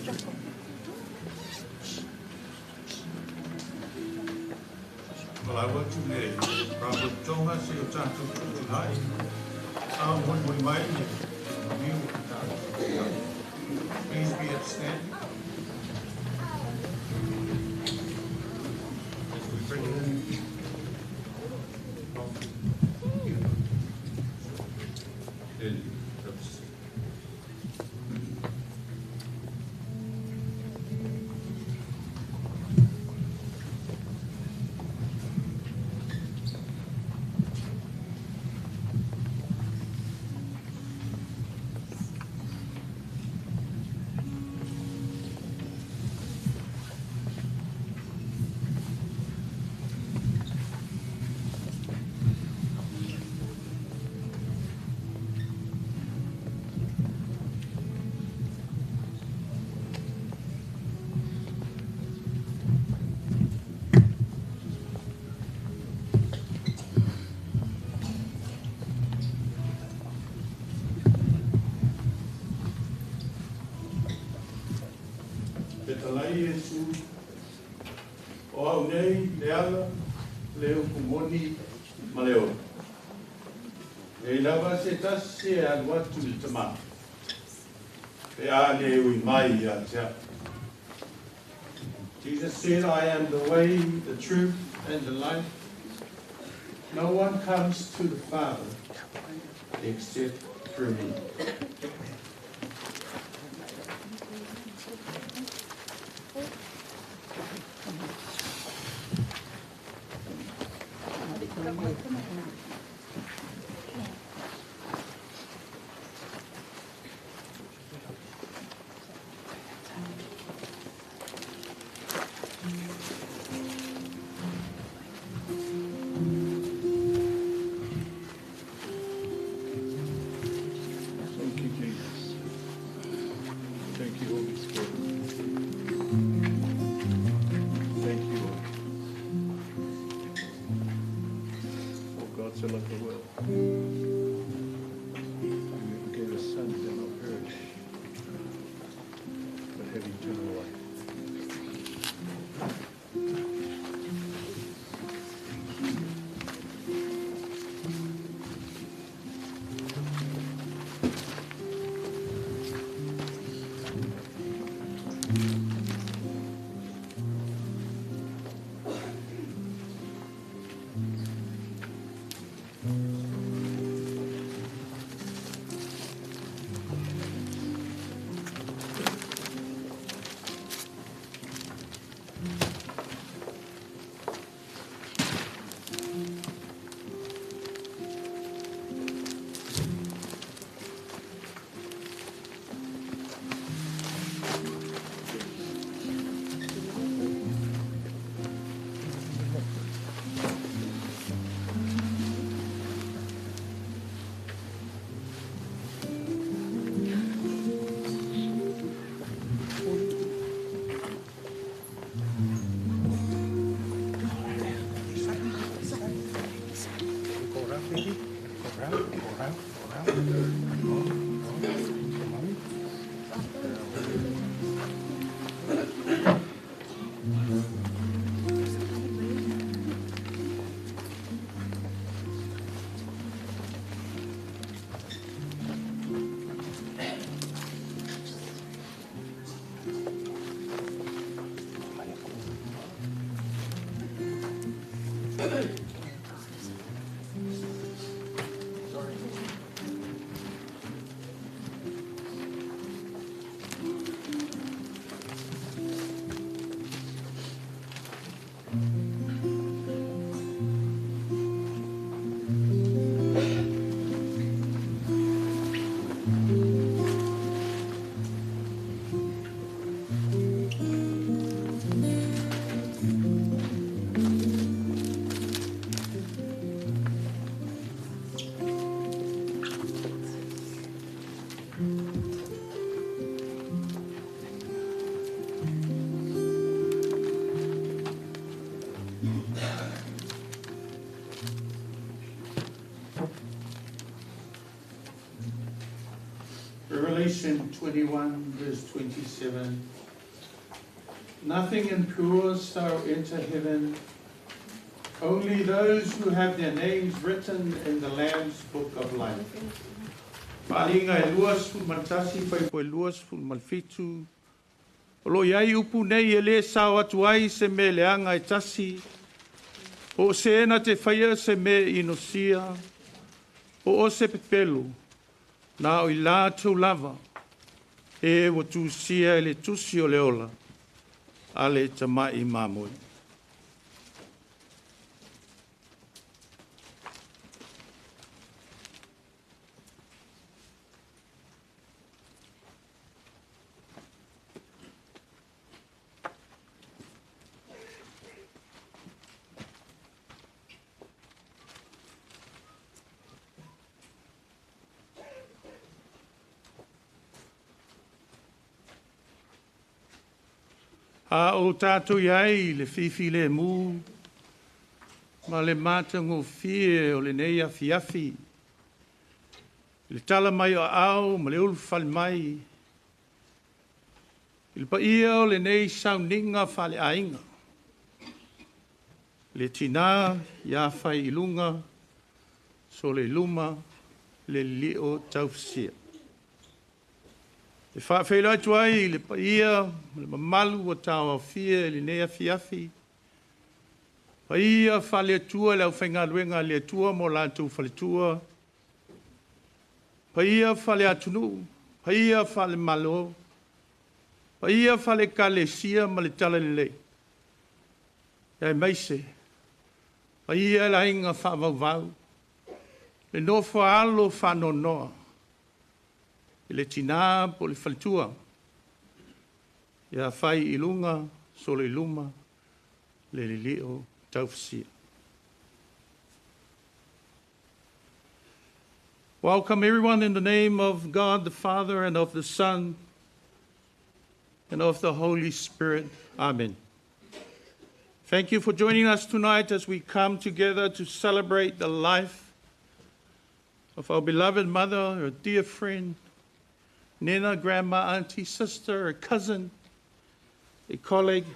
Well, I want to say, Robert Thomas, you talk to tonight. Someone we might you please be upstanding. As we bring in Yesu o au nei leala leo kumoni maleo e lava se tasi e aluatu i tama e a leo I mai a tea. Jesus said, I am the way, the truth, and the life. No one comes to the Father except through me. Revelation 21 verse 27, Nothing impure shall enter heaven, only those who have their names written in the Lamb's book of life. Palinga e luas fu matasi fai po luas fu malfitu. Lo iai upu nei e le sao atu ai se me leanga e tasi. O se na te whaia se me inosia. O se pepelu. Na o i la tau lava. E o tu sia le tusi o leola. Ale tamai mamoi. A o tātou iai le whiwhi le mū, ma le mātango fie o le nei afi afi. Le tala mai o au, ma le ulu whale mai. Le pa ia o le nei sauninga whale ainga. Le tina ia Faiiluga Soloiluma Lelili'o Taufasia. Le whaafeilo atu ai, le pa ia, le mamalu o tau fie, le nea fiafi. Pa ia whale atua, le au whainga luenga le atua, mo lātou whale tua. Pa ia whale atunu, pa ia whale malo, pa ia whale kalesia, ma le tala lelei. Ia meise, pa ia la inga whaavau, le nofo alo whanonoa. Le tina po le faltua. Ia Faiiluga Soloiluma Lelili'o Taufasia. Welcome everyone in the name of God the Father and of the Son and of the Holy Spirit. Amen. Thank you for joining us tonight as we come together to celebrate the life of our beloved mother, our dear friend, Nena, grandma, auntie, sister, a cousin, a colleague,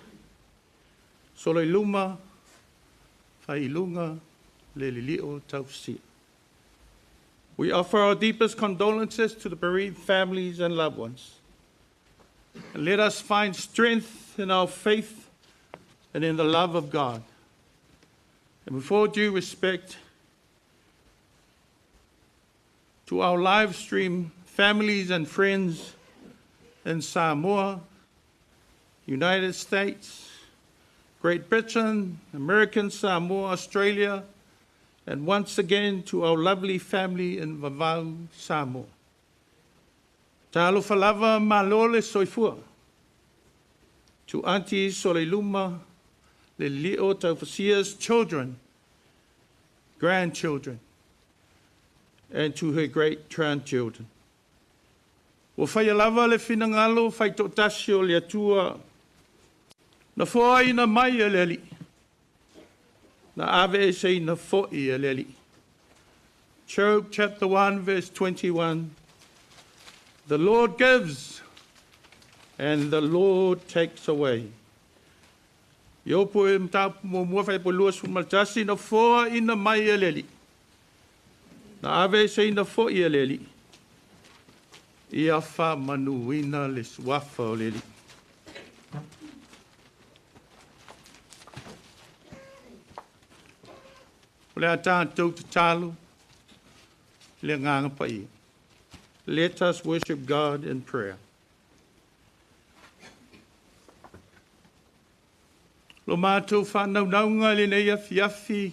Soloiluma, Faiiluga Lelili'o Taufasia. We offer our deepest condolences to the bereaved families and loved ones. And let us find strength in our faith and in the love of God. And with all due respect to our live stream families and friends in Samoa, United States, Great Britain, American Samoa, Australia, and once again to our lovely family in Vavau, Samoa. Talofa lava malole soifua. To Auntie Soloiluma Lelili'o Taufasia's children, grandchildren, and to her great-grandchildren. O whai lava le whinangalo, whai tōtasi o le atua. Na whai na mai e leli. Na ave se na whoi e leli. Job chapter 1 verse 21. The Lord gives and the Lord takes away. Iopo e mtapu mo mua whai po lua sumaltasi na whai na mai e leli. Na ave se na whoi e leli. Ia wha manuina le suafa o leli. O le a tātou te talo, le nganga pai. Let us worship God in prayer. Lo mātou whanaunga le nei afi.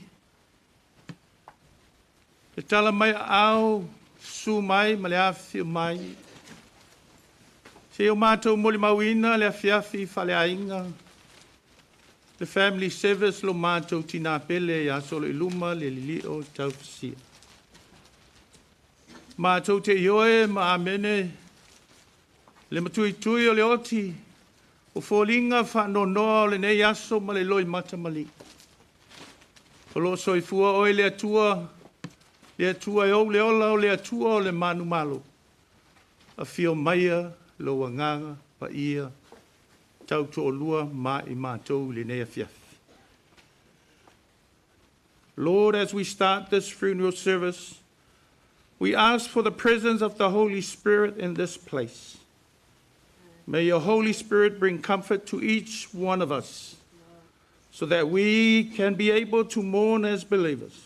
Le tala mai au, su mai, ma le afi mai. Se o mātou moli mawina le afi whale ainga. The family service lo mātou tina pele ya Soloiluma Lelili'o Taufasia. Mātou te ioe ma amene. Le matui o le oti. O fōlinga whanonoa o le nei aso ma le loi matamali. O lo soifua oi le atua. Le atua e o le ola o le atua o le manu malo. A fio maia lo wanganga pa ia tau to lua ma I mātou le nea fiaf. Lord, as we start this funeral service, we ask for the presence of the Holy Spirit in this place. May your Holy Spirit bring comfort to each one of us so that we can be able to mourn as believers.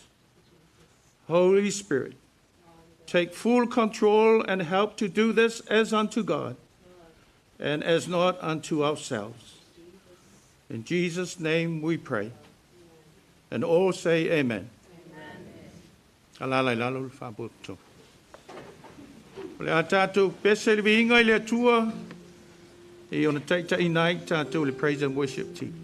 Holy Spirit, take full control and help to do this as unto God and as not unto ourselves. In Jesus' name we pray. And all say amen. Alalai lalu whaputo. Le a tātou pese le vinga I le atua. E ona taita I nai tātou le praise and worship team.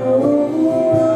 Oh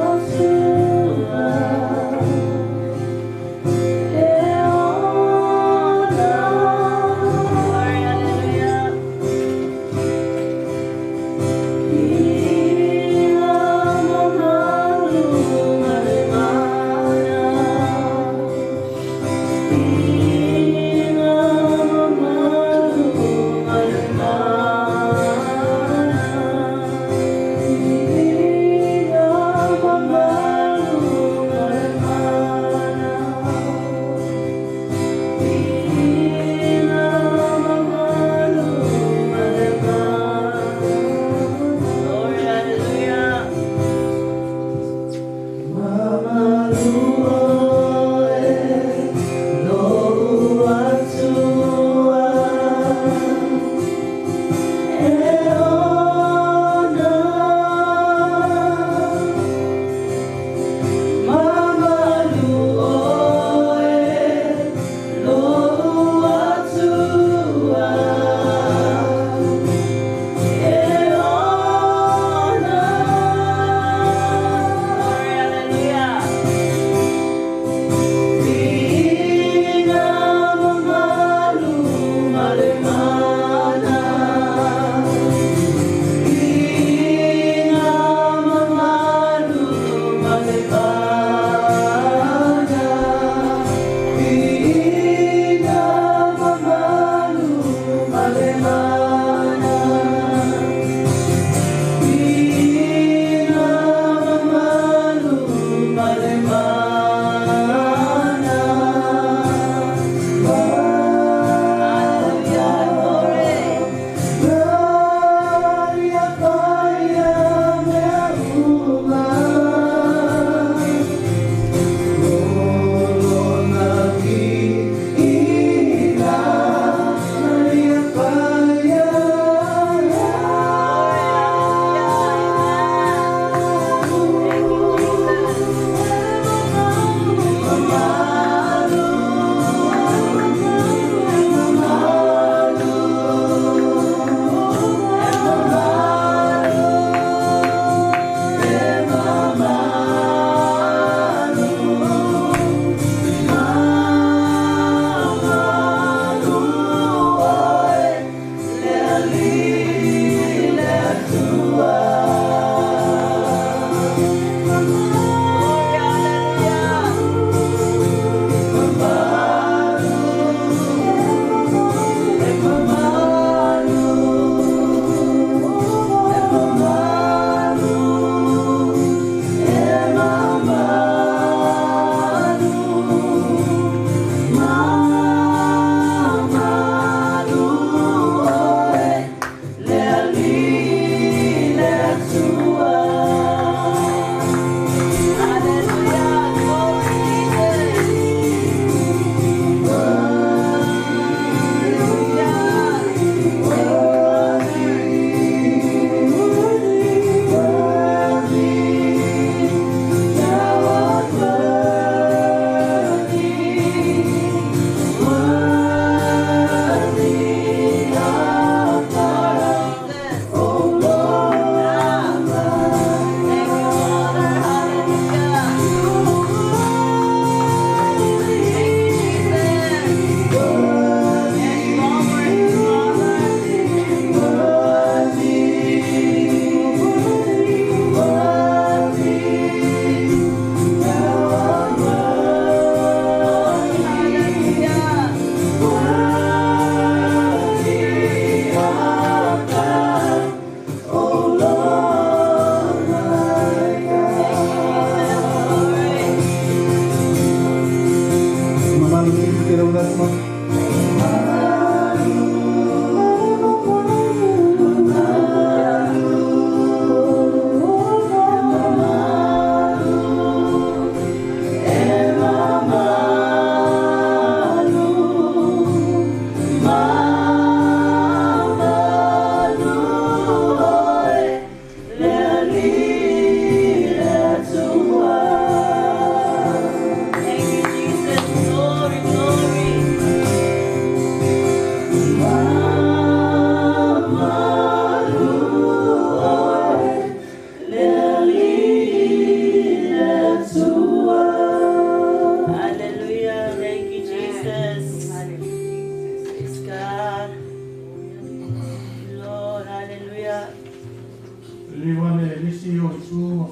si o tu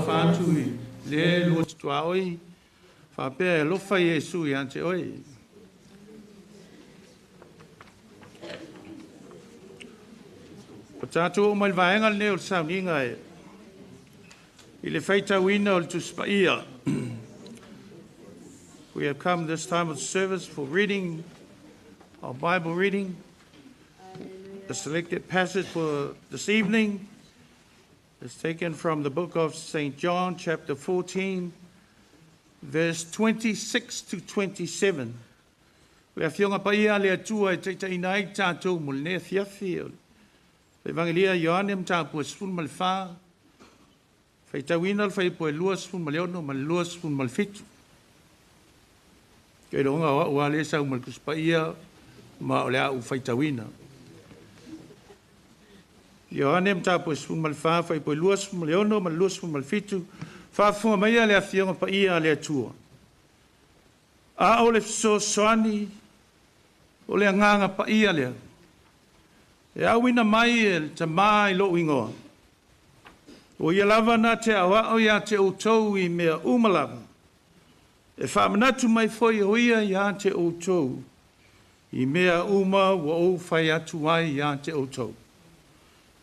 fatui le lo tua oi fa pe lo fa Yesu ya te oi o tatu mo il vaenga le o sauninga e le faita wina o tu spaia. We have come this time of service for reading our Bible reading. The selected passage for this evening is taken from the book of St. John, chapter 14, verse 26 to 27. We have fionga paia le atua te te inai tātou mulne fiafi. Evangelia Ioannem tāpua spun malfa. Fai tawina fai po lua spun maleono mal lua spun malfitu. Kei ronga wa le sa malkus paia ma ole au fai tawina. Ioannem tāpua spun malfa fai po lua spun maleono mal lua spun malfitu. Fa fua maia le fionga paia le atua. A ole so soani ole nganga paia le. E awina mai e te mai lo ingoa. O ia lava na te awa o ia te outou I mea umalava. E whamanatu mai foi hoia ia te outou. I mea uma wa o whai atu ai ia te outou.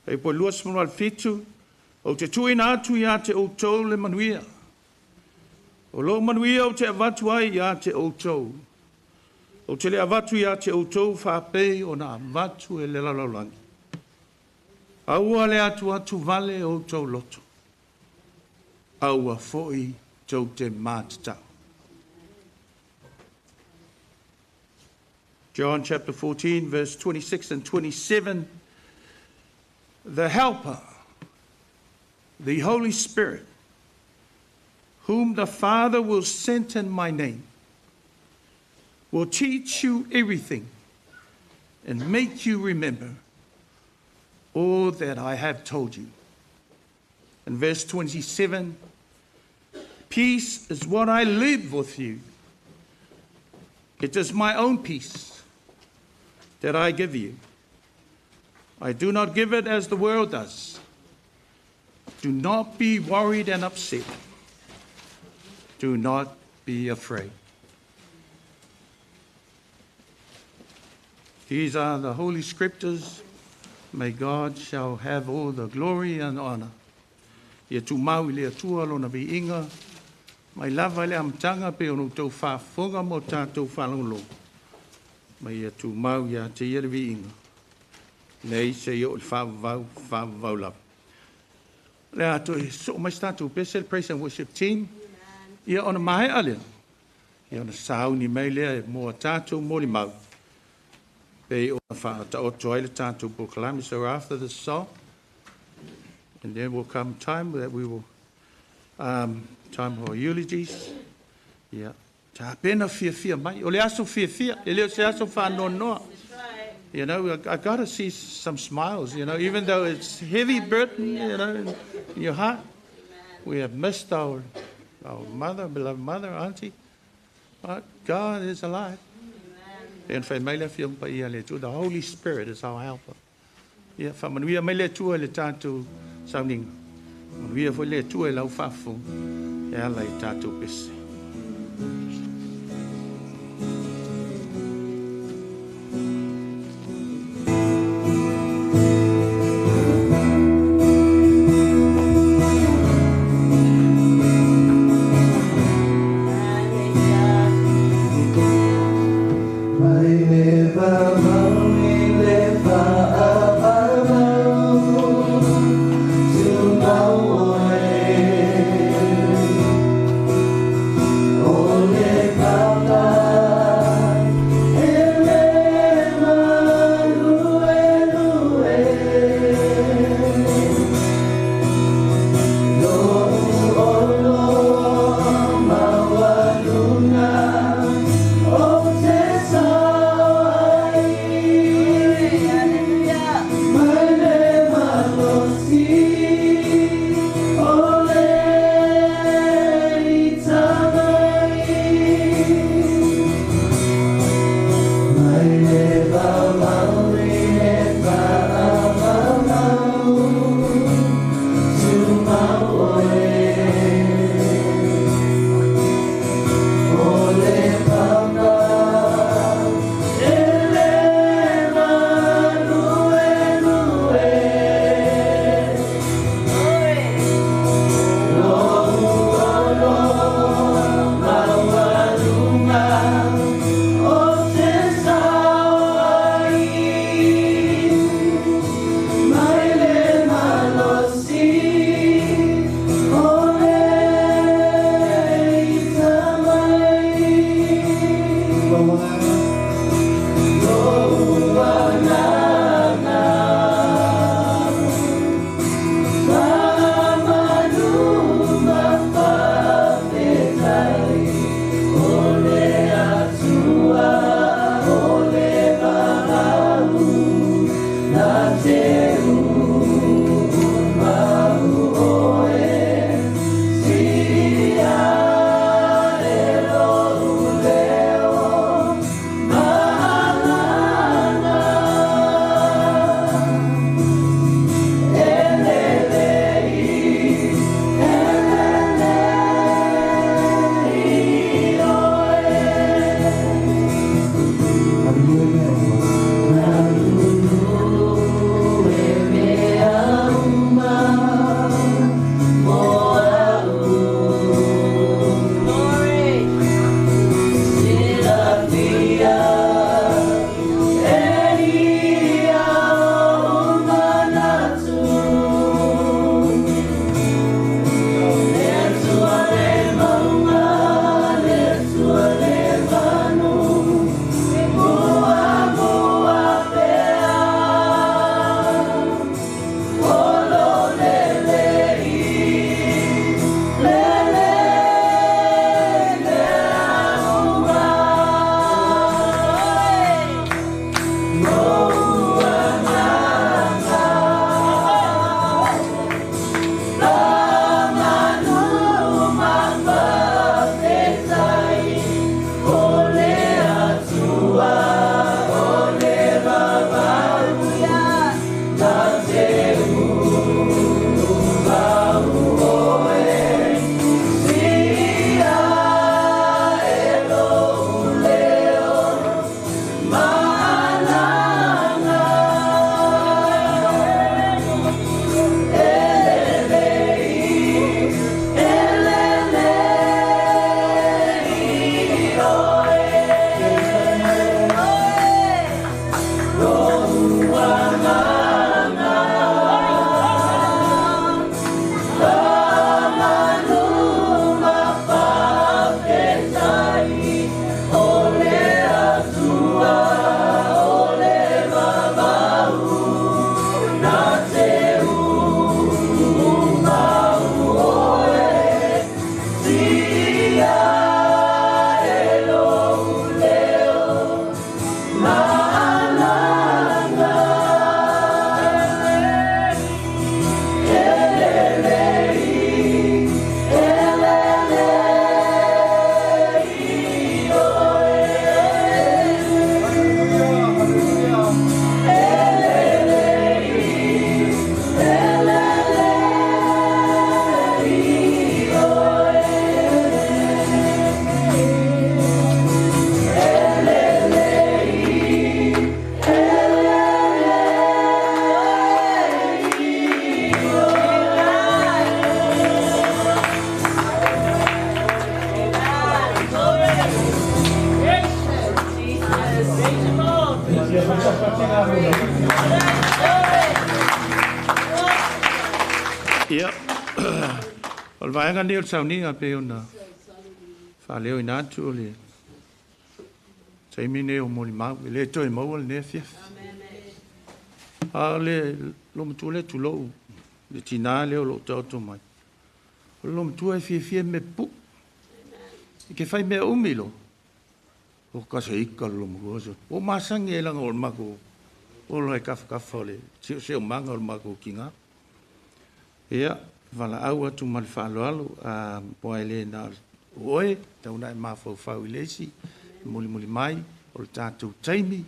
E po luas manual fitu, o te tuina atu ia te outou le manuia. O lo manuia o te avatu ai ia te outou. O te le avatu ia te outou whapei o na avatu e le lalaulangi. Aua le atu vale outou loto. Aua foi tau te mātatau. John chapter 14, verse 26 and 27. The Helper, the Holy Spirit, whom the Father will send in my name, will teach you everything and make you remember all that I have told you. In verse 27, peace is what I live with you. It is my own peace that I give you. I do not give it as the world does. Do not be worried and upset. Do not be afraid. These are the Holy Scriptures. May God shall have all the glory and honor. Ia tu mau I le atua lona vi inga. Mai lava le amtanga pe ono tau whafonga mo tātou whalonglo. Mai ia tu mau ia te ia le vi inga. Nei se ia o le whawau lava. Le ato e so mai tātou pese praise and worship team. Ia ona mai alea. Ia ona sau ni mai lea mo tātou mo li mau. So after this song, and then will come time that we will time for eulogies. Yeah. Ta pena fia mai. Ole aso fia. Ele se aso fa no. You know, I got to see some smiles, you know, even though it's heavy burden, you know, in your heart. We have missed our mother, beloved mother, auntie. But God is alive. And the Holy Spirit is our helper. Yeah, from we are mele tu le tatu sounding. We are for le tu e lau fafu. Yeah, like tatu pisi. Oh, yeah. O le vaenga ni o sauninga pe ona. Whaleo ina atu o le. Taimine o mori mau. Le toi mau le nefia. A le lomu le tu lo. Le tina le o lo tauto mai. O lomu tu e fie me pu. Ke fai me umilo. O kasa ika lomu gozo. O masangi e langa o mako. O lo e kafa le. Se o manga o mako kinga. Ia. Vala au atu mal whaaloalo a poele na oe, tauna e mawhau i lesi, muli mai, o le tātou taimi,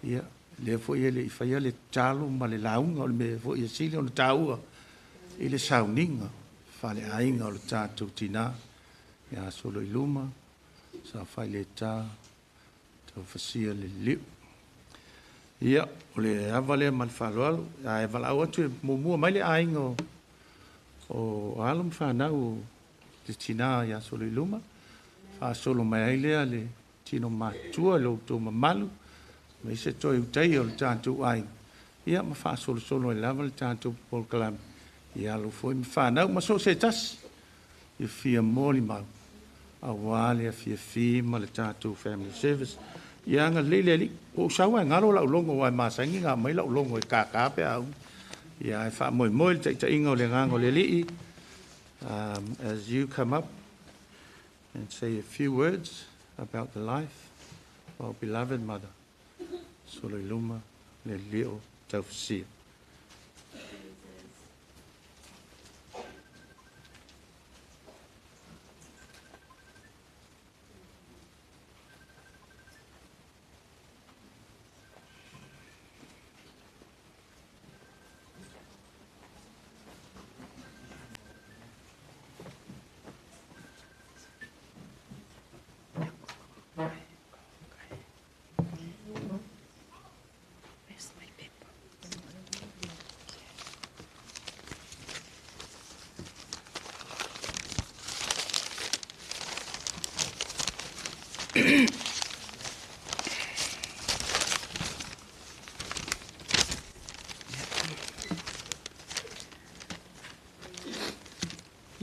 ia, le fo ia le i whaia le talo ma le launga, o le me fo ia sili o le tāua, i le sauninga, whale ainga o le tātou tina, ia Soloiluma, sa whai le tā, Taufasia Lelili'o. Ia, o le avale mal whaaloalo, a e vala au atu e mumua mai le ainga o alum whanau te tina ia Soloiluma, wha solo mai ailea le tino matua lo tō mamalu, me se toi utai o le tātou ai. Ia ma wha solo e lava le tātou Paul Kalam. Ia lo foi me whanau, ma so se tas, i fia mōli mau, a wale a fia ma le tātou family service. Ia nga lele li, o sawa e ngaro lau longo wai masangi ngā mai lau longo e kākāpe au. Yeah, if I'm more take the ingo le ngango Lelili'o, as you come up and say a few words about the life of our beloved mother, Soloiluma Lelili'o Taufasia.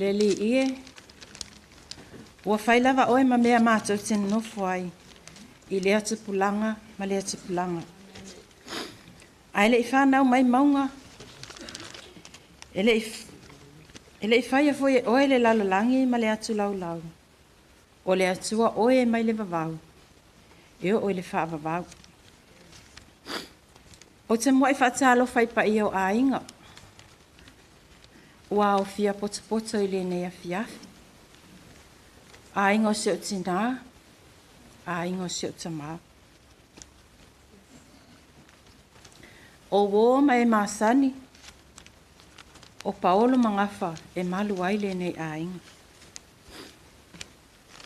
Lelili'o, ua whailava oe ma mea mātou tēnu nofo ai, i lea tupulanga ma lea tupulanga. Ai le i whanau mai maunga, ele i whaia foi oe le lalolangi ma le atu laulau, o le atua oe mai le vavau, e o le wha vavau. O te moe whatalo whaipa i o a inga, ua o fia poto i le nei a fiafi. A ingo se o tina, a ingo se o tamā. O wō mai māsani, o paolo mangafa e malu ai le nei a inga.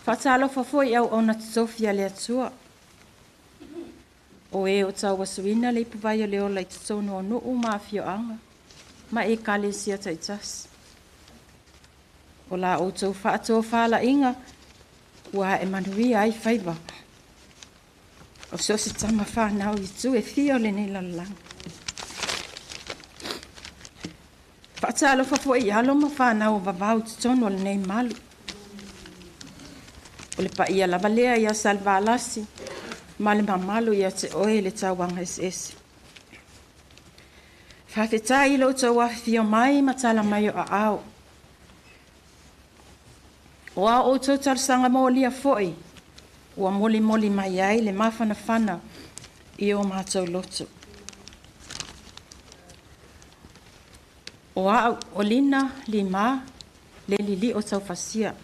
Whatalo whafoi au ona tutofia le atua. O e o tau wasuina le ipuwai o leo lai tutono o nuu mafio anga. Ma e kale sia taitas. O la o tau whaato whala inga, ua e manui ai whaiba. O so se tama whanau i tu e fio le nei lalang. Whaatalo whafo i alo ma whanau vavau tutono le nei malu. O le pa ia lavalea ia salva alasi, ma le mamalu ia te oe le tauanga esi. Whawheta i lo tau awhio mai matala mai o a au. O a o tau tarsanga mo lia foi, ua moli mai ai le mawhana i o mātou loto. O a o lina lima Lelili'o Taufasia.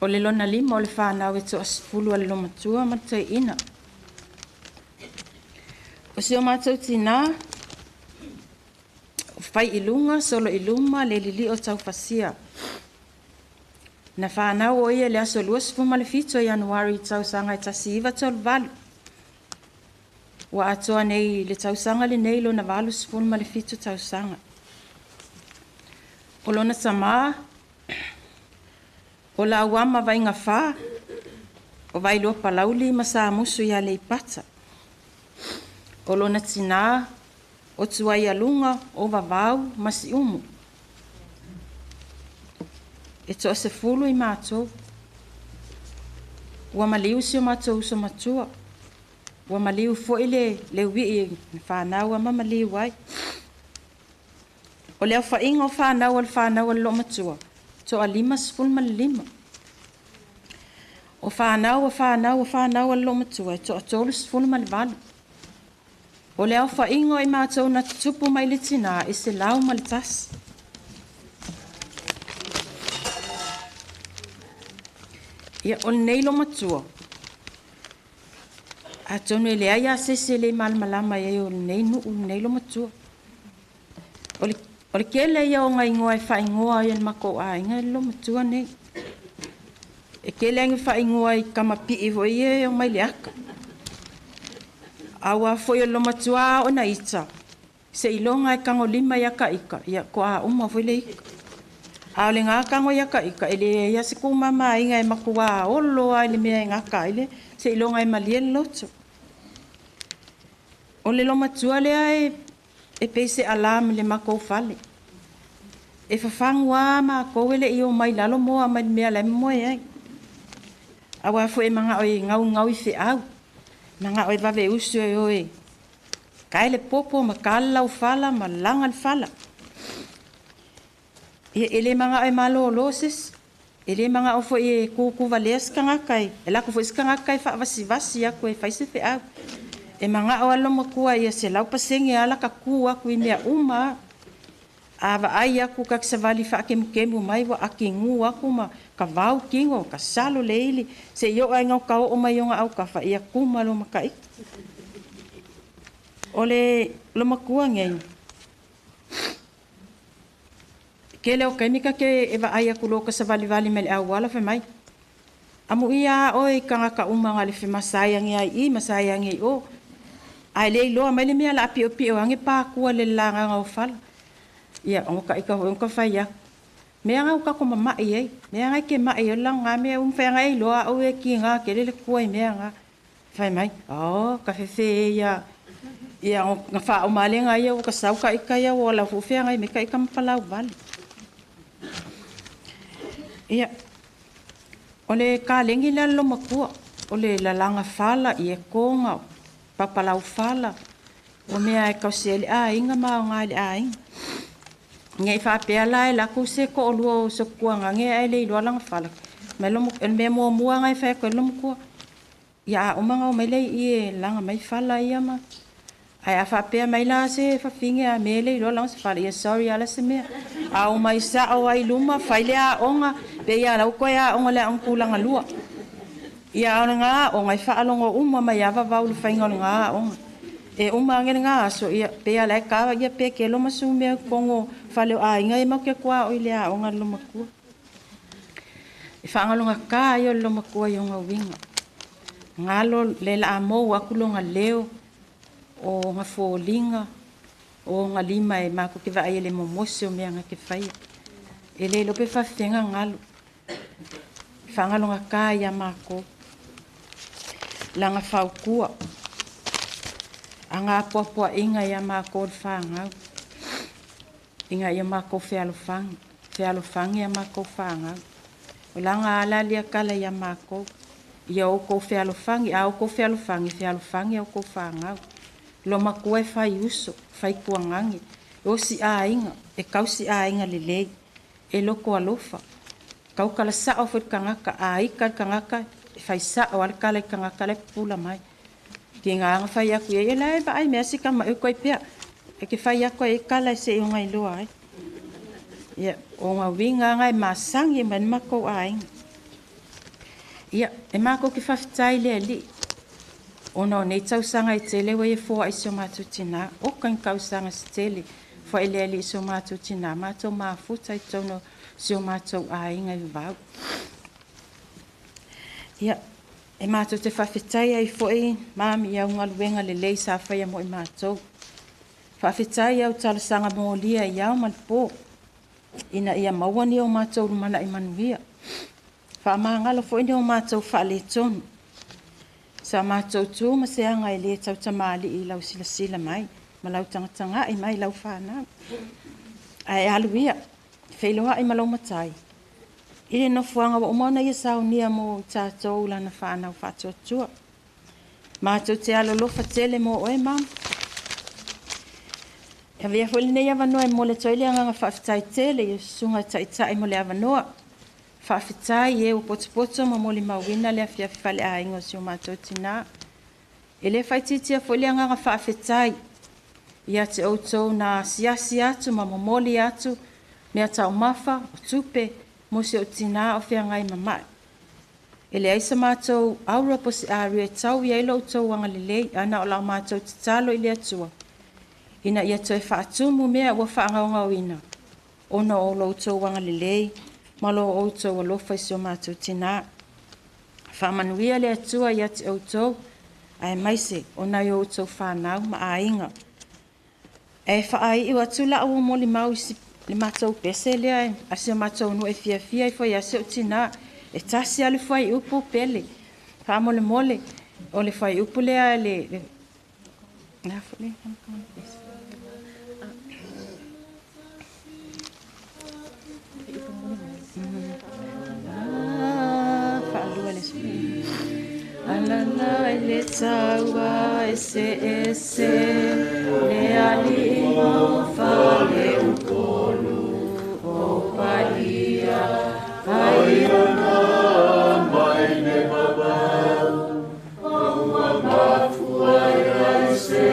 O le lona lima o le whanau e to asipulu le lomatua matai ina. O si o mātou tina, Faiiluga Soloiluma Lelili'o Taufasia. Na whanau o ia le aso luas fu malefito Januari tausanga e tasiva tol valu. Wa atoa nei le tausanga le nei lo na valu sifun malefito tausanga. O lona sama, o la wama vai ngawha, o vai lo palauli masa musu ia le ipata. O lona tina, o tuai alunga o vavau masi umu. e toa se fulu I mātou. Ua maliu si o mātou so matua. Ua maliu fo le ui I whanau a maliu ai. O leo whainga o whanau al lo matua. Toa 5 O whanau al lo matua. Toa tolu 10 O leo whainga I mātou na tupu mai le tina I se lau malitas. Ia o nei lo matua. A tonu le ai a sese le malmalama ia o nei lo matua. O le kele ia o ngai ngoa I whaingoa I mako a inga lo matua nei. E kele angi whaingoa I kamapi I vo ia o mai le aka. Awa foi o lo matua o na ita. Se ilonga I kango 5 ia ka ika. Ia ko a uma foi le ika. A le ngā kango ia ka ika. Ele ia se kumama inga e makua olo a ele mea ngā ka ele. Se ilonga I malia loto. O le lo matua le ai e pese alam le mako fale. E whawhangua ma koe le I o mai lalo moa mai mea le moe ai. Awa fo e manga o I ngau I whi au. Manga o I vave usu e oe. Kai le popo ma kala o fala ma langa le fala. Ele manga o I malo loses. Ele manga o fo e kuku valea skangakai. E lako fo skangakai wha vasi a koe whaise whi au. E manga o alo makua ia se lau pasenge ala ka kua kui mea uma. Awa ai aku kaksavali wha kemu mai wa aki ngu aku ma ka vau kingo ka salo leili. Se yo ai ngau kau o mai yonga au ka wha ia kuma lo makai. Ole lo makua ngei. Kele o kemika ke ewa ai aku lo kasavali mele au wala wha mai. Amu ia oi kanga ka umanga le whi masayangi ai I masayangi o. Ai le loa mai le mea la api o ange pa kua le langa ngau fala. Ia o ka ika o ka fai ya. Mea ngau ka ko mamai ai. Mea ngai ke mai o lang ngā mea whai ngai loa au e ki ngā ke le kua I mea ngā. Fai mai. Oh, ka whewhe ia. Ia o ngā wha o male ngai ia o ka sau ka ika ia o la whewhe ngai me ka ika mapalau vale. Ia. O le ka lengi le alo makua. O le lalanga fala I e konga. Papalau fala. O mea e kausele a inga maa ngā le a inga. Ngai whapea lai la ku se ko lua o so kuanga nge ai le lua langa fala. Mai lomo me mua ngai whae koe lomo kua. Ia o manga o mai lei I langa mai fala ia ma. Ai a whapea mai la se whawhinge a me le lua langa se fala. Ia sorry ala se mea. A o mai sa o ai luma whaile a onga. Pe ia lau koe a onga le ang kulanga lua. Ia o ngā o ngai whaalongo uma mai awa vaulu whainga o ngā onga. E uma ngere ngā so ia pea lai kawa ia pea ke loma su mea kongo whaleo a inga e mau ke kua o ile a onga loma kua. E whaangalonga ka i o loma kua I onga winga. Ngalo le la a mou akulonga leo o ngā fōlinga o ngā 5 e mako ke vai ele momose o mea ngā ke whai. E le lope whawhenga ngalo. Whaangalonga ka i a mako. Langa whaukua. Anga poa inga ia mako whangau. Inga ia mako whealofangi. Whealofangi ia mako whangau. O langa alalia kala ia mako. Ia o ko whealofangi. A o ko whealofangi. Whealofangi au ko whangau. Lo mako e whai uso. Whai kuangangi. O si a inga. E kau si a inga lelei. E loko alofa. Kau kala sa o whet kangaka. A ika kangaka. E whai sa o alkala kangaka le pula mai. Ki ngā whai aku e lai ba ai mea si kama e koe pia. E ke whai aku e kala se i o ngai loa ai. Ia, o ngā winga ngai masangi man mako ai. Ia, e mako ki whawhitai lea li. O no nei tausanga I tele wa e fua I so mātou tina. O kain kausanga si tele. Fua e lea li I so mātou tina. Mātou mafuta I tono so mātou ai ngai vau. Ia, e mātou te whawhitai ai fwoi, māmi au ngā luenga le lei sa whaia mo I mātou. Whawhitai au talasanga mō lia I au malpō. Ina ia mauani o mātou rumana I manuia. Whaamangalo fwoi ni o mātou whaale tonu. Sa mātou tū ma se anga I le tau tamali I lau sila mai. Ma lau tangatanga I mai lau whanau. Ai aluia, whailoa I malau matai. Ile no fuanga wa umona ia saunia mo tātou lana whanau whātua. Mātou te alo lofa tele mo oe mam. E vea fwili nei avanoa e mo le toile anga whawhitai tele i sunga taitai mo le avanoa. Whawhitai e o potopoto ma mo le mawina le awhiawhale a ingo si o mātou tina. E le whaititia fwili anga whawhitai. Ia te outou na siasi atu ma momoli atu. Mea tau mafa o tupe. Mo se o tina o whia ngai mamai. E le aisa mātou aura po se āru e tau ia ilo tau wanga lelei, ana o lau mātou te talo i le atua. Ina ia toi whaatumu mea ua whaangau ina. Ono o lau tau wanga lelei, malo o tau o lofa isi o mātou tina. Whaamanuia le atua ia te o tau, ai maise o nai o tau whanau ma a inga. E whaai iwa tula au mo li mau isi le mātou pese lea e asio mātou nu e fia i fwai asio tina e tasi alu fwai upu pele wha mole mole o le fwai upu lea le whaalua le spi alala e le taua ese le ali mau whale upolu o paia aia na mai ne babau o mafua ia se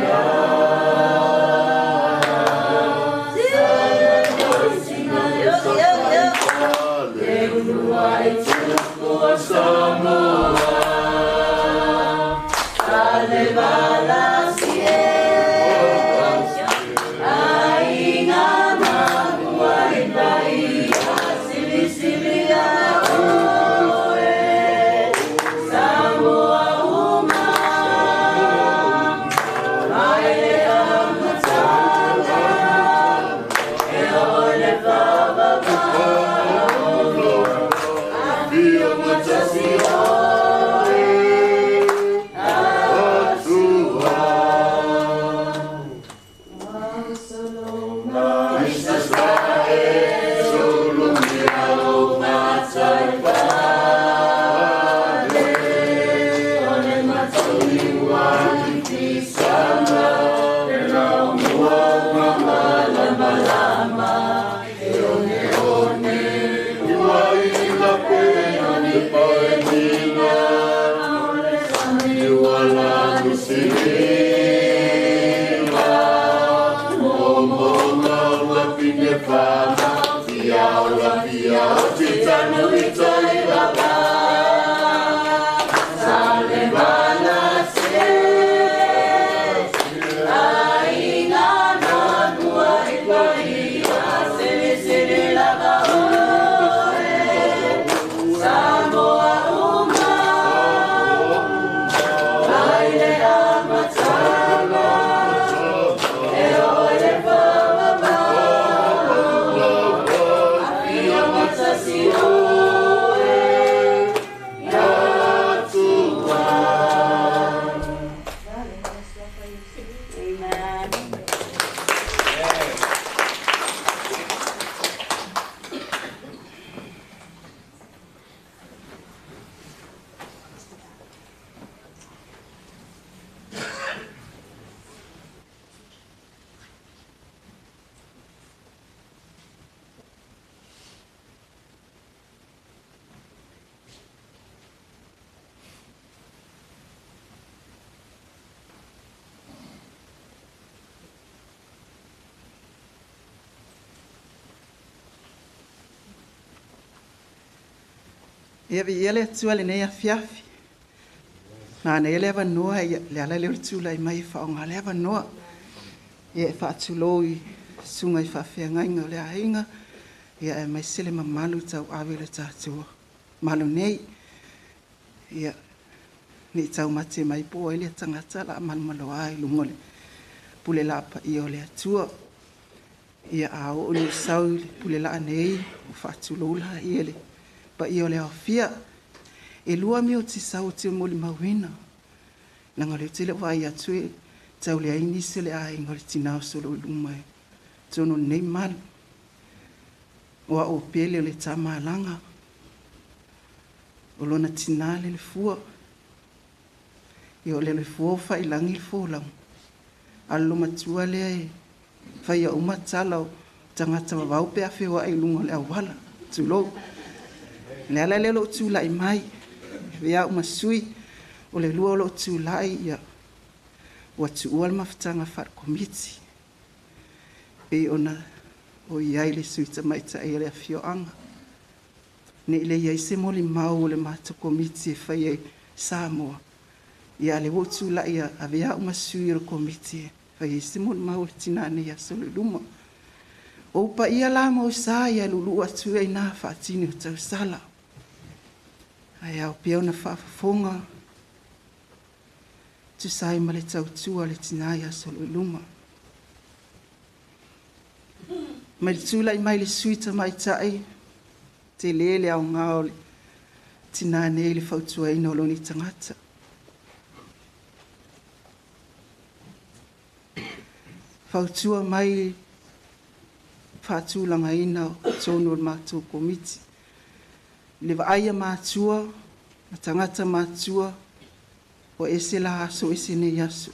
Ia vi ia le atua le nei afiafi. Nā nei le avanoa ia le ala le tula i mai whaonga le avanoa. Ia e whaatulo i sunga i whawhiangainga o le ainga. Ia e mai sele mamalu tau awe le tātua. Malu nei. Ia ni tau mate mai po e le tangata la malu maloa i lungole. Pule lapa i o le atua. Ia a o le sau pule la nei o whaatulo la i ele. Pa i o le awhia, e lua mi o ti sau te mo le mawina. Nanga le tele vai atu e tau le aini se le a inga le tinao Soloiluma e. Tono nei malu. Oa o pele o le tamalanga, o lona tina le fua. I o le fua whailangi le fōlau. Alo matua lea e whaia umatala o tangata wawau pe a whiwa e lunga le awala. Tulou. Le ala le lo tūla i mai. Vea umasui o le lua o lo tūla i ia. Wa tuua le mawhatanga whar komiti. E ona o iai le suita maita e le a whioanga. Ne le iai se moli mau o le mata komiti e whaia e Samoa. Ia le wotu la ia avea umasui o komiti. Whaia se moli mau le tinane ia Soloiluma. O pa ia la mo sa ia lulu atu e nā whaatini o tau sala. Ai au pia ona whaafafonga. Tu sai ma le tau tua le tina ia Soloiluma. Mai le tula i mai le suita mai tai. Te lele au ngao le tinane le whautua ina o loni tangata. Whautua mai whaatulanga ina o tonu o mātou komiti. Le waaia mātua, na tangata mātua, o ese la aso ese ne yaso.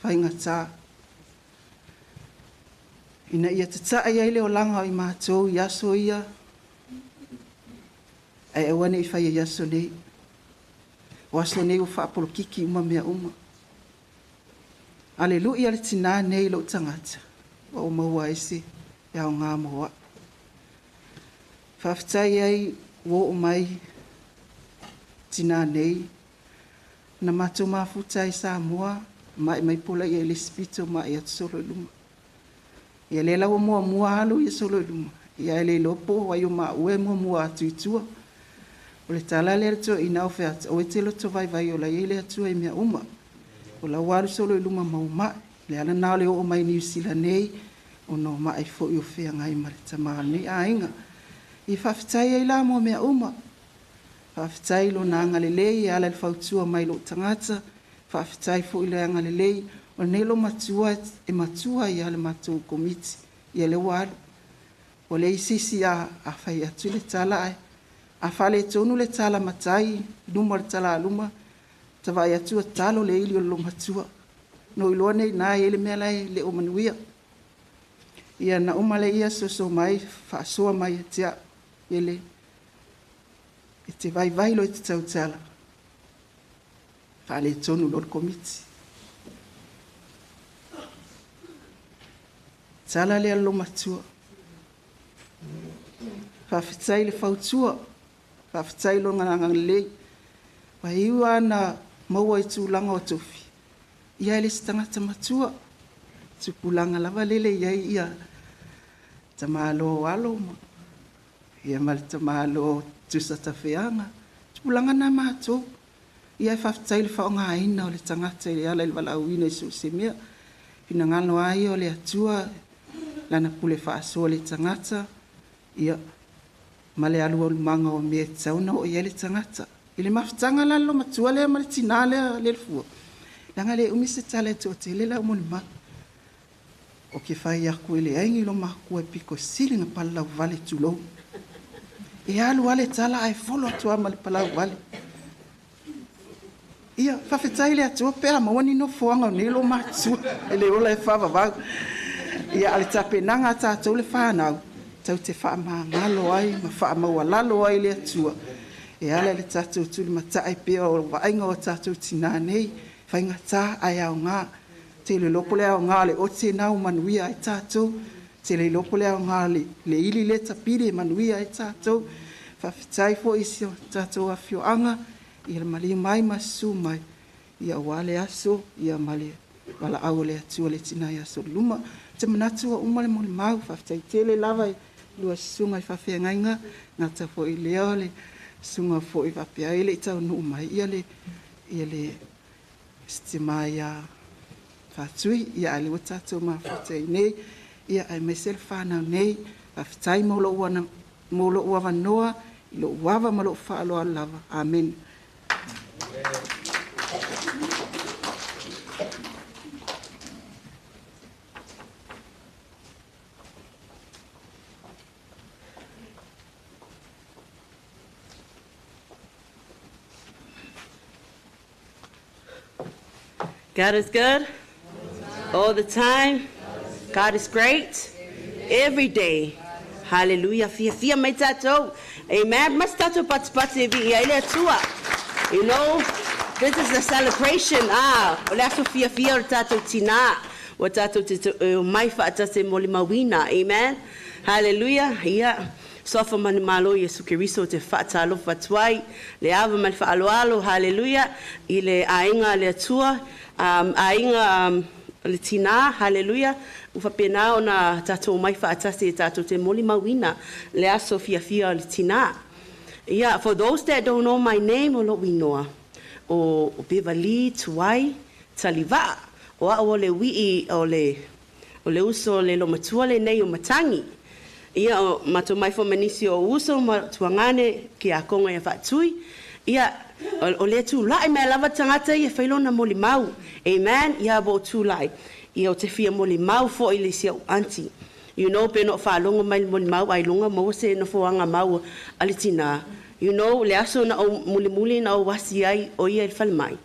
Whainga tā. Ina ia tataa ia ile o langa i mātou yaso ia. Ai awane i whaia yaso nei. O aso nei o whaapolo kiki uma mea uma. Aleluia le tina nei lo tangata. Wa o maua ese. Ia o ngā moa. Whawhitai ai wo o mai tina nei. Na mato mafutai sa moa. Mai pola ia le spito mai atu Soloiluma. Ia le lau mua halu ia Soloiluma. Ia le lopo wa yo ma ue mua atu itua. O le tala le ato i nao whea o e te loto vai o la ele atu e mea uma. O la waru Soloiluma mauma. Le ala nao le o mai New Zealand nei. O no mai fo yo fea ngai ma le tamaa nei a inga. I whawhitai ai la mo mea uma. Whawhitai lo na anga lelei ala le whautua mai lo tangata. Whawhitai fo i le anga lelei. O nei lo matua e matua i ale matua komiti. I ale waru. O le isisi a whai atu le tala ai. A whale tonu le tala matai. Luma le tala aluma. Tawai atu a talo le ili o lo matua. No iloa nei nā ele mea lai le o manuia. Ia na umale ia soso mai, whaasoa mai e tia ele. E te vai lo e te tautala. Whaale tonu lo komiti. Tala le alo matua. Whawhitai le whautua. Whawhitai lo nganangang lei. Wahiwa na maua i tūlanga o tofi. Ia ele stangata matua. Tupulanga lava lele iai ia tamalo aloma. Ia mal tamalo tusata feanga. Tupulanga na mato. Ia whawhitai le whaonga aina o le tangata i ala i walauina i susemea. Pina ngalo ai o le atua. Lana pule whaasoa le tangata. Ia male alu o manga o mea tauna o ia le tangata. Ile mawhitanga lalo matua lea male tina lea le fua. Langa le umise tale to te lela umoni ma. O ke whai aku ele aingi lo maku e piko silinga palau vale tulou. E alu ale tala ai folo atua male palau vale. Ia, whawhitai le atua pēra mawani no fuanga o nelo matua. Ele ola e whawawau. Ia ale tapenanga tātou le whanau. Tau te whaamangalo ai, ma whaamawalalo ai le atua. E ala le tātou tuli matai pēra o wainga o tātou tina nei. Whainga tā ai au ngā. Te le lopo le au ngā le o te nau manuia ai tātou. Te le lopo le au ngā le ili le tapire manuia ai tātou. Whawhitai fo isi o tātou a whioanga. Ia le mali mai masu mai. Ia wale aso, ia mali wala au le atua le tina ia Soloiluma. Te manatu o umale mo le mau. Whawhitai tele lava i lua sunga i whawhia ngainga. Ngata fo i leo le sunga fo i whapia ele i tau nuu mai. Ia le Stimaya Fatui, ia ale o tātou mawhitai nei, ia ai mesel whanau nei, whawhitai molo ua wanoa, i lo uawa malo whaaloa lava. Amen. God is good all the time. God is great every day. Hallelujah. Fia mai tatou. Amen. Mas tatou pati vi ia ile tua. You know, this is a celebration. Ole aso fia o tatou tina. O tatou mai whaatase moli mawina. Amen. Hallelujah. Yeah. Sofa mani malo Yesu Kiriso te whaatalo whatuai. Le ava mani whaaloalo. Hallelujah. I le ainga le atua. Ainga le tina. Hallelujah. Ufa pena o na tatou mai whaatase tatou te moli mawina. Le aso fia le tina. Yeah, for those that don't know my name, o lo winoa. O Beverly Tuai Taliva. O a o le wii o le uso le lo matua le nei o matangi. Ia o mato mai fo manisi o uso ma tuangane ki a konga e whaatui. Ia o le tūlai me lava tangata i e whailona moli mau. Amen. Ia bo tūlai. Ia o te fia moli mau fo i le sia o anti. You know, pe no whaalonga mai moli mau ai longa mo se no foanga mau alitina. You know, le aso na o muli na o wasi ai o ia il whalemai.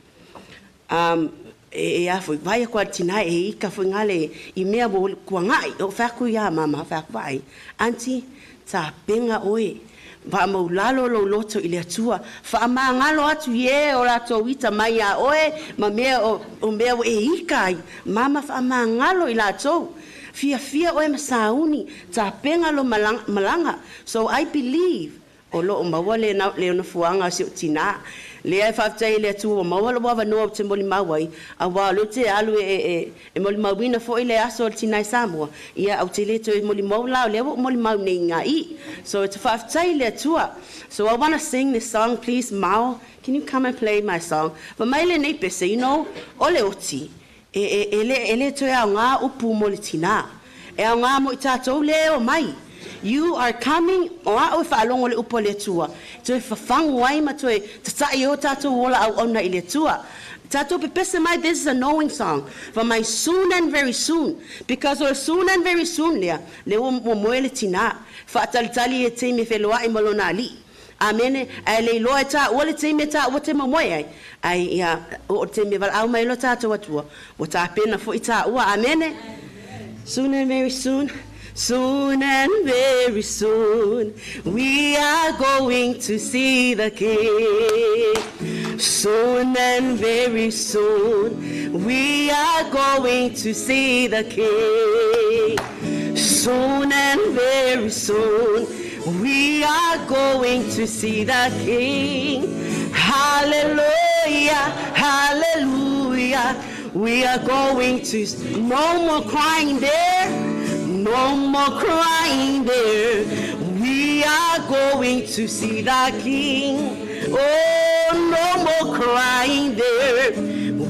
E a foi vai kwa tina e ika foi ngale I mea bo kwa ngai o whaku ia mama whaku vai. Anti, ta penga oe. Va mo lalo lo loto I le atua. Wha ma ngalo atu ye o lato wita mai a oe. Ma mea o mea o e ika ai. Mama wha ma ngalo I lato. Fia oe masauni. Ta penga lo malanga. So I believe. O lo o maua le ona fuanga si o tina. Le ai whaftai le atu o maua lo wawa noa o te moli mawai. A wā lo te alu e moli mawina fo I le aso o tina I Samoa. Ia au te leto e moli maula o le awa moli mau nei ngā I. So it's whaftai le atua. So I want to sing this song, please. Mao, can you come and play my song? But mai le nei pese, you know, o le oti. E le to e au ngā upu moli tina. E au ngā mo I tātou le o mai. You are coming o a o whaalongo le upo le tua. Toi whawhangu wai ma toi tatai o tātou wola au ona I le tua. Tātou pepese mai, this is a knowing song. For my soon and very soon. Because o soon and very soon lea, le o moe le tina. Whaatalitali e te me wheloa I malona ali. Amene, ai le loa e tā, o le te me tā, o te mamoe ai. Ai, ia, o te me wala au mai lo tātou atua. O tā pena fo I tā ua, amene. Soon and very soon. Soon and very soon, we are going to see the King. Soon and very soon, we are going to see the King. Soon and very soon, we are going to see the King. Hallelujah, hallelujah. We are going to, no more crying there. No more crying there. We are going to see the King. Oh, no more crying there.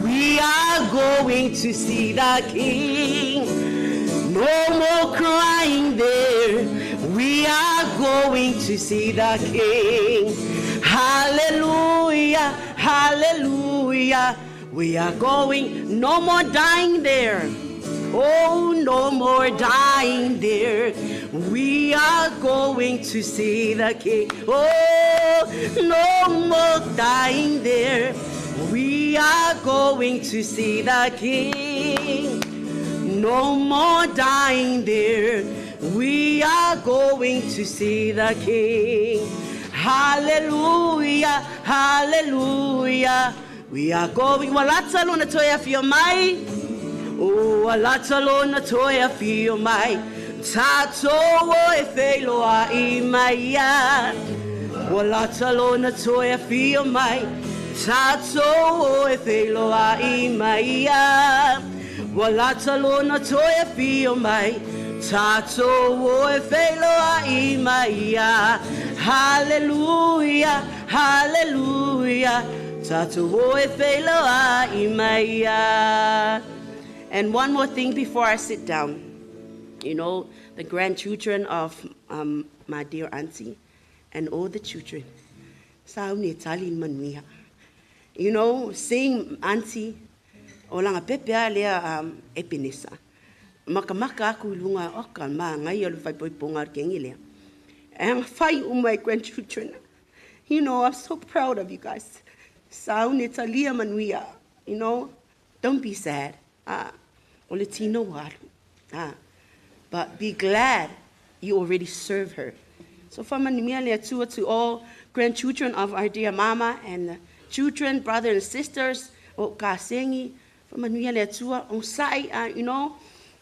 We are going to see the King. No more crying there. We are going to see the King. Hallelujah, hallelujah. We are going, no more dying there. Oh, no more dying there. We are going to see the King. Oh, no more dying there. We are going to see the King. No more dying there. We are going to see the King. Hallelujah, hallelujah. We are going. Walatsa luna toya fio mai. O alatalo na toia fio mai. Tato o e wheloa I mai ia. O alatalo na toia fio mai. Tato o e wheloa I mai ia. O alatalo na toia fio mai. Tato o e wheloa I mai ia. Hallelujah, hallelujah. Tato o e wheloa I mai ia. And one more thing before I sit down. You know, the grandchildren of my dear auntie and all the children. You know, seeing auntie, olanga pepea lea epinesa. Makamaka aku lunga Auckland ma ngai alu fai poiponga kengi lea. And fai my grandchildren. You know, I'm so proud of you guys. Saune talia manuia, you know. don't be sad. O le tino waru. But be glad you already serve her. So whamanimia le atua to all grandchildren of our dear mama and the children, brothers and sisters, o kasengi, whamanimia le atua, on sai, you know,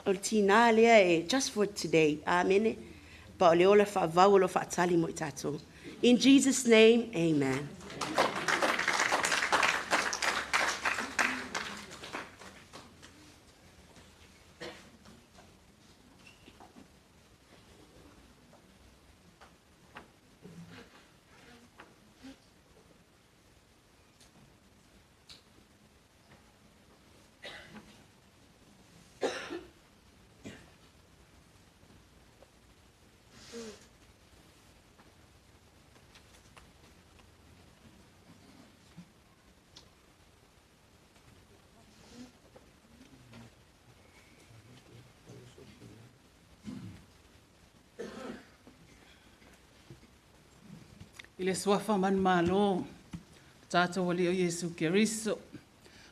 o tina lea just for today. Amen. But le ola whaavau lo whaatali mo i tātou. In Jesus' name, amen. I le swafa man malo, tātou wali o Yesu Keriso,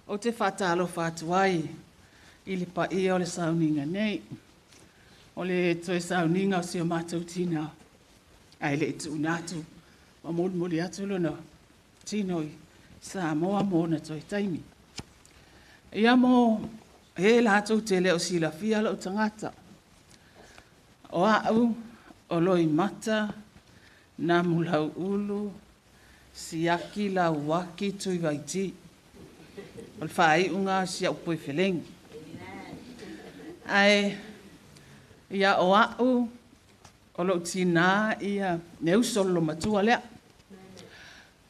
o te whātalo whātuai, i le pa ia o le sauninga nei, o le toe sauninga o si o mātou tina, ai le tu nātu, o mōli atu lona, tinoi, sa moa mōna toi taimi. Ia mō, he lātou te leo si la fia o tangata, o au, o loi mata, na mulau ulu, siaki la waki tui vaiti. O le whai unga si au pui wheleng. Ai, ia o au, o lo tina ia neu solo matua lea.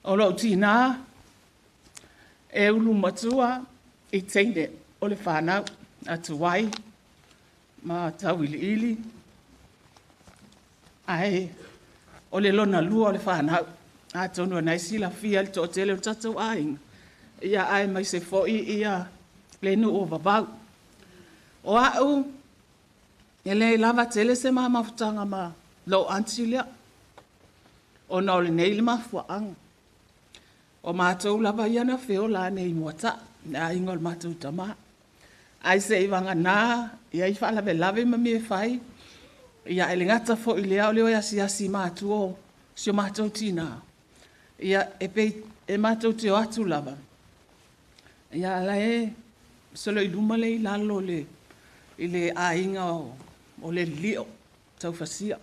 O lo tina, e ulu matua i teine o le whanau atu wai, ma tau ili. Ai, o le lona lua o le whanau, a tonu anai sila fia le tōtele o tatou ainga. Ia ai mai se foi ia plenu o vavau. O au, e le lava tele se maa mafutanga ma lo antilia. O na ole nei le mafuaanga. O mātou lava iana feo la nei muata, na ingo le mātou tama. Ai se iwanga nā, ia i whaalawe lawe ma me whai, ia ele ngata fo i lea o leo ia si mātua si o mātou tina. Ia e mātou te o atu lava. Ia ala Soloiluma le i lalo le i le ainga o Lelili'o Taufasia.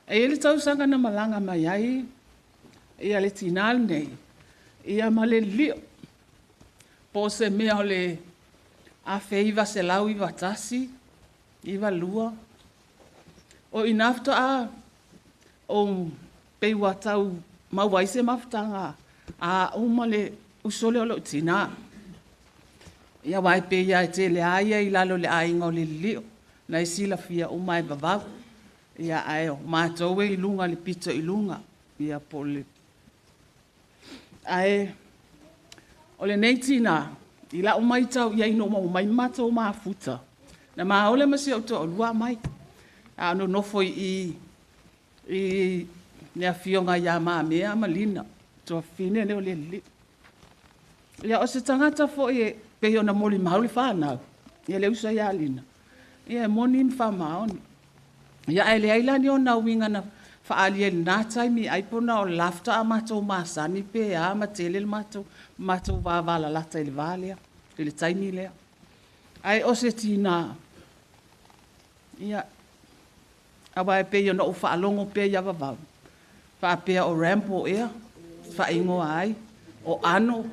E ele tausanga na malanga mai ai, ia le tinal nei, ia ma Lelili'o. Po se mea o le a feiva se lau iwa tasi, iwa lua, o inafta o peiwa tau mauwaise maftanga a umale usole o lo tina. Ia wai pe ia e te le aia i lalo le ainga o Lelili'o, na i sila fia umai vavau. Ia ai o mātou e ilunga le pito ilunga, ia po le. Ai, o le nei tina, i la umai tau ia ino umai mātou maafuta. Na maa ole masi au to o lua mai. Ano nofo i nea fionga ia maa mea malina. Toa fine ne o Lelili'o. Ia o se tangata fo i pe ona moli mauli whanau. Ia le usa ia lina. Ia moni mwha maoni. Ia ele ailani o na winga na whaali e nā taimi aipona o lafta a mātou māsani pe a matele le mātou wāwala lata ele vālea. Ele taimi lea. Ai o se tina. Ia awa e pe ona o whaalongo pe ia wavau. Whaapea o rampo ea. Whaingo ai. O ano.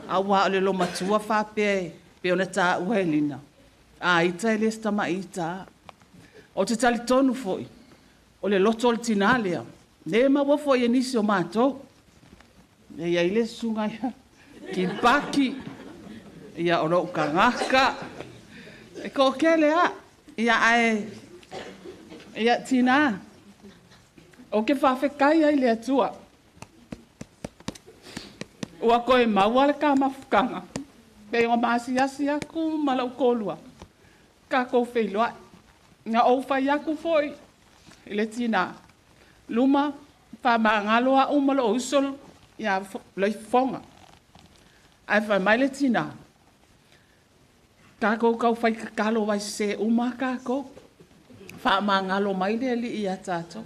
Awa o le lo matua whaapea pe ona tā uhelina. A ita ele stama ita. O te tali tonu foi. O le loto le tina lea. Ne maua foi e nisi o mātou. E ia ile sunga ia. Ki paki. Ia o rau kangaka. E ko kele a. Ia ae. Ia tina. O ke whawhekai ai le atua. Ua koe maua le ka mafukanga. Pe o maasi asi aku malau kolua. Ka kou wheiloa. Nga o whai aku foi. Ile tina. Luma. Wha ngaloa umalo o usol. Ia loi fonga. Ai whai mai le tina. Kako kau whai kakalo wai se uma kako. Wha mangalo mai le li ia tātou.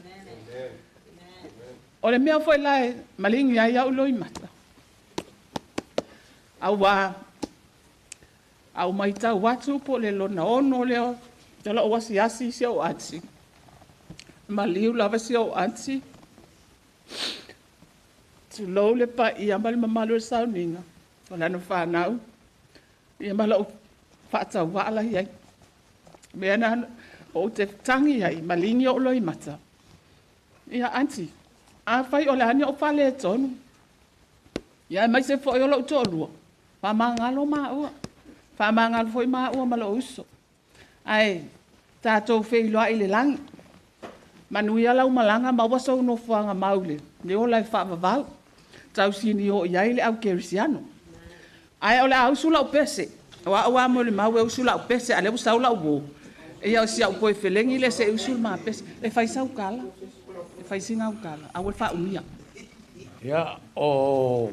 O le mea whai lai, malingi ai au loi mata. Au mai tau watu po le lona ono leo. Tala o wasi asi si au atsi. Maliu lava si au atsi. Tu lou le pa ia mali mamalu e sauninga. O lano whanau. Ia mala o whaatau wala iai. Mea na o te tangi ai, malingi o loi mata. Ia anti, a whai o le ani o whale e tonu. Ia mai se fo o lau tō lua. Whamangalo maa ua. Whamangalo foi maa ua malo uso. Ai, tātou whailua i le langi. Manui alau malanga ma wasau no fuanga maule. Ne o lai whaavavau. Tau sini o iai le au kerisiano. Ai o le au sula o pese. Wa mo le mau e usula o pese. Ale usau la ubo. E au si au koe felengi le se usul ma pese. Le fai sau kala. Le fai singa au kala. Au e wha umia. Ia, o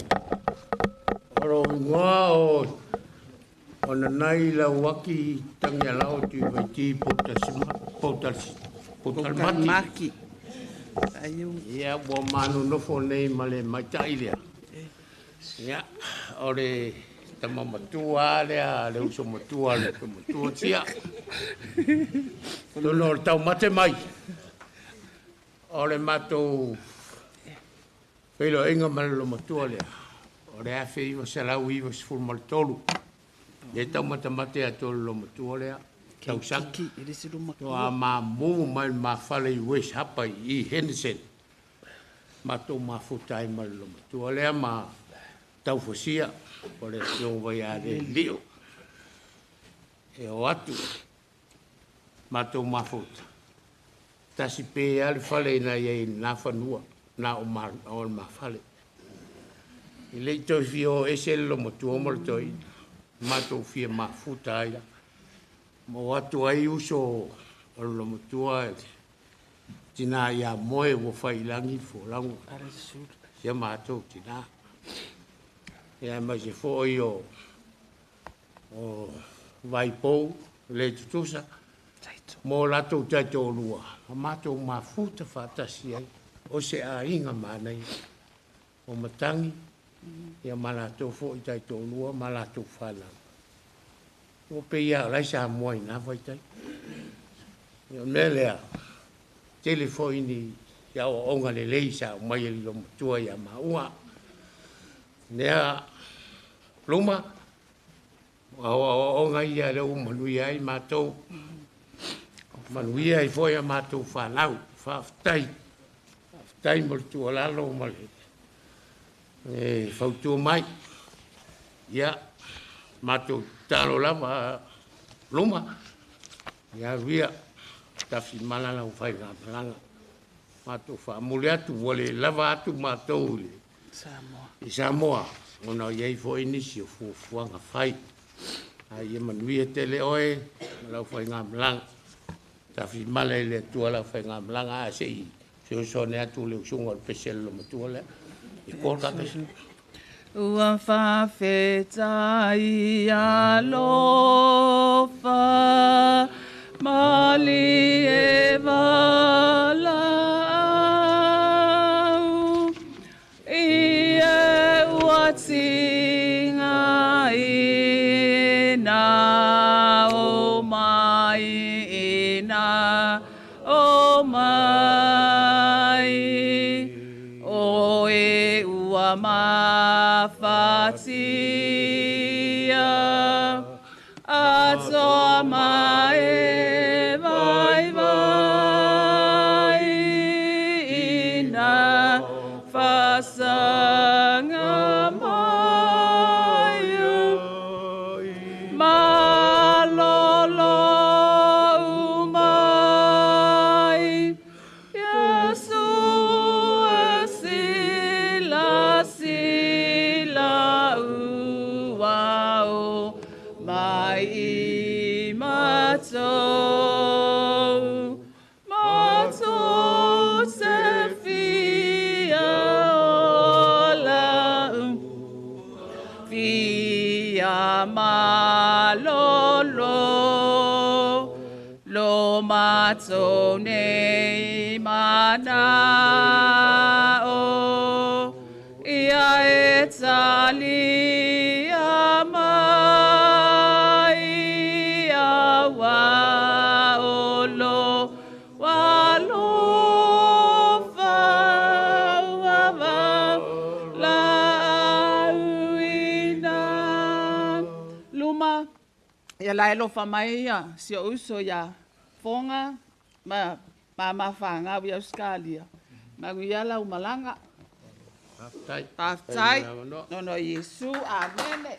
ngoa o nanai la waki tangia lao ti vaiti potalmaki. Ia, wa manu nofo nei male maitailia. Ia, o le tamamatua lea, le uso matua, le matua tia. Lono le tau mate mai. O le matou Faiilo inga malalo matua lea. O le afe iwa salau iwa sifuru maltolu. Le tau matamate a tolu lo matua lea. Tau saki. Toa ma mumu mai ma fale i wes hapa i Henderson. Matou ma futai malalo matua lea ma Taufasia. O le G-VAI Lelili'o. E o atu. Matou ma futa. Tasi pe ale fale ina iei na whanua. Na o ma fale. I lei toi fio ese lo matua mo le toi. Matou fia ma futa aia. Mo atu ai uso o lo matua. Tina ia moe wo whailangi fo langu. Ia matou tina. Ia mai se fo o vaipou le tutusa. Mo latou taito lua. Matou ma futa whatasi ai. O se a inga manai. O matangi. Ia malatou fo i taito lua, malatou whanau. O pe ia laisa moai na waitai. Ia melea. Telefoini ia o onga le leisa o mai li lo matua ia maua. Nea luma. O onga ia le umanui ai matou. Manuia i foi a matou whanau. Whaftai. Tai mo tu lalo mal fautu mai ya matu talo lava luma ya via tafi malala u fai na planga matu fa muliatu vole lava atu matu Samoa ona ye fo inisio fu fuanga fai ai manuia tele oe la fai na planga tafi malele tu la fai na planga sei se sone atu le sunga al pesel lo matua le e corda pesi ua fa fetai alofa mali e valau e watinga ina o mai ina o mai o e ua mafatia atoa mai e vai vai ina fasanga mai malolo malolo tātou nei mana o ia e tali a mai a wa olo wa lofa wa la uina luma ia lai lofa mai ia si o uso ia fonga ma whanga wi Australia. Ma guiala umalanga. Taftai. No Yesu. Amen.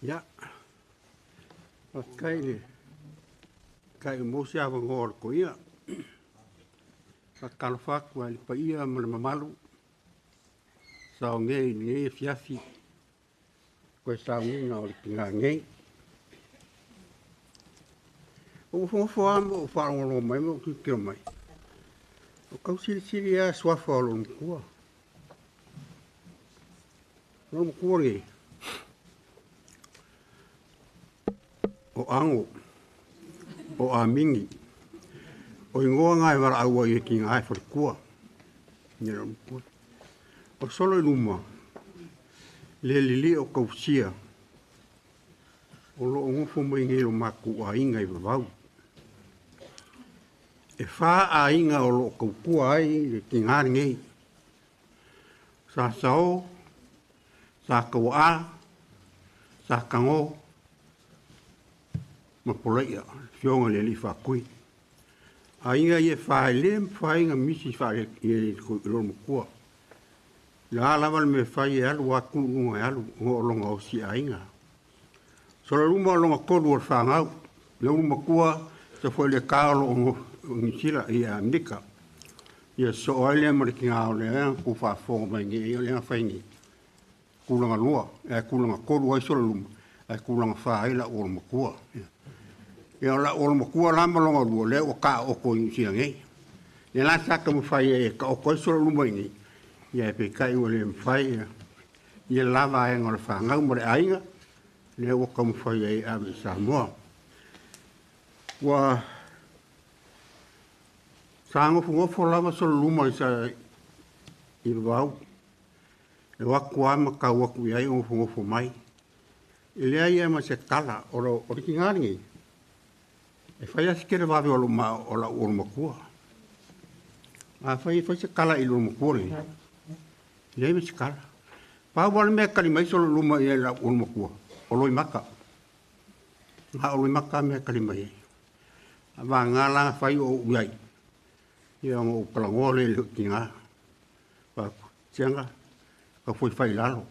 Ja, wat kai mo sia wa ngor ko ia. Ka fa ko ali pa ia ma malu. Sa nge ni fiafi. Ko sa nge na o tinga nge. O fo am fa ngolo mai mo ki mai. O ka sili a swa fa lo ko. No mo ko ni. O ango, o amingi, o ingoa ngai wara aua i ki ngai wharikua. O Soloiluma Lelili'o Taufasia, o lo ngofo mai ngelo maku a inga i wawau. E wha a inga o lo kaupua ai le ki ngāri ngei. Sa sao, sa kaua, sa kango, ma polaia, fionga le li whakui. A inga i e whaelem, whainga misi whae i lorma kua. La alawan me whae e alu, waku unga e alu, o longa o si a inga. Soloiluma longa koru o whangau, lorma kua, sa whae le kālo o ngisila i a mika. Ia so aile mariki ngā o le ea, ku whaafonga mai nge, i o le ea whaingi. Kulanga lua, e kulanga koru ai Soloiluma, e kulanga whaeila o lorma kua. Ia la o mo kua la malonga lu le o ka o ko ni ngai. Ia la sa ka mo fai e ka o ko Soloiluma ni. Ia pe kai o le fai. Ia la va e ngol fa ngau mo le ainga. Le o ka mo fai e a sa mo. Wa sango fu fo la Soloiluma sa i vau. E wa kwa ma ka wa ku ai o fu mai. Ile ai ma se kala o ki ngani. E whai asi kere wawe o la uruma kua. A whai se kala i uruma kua ni. Lei me se kala. Pā wale mea kari mai Soloiluma i la uruma kua. O loi maka. Ngā o loi maka mea kari mai. A wā ngā langa whai o uiai. Ia ngā o kalangoa le leo ki ngā. Pā tianga. Ka whai lalo.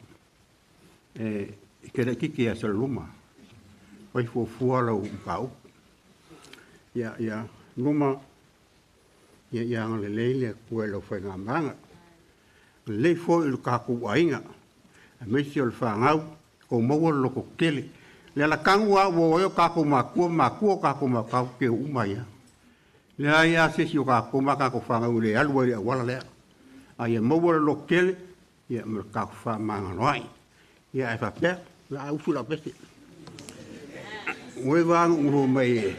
E kere kiki a Soloiluma. Whai fua lau kau. Ia luma ia ngale leile kue lo fai ngā manga. Le fo ilu kāku ainga. A meisi o le whangau o maua loko kele. Le ala kangu a wo eo kāku mākua kāku mākau ke umaia. Le aia sesi o kāku mākako whangau le alua le awala lea. A ia maua loko kele ia mre kāku whamanga noai. Ia e whapea la ausu la pese. Ue wāngu uho mai e.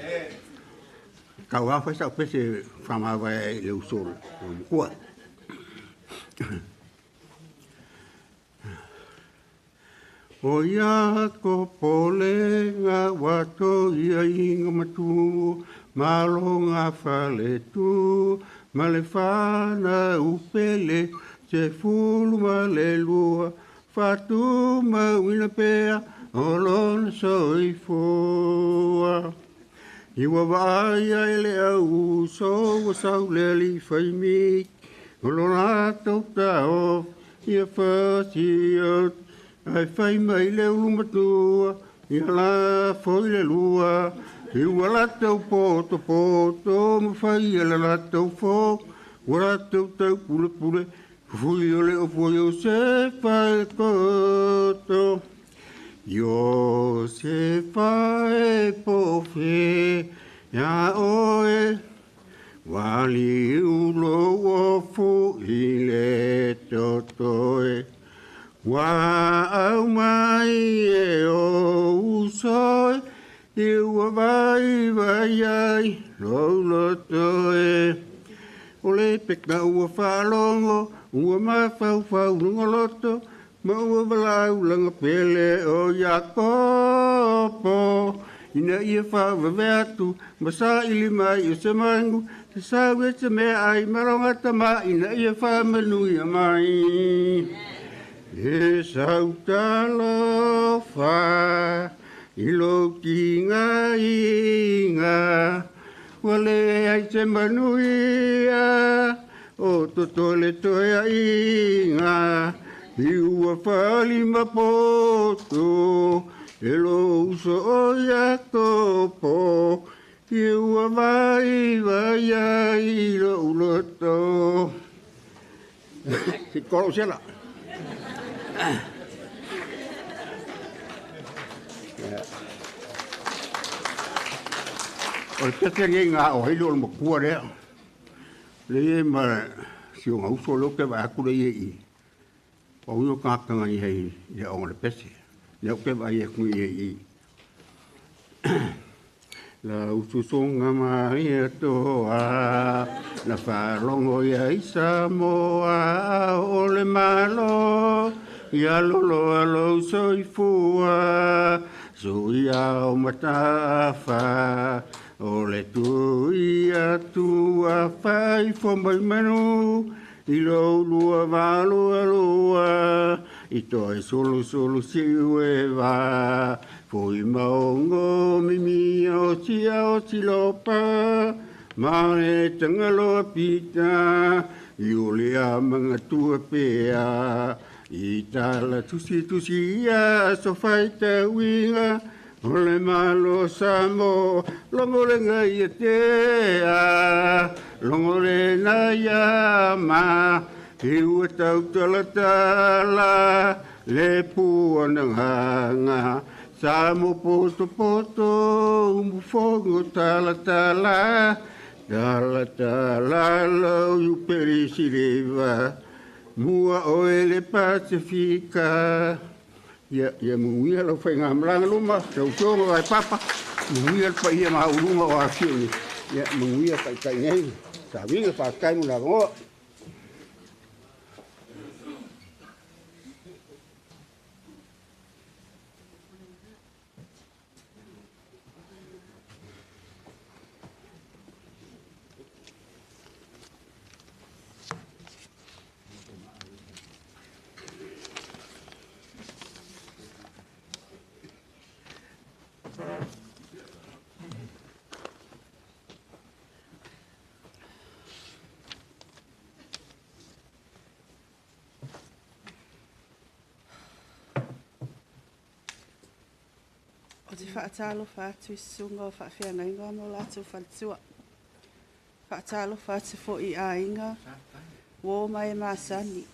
Kau a whaisa o pese whamawa e le usoro. Kua. O ia ko pole ngā wato ia inga matu, malo ngā whale tu, ma le whana upele, se fulu ma le lua, whatu ma wina pea, o lona soifoa. Iwa vaya ele au so wa sau le li fai mi o lona tau tau ia whasi ai fai mai le uluma tua ia la foi le lua I wala tau poto poto, mawhai ala la tau fō, wala tau tau pule pule, fui ole o fui o se whae koto. Yo se whae po whe, ya oe, wali ulo o fu i le totoe. Wa au mai e o usoe, I ua vai vai ai, lo toe. O le peka ua whalongo, ua mawhau whau runga loto, ma ua walau langa pele o Iakopo. Ina ia whawe atu, ma sa ili mai o se mangu, te sawe se mea ai maronga tama, ina ia whamanui a mai. E sautalo wha, ilo kinga inga, wale ai se manuia, o totole toea inga, iua whali mapoto, elo uso o Iakopo, iua vai vai ai lo uloto. Si kolo sela. O le pete ngai ngā o heilo o le makua rea. Le e ma si o ngau solo ke wa aku le i. O uyo kākanga i hei le o le pese. Le o ke wa i aku i. La ususonga mai e toa, na whalongo i a isa moa o le malo, i alolo alo soifua, so i au matafa. O le tui atua whai whamai manu, I lo lua valua lua, I toi solo siwe wa, fui maongo mimi o silopa, mae tangaloa pita, I ole a mga tua pea, I tala tusi a so whai te winga, ole malo samo, longole ngai tea, longole na yama, hiu tau tala, le pua nanganga, samo poto, umufongo tala, lo yu perisiriva, mua oe le Pasifika, ia mungia lo fai ngā mlanga luma, tau tonga vai papa, mungia pa ia maha urunga o arsioni, ia mungia kai ngai, sa vinga pa kai muna ngoa. O te whaatalo whaatu I sunga o whaawhia inga mo lātou whalitua. Whaatalo whaatu fo I a inga, wō mai māsani.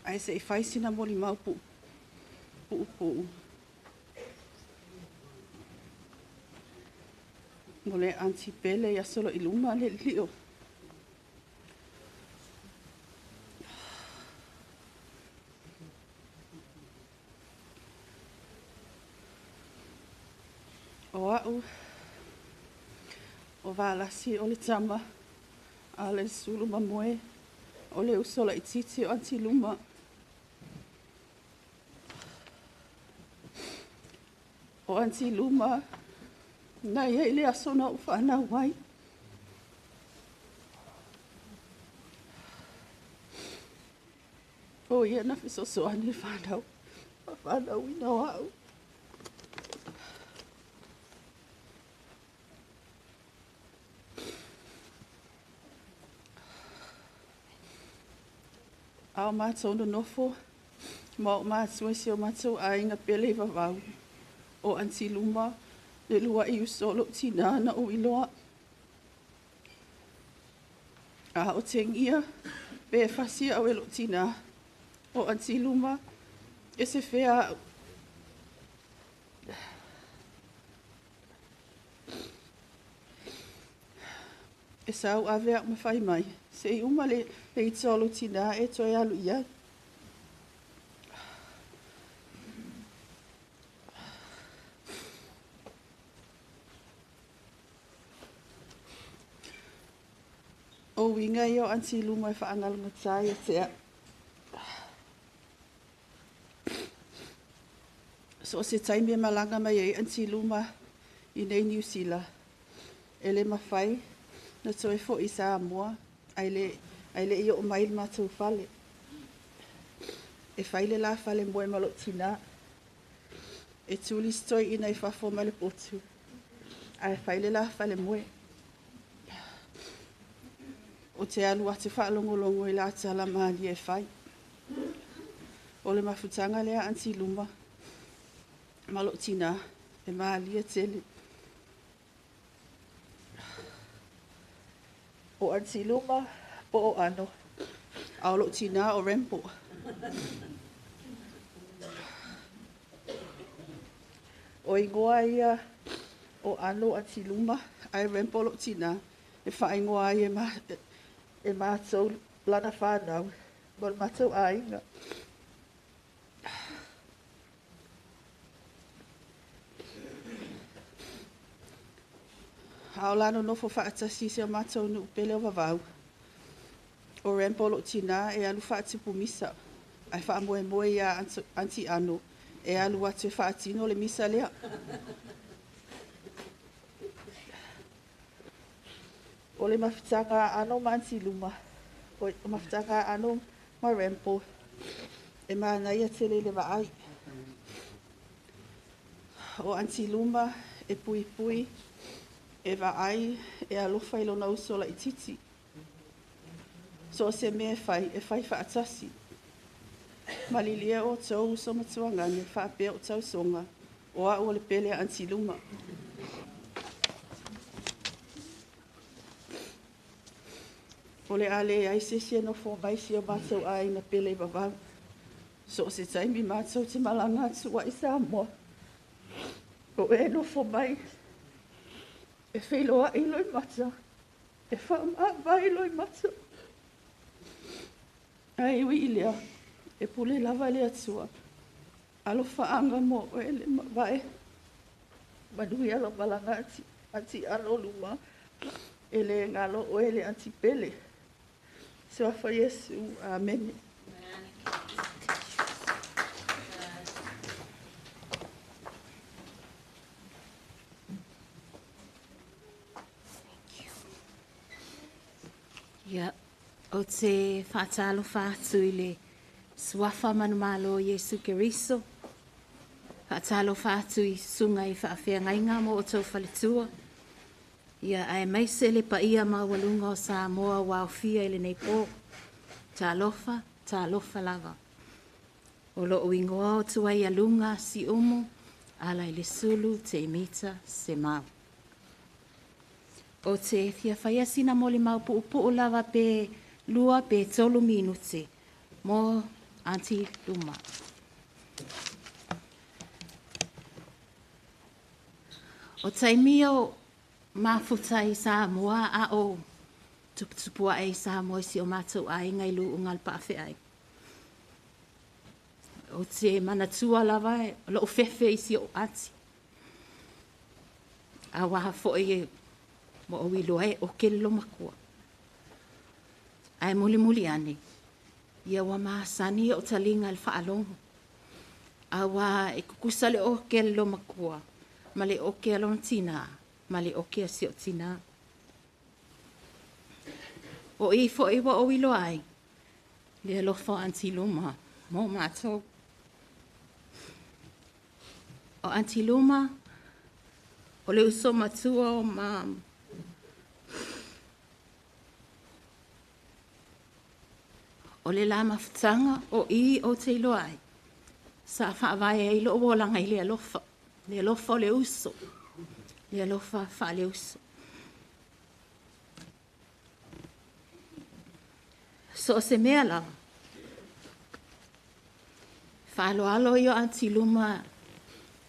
Ai se I whaisina mori maupu, puu. Mo le anti pele ia Soloiluma Lelili'o. O au, o wālasi o le tama, a le suluma moe, o le usola I titi o anti luma. O anti luma, na ia I le asona o whanau wai. O ia na fisoso ane whanau, whanau I na wau. Ao mātou no nofo, ma o mātou esi o mātou a inga pele I wawau. O anti luma, le lua I usolo tina na o iloa. A o tengia, pe fasia o elo tina o antiluma, e se fea e sau avea ma fai mai. Se I uma le itolo tina e toi alu ia. O winga I o antiluma e whaangalunga tai e tea. So se taimi e malanga mai e antiluma I nei New Zealand. E le mawhai na toe fo I Samoa. Ai le I o mai mātou whale. E whaile la whale moe malo tina. E tūli stoi ina I whafo male potu. Ai whaile la whale moe. O te alu ate whaalongolongo I la tala maali e whai. O le mafutanga lea antiluma. Malo tina e maali e tele. O antiluma po o ano. Aolo tina o rempo. O ingoa ia o ano antiluma ai rempo lo tina. E whaingoa ia e mātou lana whānau. Mor mātou ainga. Hao lano nofo whaatasi se o mātou nu pele o wawau. O rempolo tina e alu whaatipu misa. Ai wha moe moe ia anti ano. E alu atu whaatino le misa lea. O le mawhitanga ano ma antiluma. O mawhitanga ano ma rempo. E mānai a tele le vaai. O antiluma e pui pui. E vaai e alofa I lona usola I titi. So se me e whai whaatasi. Malilili'o Taufasia matuangani whaapea o tau songa. O a o le pele a antiluma. O le ale ai se no fo mai si o mātou ai na pele babau. So se taimi mātou te malanga atu wa I Samoa. O e no fo mai. E whailoa I loi mata. E whaama vai loi mata. Ai ui ilea. E pule lava le atua. Alo whaanga mo o e le vai. Madui alo malanga ati alo luma. E le ngalo o e le anti pele. Se wa fa Yesu. Amen. Ia, o te whaatalo whaatu I le suafa manumalo Yesu Keriso. Whaatalo whaatu I sunga I whaafea ngainga mo o tau whaletua. Ia, ai mai se le pa ia mawalunga o Samoa waofia I le nei po. Ta lofa lava. O lo uingoa o tuai alunga si umu, ala I le sulu te imita se mau. O te fia whaiasina mo le maupu upu lava pe lua pe tolu minuti mo anti luma. O taimio mafuta I Samoa a o tupua e Samoa si o mātou a inga I lu ungal pa awhi ai. O te manatua lava e lo fefe I si o ati. A waha fo e mo o wilo e o kelo makua. Ai muli ane. Ia wa maasani o talinga al whaalongo. A wa e kukusale o kelo makua. Ma le o ke alon tina. Ma le o ke si o tina. O I fo e wa o wilo ai. Le alofo antiluma. Mo mātou. O antiluma. O le uso matua o mam. O le la mafutanga o I o te ilo ai. Sa whaawai e ilo o langa I le alofa. Le alofa o le uso. le alofa whaaleusa. So se mea lawa. Whaaloalo i o Aunty Luma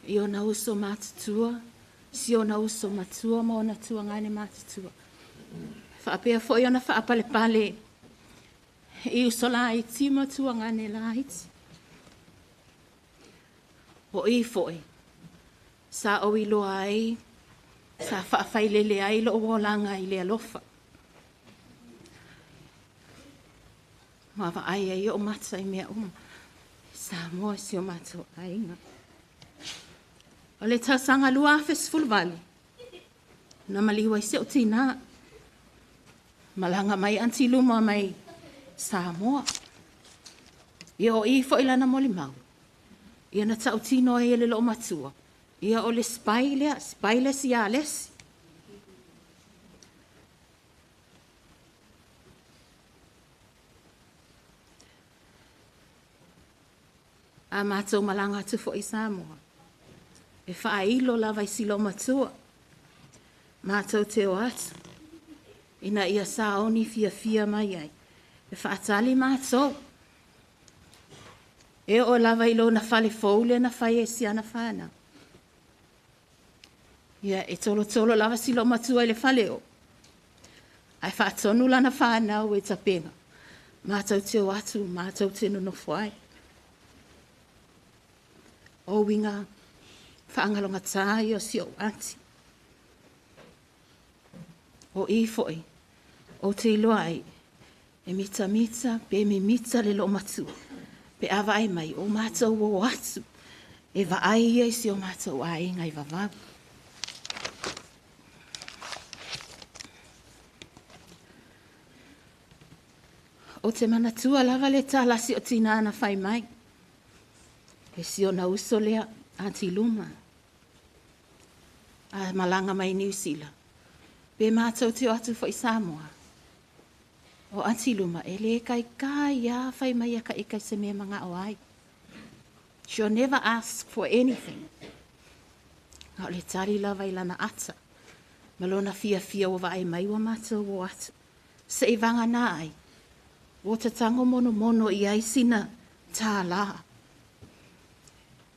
i o na uso mātutua, si o na uso matua ma o na tuangane mātutua. Whaapea fo i o na whaapale pale i uso la i tima tuangane la iti. O i foi, sa o i loa ai, sa whaafai ai lo o langa i le alofa. Mawa ai ai o mata i mea sa moa si o mata o ainga. O le tausanga lua Festival Valley, na maliwa i se o tina, malanga mai Aunty Luma mai sa moa. Ia o i fo ilana moli mau. Ia na tau tino e le lo matua. Ia o le spaile si a lesi. A mātou malanga atu fo i Samoa. E whaeilo lava i silo matua. Mātou te o atu. Ina ia sa oni fia mai ai. E whaatali mātou. E o lava ilo na fale foule na whai e si ana whana. Ia e tolo lava silo matua i le fale o. Ai whaatonu lana whana o e tapenga. Mātou te o atu, mātou te nono whai. O winga whaangalonga tāi o si o anti. O i foi, o te iloai, e mita, pe me mita le lo matu. Pe awai mai, o mātou o atu. E waai ia si o mātou a inga i wawau. O te manatua lava le tālasi o tina ana whai mai. E si o na uso lea Aunty Luma. A malanga mai New Zealand. Pe mātou te o atu fo i Samoa. O Aunty Luma, e le kai ia whai mai aka ikai se mea manga o ai. She'll never ask for anything. Ngā le tari lava i lana ata. Malona fia o vai mai wa mātou o atu. Se i vanga nā ai. O te tango mono i ai sina tā la.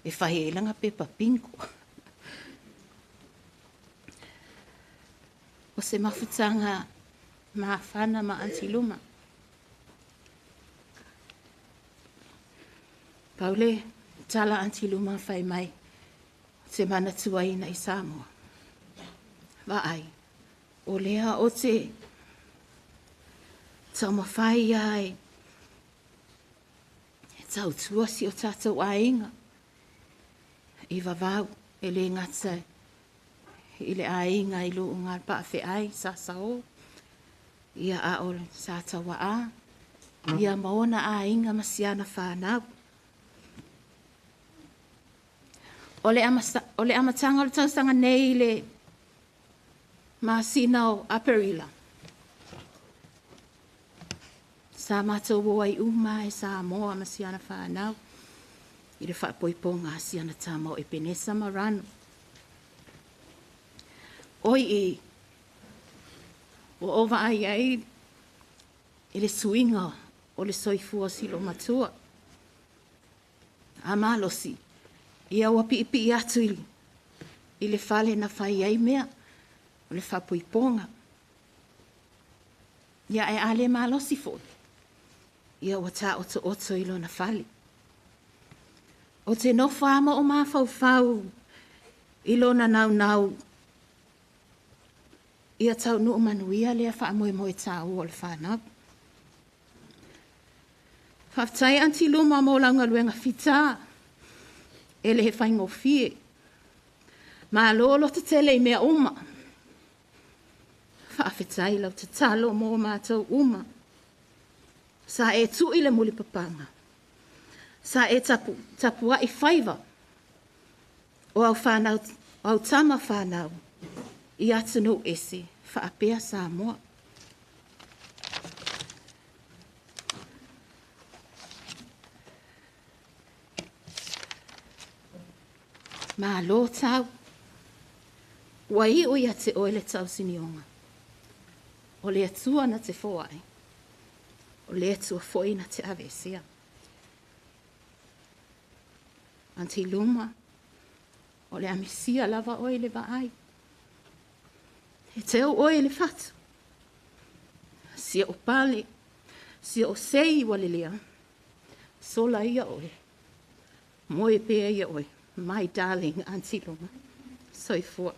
E whahe e langa pepa pinko. O se mawhutanga ma whana ma Aunty Luma. Paule, tala Aunty Luma whai mai. Se mana tuaina i Samoa. Waai, o lea o te tau mawhai ai. E tau tuasi o tātou ainga. I wawau, e le ngata, i le ainga i loo ngā pa'awhi ai, sa sao. Ia a o sa tawa a. Ia maona ainga masiana whanau. O le amatanga o le tausanga nei le masina o Aperila. Sa mātou o ai uma e sa moa masiana whanau. I le whapoiponga asiana tama o Ebenesa Marano. Oi e, o ova ai i le suinga o le soifua silo matua. A malosi, ia ua pipi atu i le fale na whai ai mea, o le whapoiponga. Ia e ale malosi fo. Ia ua tā oto ilo na fale. O te no whaama o mā whau i lona nau. Ia tau nu manuia lea wha moe tāu o le whanau. Whaftai Aunty Luma mo launga luenga whita. E le he whaingo fie. Mā lolo te tele i mea uma. Whawhetai lau te talo mo mātou uma. Sa e tu i le muli papanga. Sa e tapua i whaiva. O au whanau, o au tama whanau. I atunu ese, whaapea sa moa. Mā lo tau. Ua i o ia te oe le tau sinionga. O le atua na te foai. O le atua foi na te avesia. Anti luma. O le amisia lava oe le vaai. E te au oe le fatu. Sia o pale. Sia o sei wa le lea. Sola ia oe. Moe pea ia oe. My darling Auntie Luma. Soifua.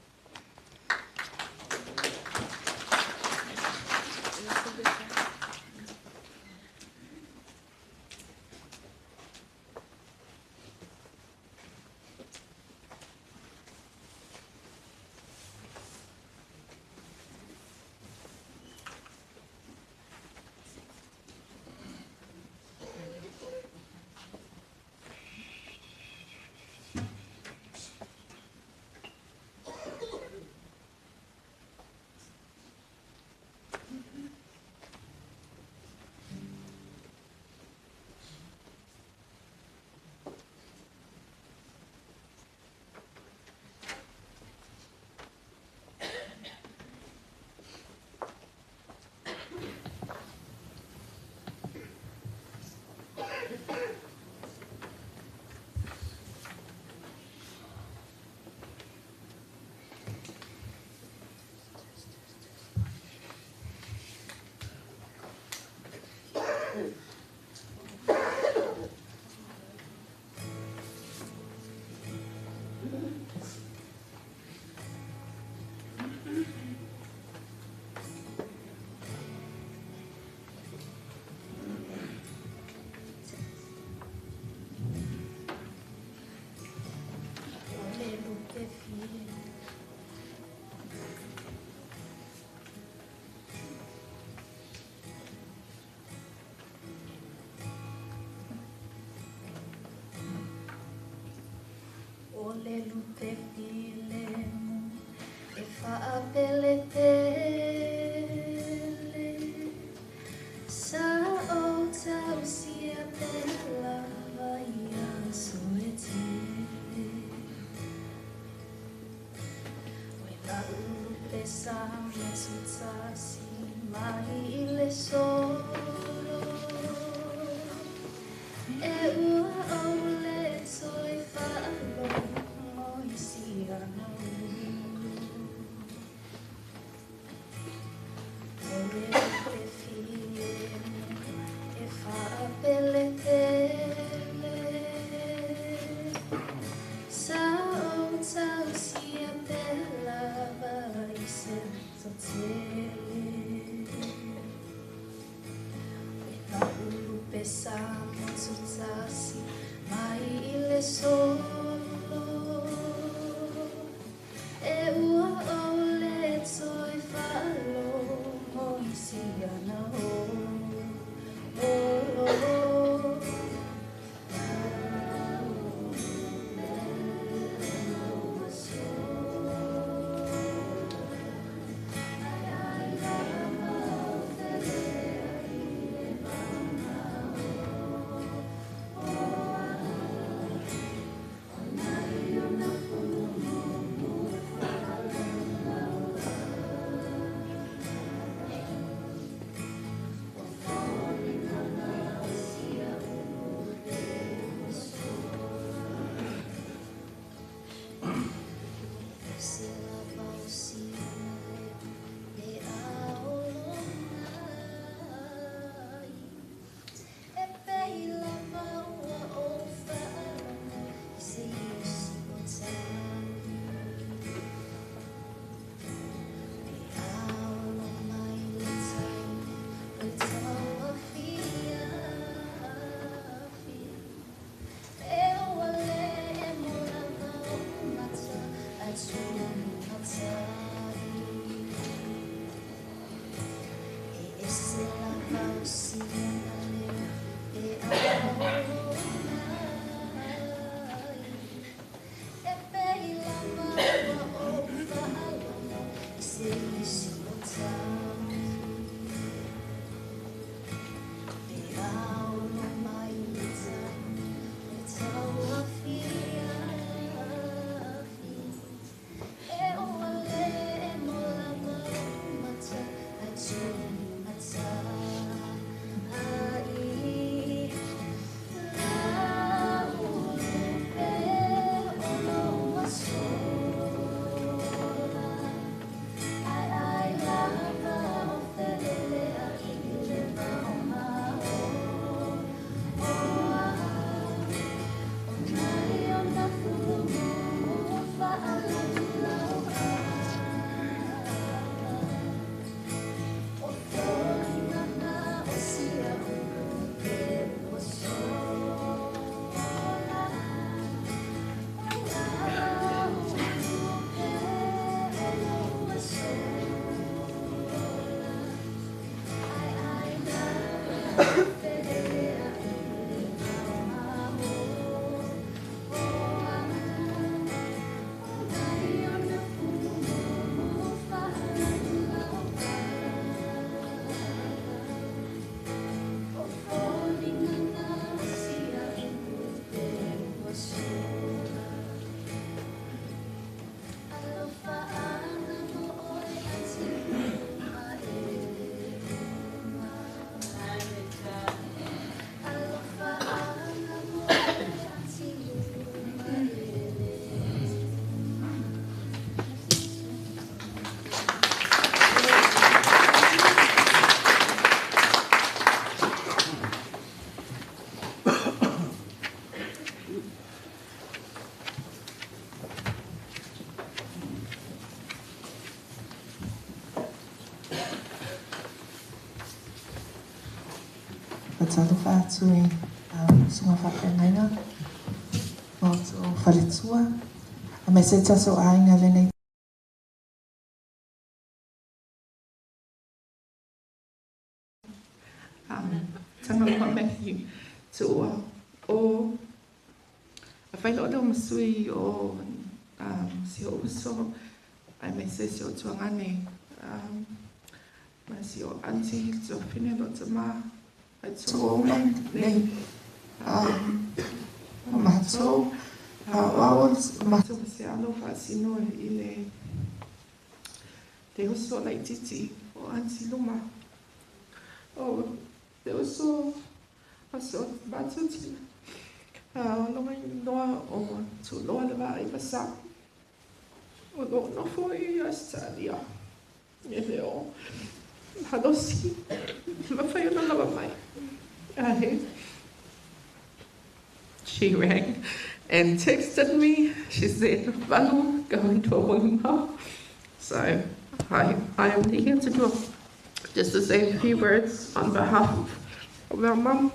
Le lute filemu e faapele tele sa o tausia pela vaia soetele we la lute sa mesutasi mai le solo e ua o le soi faalo Patalu whaatui sunga whapengainga. Mo tō wharetua. A me se taso ainga lenei. Tanga loa Matthew to o a whailoa leo masui o si o uso ai me se si o tuangane ma si o anti so whine lo te mā ai tō o nei o mahatou o mahatou se alo whaasino I le te uso lai titi o anti luma o te uso aso batuti longa noa o tu loa le va I pasa o lo no foi Australia e leo hadosi ma fai una lava mai she rang and texted me. She said, Vanu, going to a wingma. So I am here to do just to say a few words on behalf of our mum.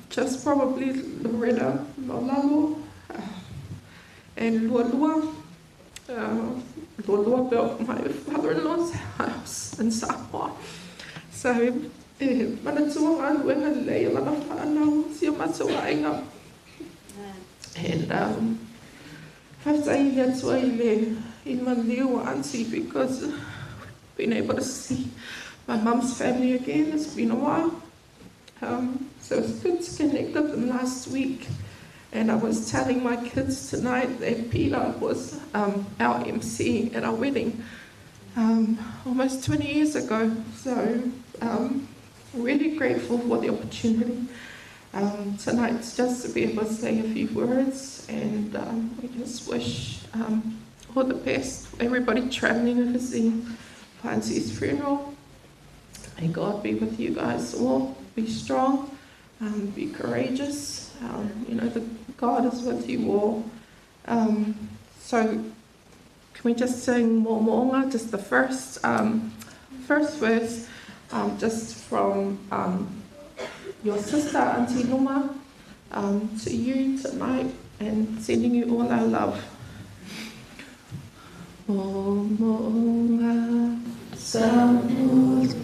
Just probably Loretta Malalo and Lualua. Lualua built my father-in-law's house in Samoa. So, Manatuanga, Wenga Lea, Lana Whanau, Sia Matuainga. And Haftai Yatuaile in my new auntie because being able to see my mum's family again, it's been a while. So it's good to connect with them last week. And I was telling my kids tonight that Peter was our MC at our wedding almost 20 years ago. So really grateful for the opportunity. Tonight's just to be able to say a few words, and we just wish all the best for everybody traveling overseas for Auntie's funeral. May God be with you guys all. Be strong, be courageous. You know that God is with you all. So can we just sing Mo Moonga, just the first verse, just from your sister, Auntie Luma, to you tonight, and sending you all our love. Mo Moonga, Samud,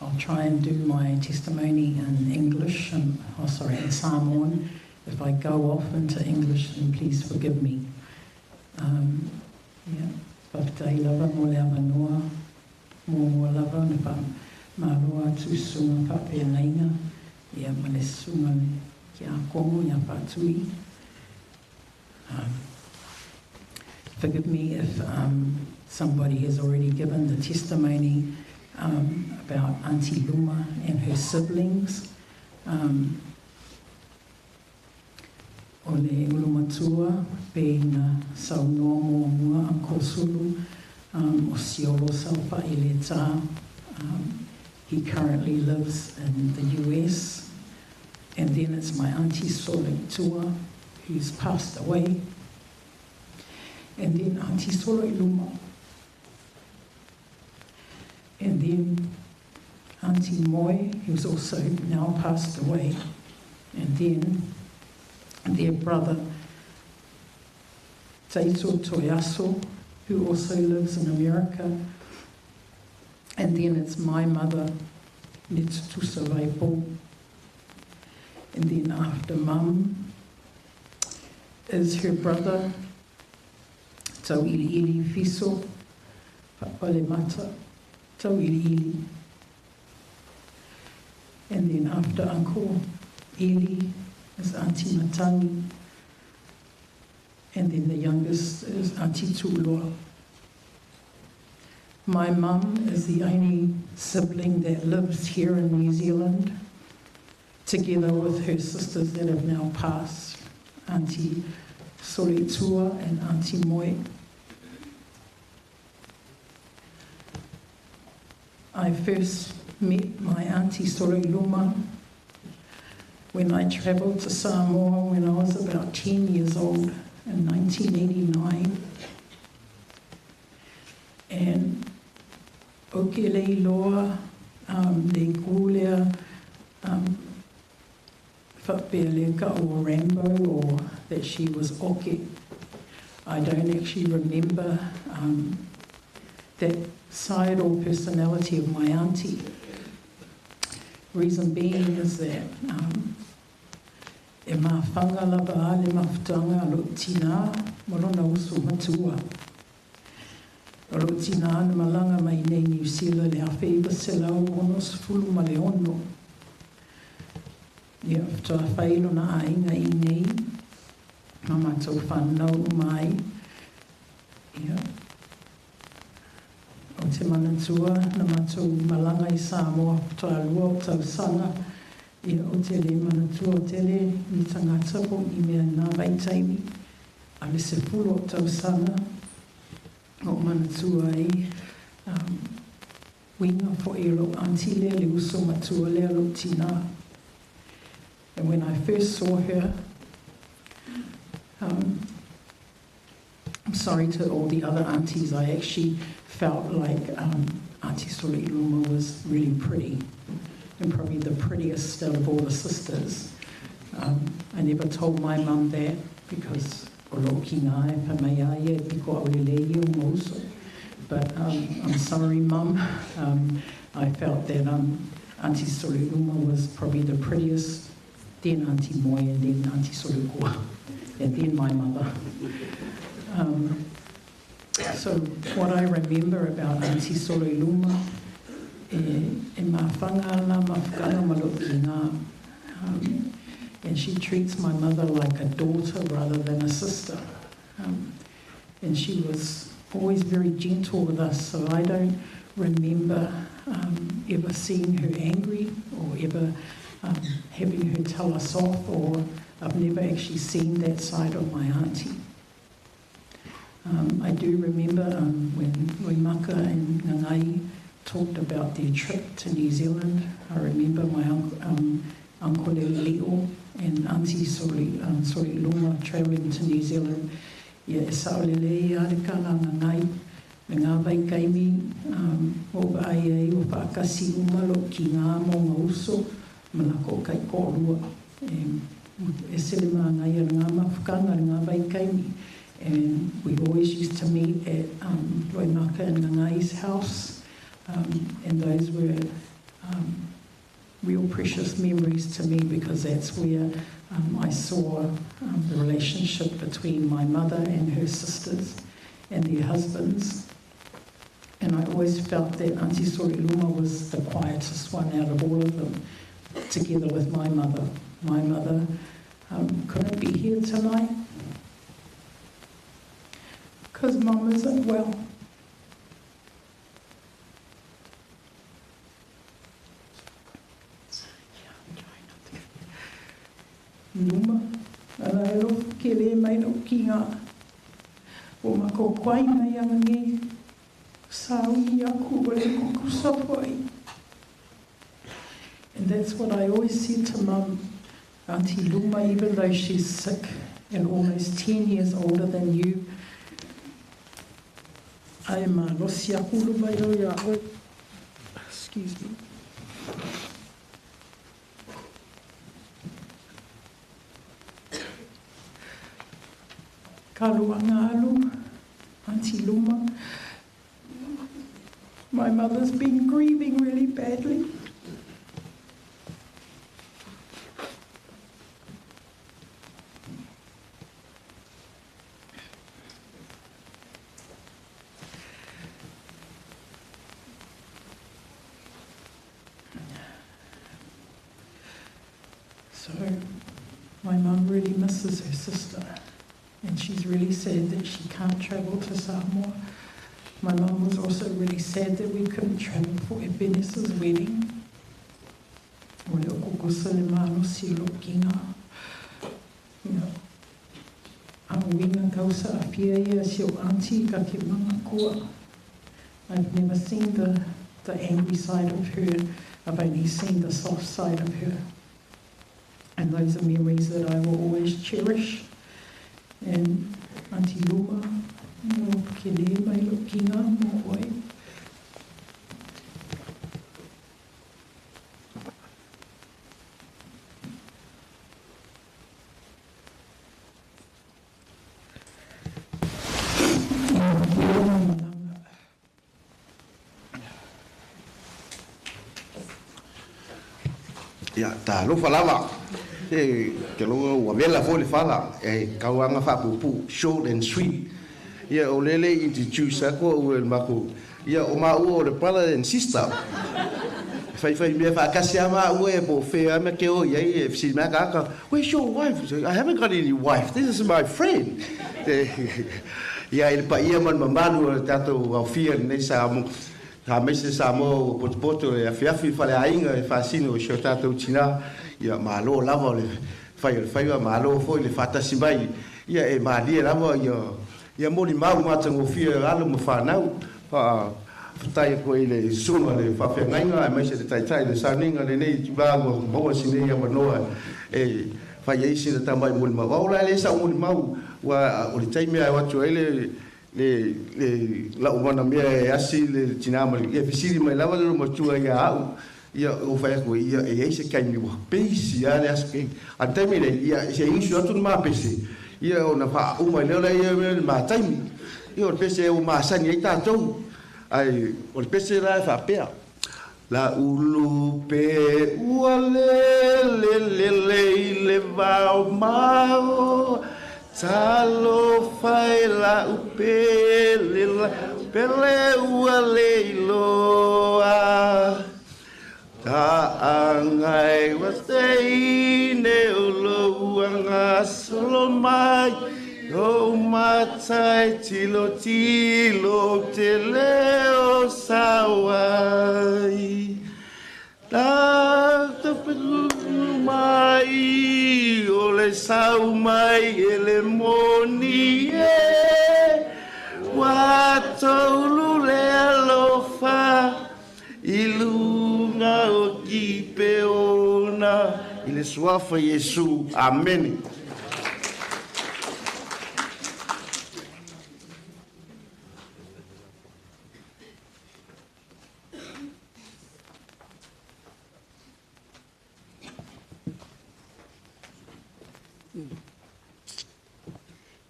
I'll try and do my testimony in English, in Samoan. If I go off into English, then please forgive me. Whakatei lava mo le awanoa, mo lava na pa marua tu sunga papea nainga, ia ma le sunga ki a kongo ia patui. forgive me if somebody has already given the testimony about Auntie Luma and her siblings. O le ulumatua, pēna saunoa mua mua Uncle Sulu, o siolo saupa I le tā. He currently lives in the US. And then it's my Auntie Soloiluma, who's passed away. And then Auntie Soloiluma. And then Auntie Moy, who's also now passed away. And then their brother, Taito Toyaso, who also lives in America. And then it's my mother, Nitsutusa Vaipo. And then after Mum is her brother, Tauili'ili Fiso, Papalemata, Tauili'ili. And then after Uncle Eli is Auntie Matangi. And then the youngest is Auntie Tuloa. My mum is the only sibling that lives here in New Zealand, together with her sisters that have now passed, Auntie Soletua and Auntie Moy. I first met my Auntie Soloiluma when I travelled to Samoa when I was about 10 years old in 1989. And Okele Loa, le Gulea, Faiiluga or Rambo, or that she was Oke. I don't actually remember that side or personality of my auntie. Reason being is that e mā whanga lava a le mawhutanga alo tina morona usu matua. Alo tina ana malanga mai nei New Zealand le Faiiluga Soloiluma Lauama. Ia, toa whaelo na ainga I nei, mama tau whanau mai. Ia, o te manatua, na matou malanga I Samoa, toa lua o tau sanga. Ia, o te le manatua o te le, ni tangata po I mea nā vaitaimi. A le se pulo o tau sanga, o manatua I winga po ero Auntie le le uso matua le alo tina. And when I first saw her, I'm sorry to all the other aunties, I actually felt like Auntie Soloiluma was really pretty, and probably the prettiest out of all the sisters. I never told my mum that because but I'm sorry, Mum. I felt that Auntie Soloiluma was probably the prettiest, then Auntie Moy, and then Auntie Soloiluma, and then my mother. So what I remember about Auntie Soloiluma, and she treats my mother like a daughter rather than a sister. And she was always very gentle with us, so I don't remember ever seeing her angry or ever having her tell us off, or I've never actually seen that side of my auntie. I do remember when Loimaka and Ngangai talked about their trip to New Zealand. I remember my Uncle Lelili'o and Auntie Soloiluma travelling to New Zealand. Ia saolele arekala Ngangai, me ngā vai kaimi, o ai o whaakasi umalo ki ngā monga uso, manako kai kōrua. E sele mā ngai ar ngā mawhukanga ar ngā vai kaimi. And we always used to meet at Loimaka and Ngangai's house, and those were real precious memories to me, because that's where I saw the relationship between my mother and her sisters and their husbands. And I always felt that Auntie Soloiluma was the quietest one out of all of them, together with my mother. My mother couldn't be here tonight. because Mum isn't well. Luma, ala elo ke le mai no ki ngā o mako kwai mai anga ngi sawi aku o le kuku sopoi. And that's what I always said to Mum, Auntie Luma, even though she's sick and almost 10 years older than you, ai ma losi aku lupa yo ya o, excuse me. Kaluanga alu, Auntie Luma. My mother's been grieving really badly. So my mum really misses her sister. And she's really sad that she can't travel to Samoa. My mum was also really sad that we couldn't travel for Ebenezer's wedding. O leo kukusa le malo si lokinga. A winga kausa a pia ia si o auntie ka ke mama kua. I've never seen the angry side of her. I've only seen the soft side of her. And those are memories that I will always cherish. And Auntie Luma, no ke le mai lokinga mo oi. Ya, ta lo falava. Ke lo wa vela fo le fala kauanga fa pupu short and sweet. Ya o lele introduce ako o el mako. Ya o ma o le brother and sister. Fai me fa kasia ma o e bo fe me ke o ya e si ma ka. Where's your wife? I haven't got any wife. This is my friend. Ya il pa ia man mamanu tato au fia nei sa mo. Ha mese sa mo poto e afiafi fa le ainga e fa sino o tato tina. Ia malo lava le fai malo foi le fata simbai ia e mali lava ia moli mau matango fia alo mo fanau pa tai ko ile suma le fa fe ngainga mai se tai le saninga le nei tiba mo sine ia manoa e fai ai sine tambai moli mau ola le sa moli mau wa o le tai me ai watu ile le la umana me asi le tinama le fisiri mai lava le mo tua ia au ia o fai ko ia e se kai mi pesi ia le aske atemi le ia se insu atu ma pesi ia ona fa uma le ia ma taimi ia o pesi o ma sani ai tatou ai o pesi la fa pea la ulu pe uale le va o mao talo fai la upe le pele uale loa Ta'angai wasei ne Eulogies solo mai o matai tilo te leo sawai ta tapu mai o le sau mai ele moni wa tolu le alofa ilunga o ki peona ile suafa Yesu amen.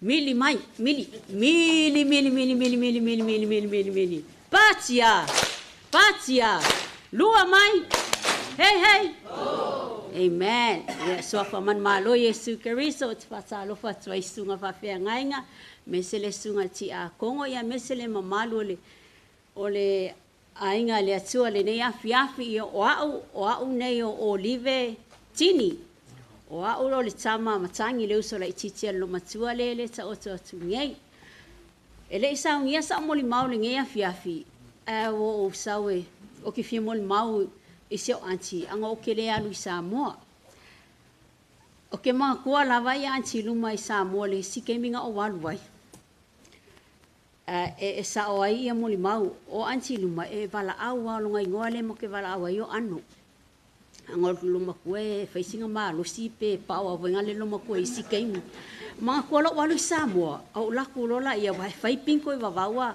Mili mai, mili. Patia. Lua mai. Hey. Oh. Amen. Ya sofa man malo Yesu Keriso tfasa lo fatwa isunga fa fe ngainga mesele sunga ti a kongo ya mesele mamalo le ole ainga le atua le nei afiafi o au nei o olive tini o au le tama matangi le uso la ititia lo matua lele ta oto atu ngei E le isa ngia sa mo limau le ngia fiafi. O sawe o ke fia mo limau i seo anti anga o ke le alu i Samoa. O ke mga kua lava i anti luma i Samoa le si ke minga o walu wai. E sa o ai ia mo limau o anti luma e wala awa longa ingoa le mo ke wala awa i o ano. Anga luma kue faisinga maa lo si pe pao a wenga le luma kue i si ke mi. Mga kua lo walu i Samoa au laku lola ia wai fai pinko i wawawa.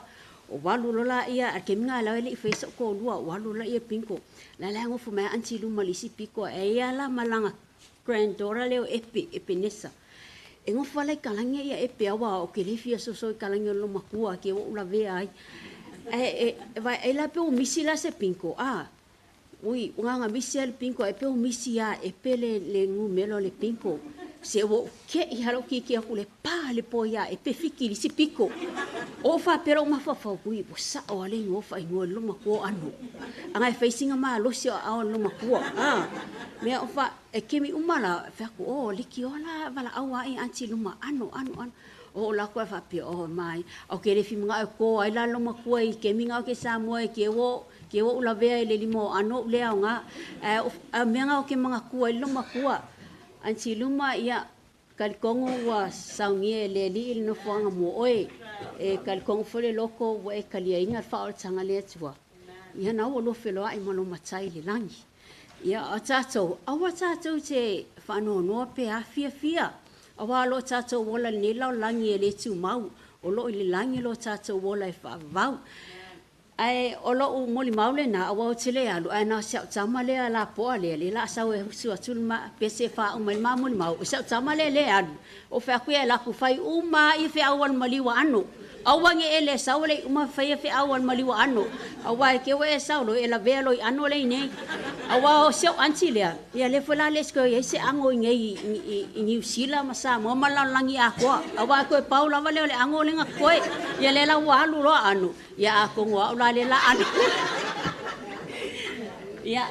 O walu lola ia a ke minga lawe le i faisa ko lua walu lola ia pinko. La ngofu mai anti luma li si piko e ia la malanga granddaughter leo epe nesa. E ngofu alai kalangia ia epe awa o ke lefia soso i kalangia lo makua ke o ula vea ai. E la pe o misi la se pinko. Ui, unga misi al pinko e pe o misi a epe le ngu melo le pinko. Se o ke i halo ki aku le pa le po ia epe fiki li si piko. O fa pero mafafau ui, o sa o ale ngo fa ingo lo makua anu. Anga e faisinga maa losi o ao lo makua. Mea o fa e kemi umala faku o liki ola wala awa i anti luma anu. O la ko fa pe o mai. O ke le fi mga ko ai la lo makua i kemi nga o ke Samoa ke wo ula vea i le limo anu le au nga. Mea nga o ke mga kua i lo makua. Anti luma ia kalikongo wa saungie le li no fuanga mo oe e kalikongo fole loko wa e kalia inga faol tanga le tua ia na o lo felo ai malo matai le langi ia awa tato te fano no pe a fia awa lo tato wola ne lau langi le tu mau o lo le langi lo tato wola e fa vau ai o lo moli maule na awa o tele alu ai na sia tama le ala po ale le la sa we su atulma pese fa o mali moli mau sia tama le alu o fa ku la ku fai uma i fe awal mali wa anu awange ele sa ole uma fa fe awal mali wa anu awa ke we sa lo ela velo i anu le ne awa o sia anti le ya le fola le sko ye se ango ngai i New Zealand masa mo malalangi akwa awa ko paula vale le ango le ngakoi ya le la wa lu lo anu ya ako ngwa ula le la anu ya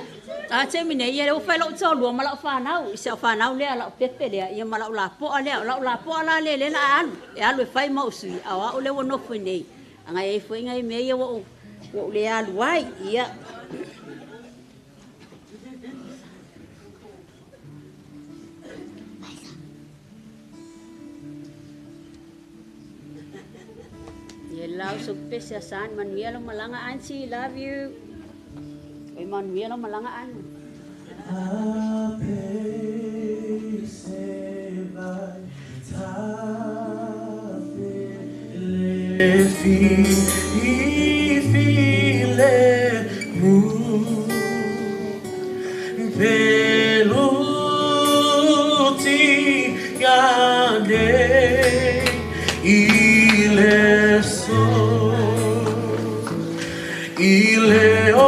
a te mine ia o fa lo tso lu mala fa nau se fa nau le ala pepe le ia mala ula po ala le la anu e alu fai mo sui awa o le wono fo nei anga e fo ngai me ia wo le alu ai ia Lau so pese san Manuel malanga ansi love you. Oi Manuel malanga an. Ile o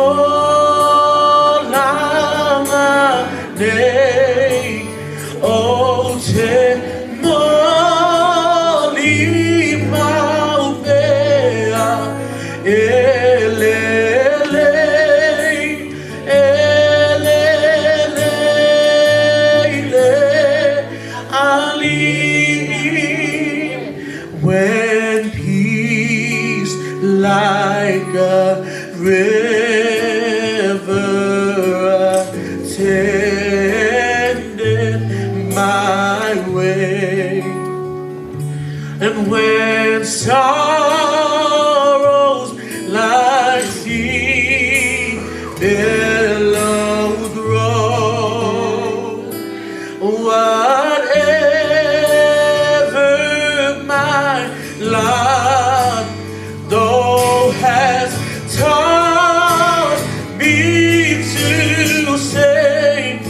lama nei o te moli mau pea ele ali when peace like a river attended my way, and when sorrows like sea billowed roll, whatever my lot though has taught me to say,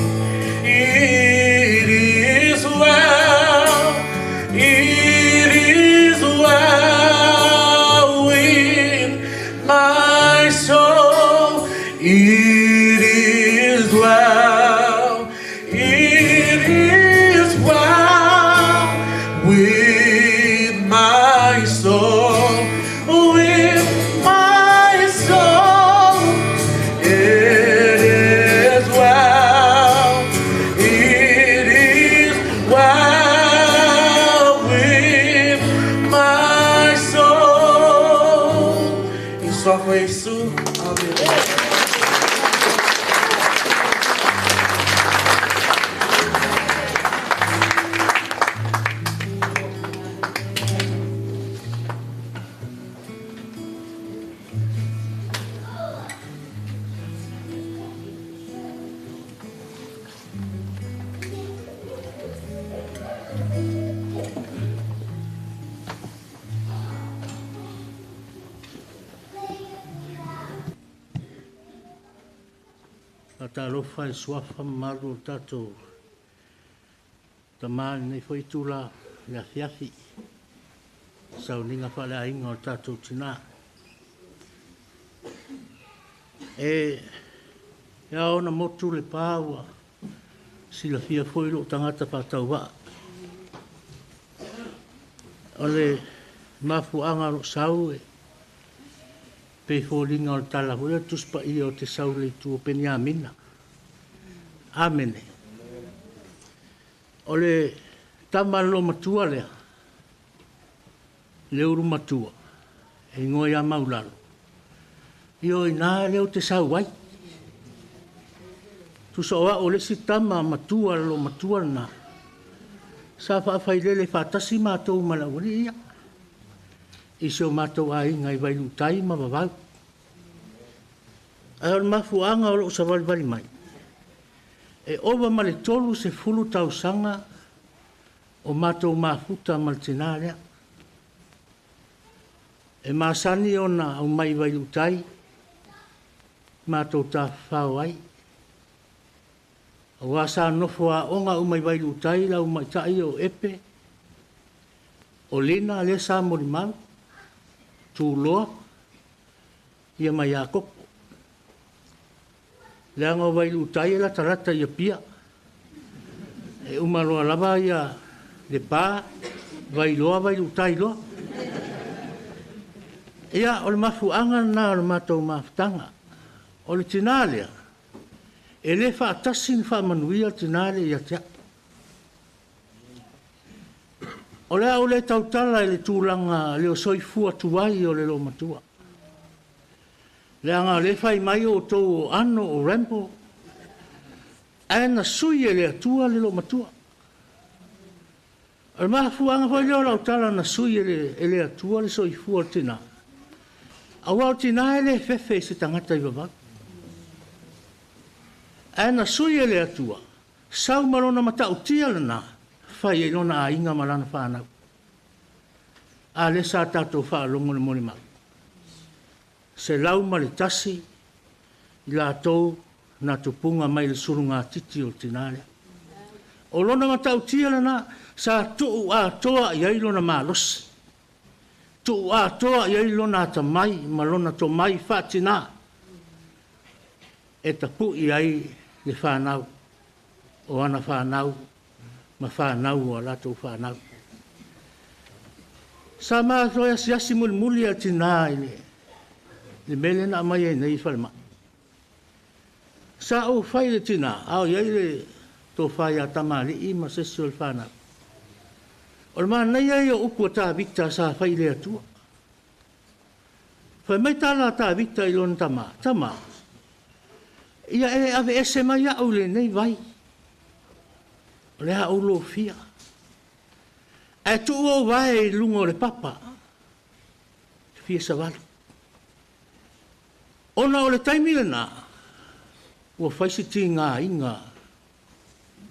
it is well with my soul, it is well with my soul. My soul. ko Yesu. Amen. Ta lofa e swafa maru tato tamani nei foi tula la fiafi sau ninga fale ainga o tato tina ya ona motu le paua si la fia foi lo tangata pa tau wa ole mafuanga lo sau pe folinga o tala hua tuspa i o te sau le tu penia mina. Amen. Ole tamalo matua lea. Leuru matua. E ngoi a maulalo. Io ina leo te sau wai. Tu soa ole si tama matua lo matua na. Sa fa failele fatasi matou malawani ia. Iso matou ai ngai vai lutai ma vavau. Al mafuanga o sa valvali mai. E ova male tolu se fulu tau sanga o matou mafuta maltinalea. E masani ona au mai vai lutai matou ta fawai. O asa nofo a onga au mai vai lutai lau mai tai o epe. O lina le sa morimau. Tu loa. Ia mai a kopo. Leanga vai lutai la tarata ia pia. E umaloa lava ia le pā, vai loa vai lutai loa. Ia o le mafuanga na o le matou mafutanga. O le tinalea. E le whaatasi ni whaamanuia tinalea ia tea. O lea o le tautala e le tūlanga leo soifua tuai o le lo matua. Leanga le fai mai o tō ano o rempo. Aena sui e le atua le lo matua. Al maha fuanga fai leo lau tala na sui e le atua le soifua tina. Awao tina e le fefe se tangata i vavak. Aena sui e le atua. Sau marona mata utia lana. Fai e lona a inga marana whanau. A le sa tatou wha longo le mori mau. Se lau ma le tasi, i la tau na tupunga mai le surunga titi o tinale. O lona matau tia lana, sa tuu a toa i ailo na maalosi. Tuu a toa i ailo na ta mai, ma lona to mai whatina. E tapu i ai le whanau, o ana whanau, ma whanau o alatou whanau. Sa maa toa siasi muli a tina i le mele na mai e nei whalema. Sa o whai le tina, au iei le tō whai a tamari i ma sesi o le whanau. O le maa nei ai o upu a tā vita sa whai le atua. Whai mai tāla tā vita i lona tama. Ia e ave ese mai au le nei vai. O le hau lo fia. E tu o vai lungo le papa. Fia sa walu. Ona o le taimile na, ua whaisiti ngā inga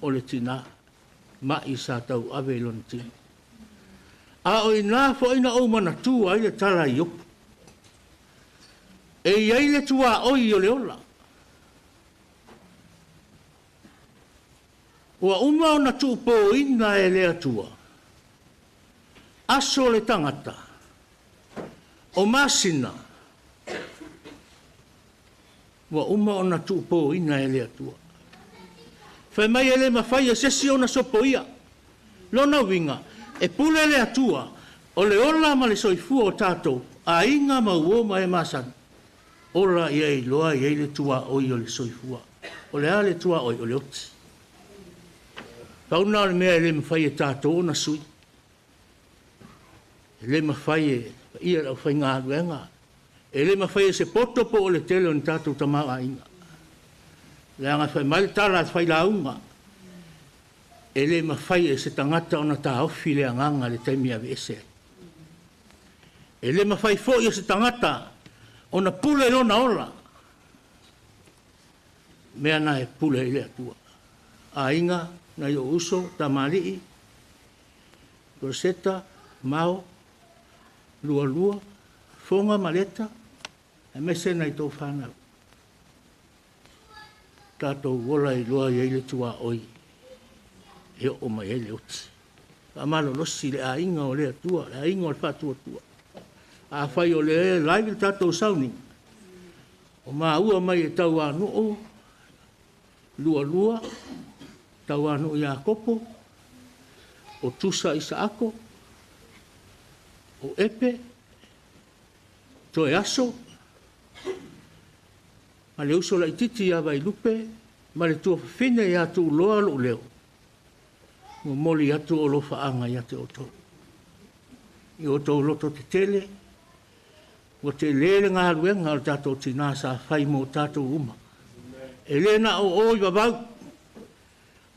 o le tina, ma i sa tau ave lona tina. A o ina fo ina o mana tua i le tala i opu. E iai le tua oi o le ola. Ua uma o na tu po ina e le atua. Aso le tangata. O masina. Wa uma ona tupo ina ele atua. Fai mai ele mawhai a sesi ona sopo ia. Lona winga, e pule ele atua, o le ola ma le soifua o tātou, a inga ma uoma e masan. Ola ia i loa i le tua oi o le soifua. O le ale tua oi o le oti. Pauna le mea ele mawhai e tātou ona sui. Ele mawhai e ia rau whai ngā ruenga. E le mawhai se poto po o le tele o ni tātou tamara inga. Le anga whai mai tala whai launga. E le mawhai se tangata o na tā ofi le anganga le taimi a vese. E le mawhai fo i se tangata o na pule lo na ola. Mea na e pule i le atua. A inga na i o uso tamali'i. Rosetta, Mao, Lua, Fonga, Maleta, e me se nei tō whānau. Tātou wola i loa i eile tua oi, e o mai eile oti. A malo losi le a inga o le atua, le a inga o le whātua tua. A whai o le laivi tātou sauni. O mā ua mai e tau anu o, Lua, tau anu i a kopo, o tusa i sa ako, o epe, to e aso, ma le uso la ititi a vai lupe, ma le tua whine i atu loa lo leo. Mo moli atu o lofa anga i ate oto. I oto loto te tele, o te lele ngā ruenga o tātou tina sa whai mo tātou uma. E lena o oi wabau,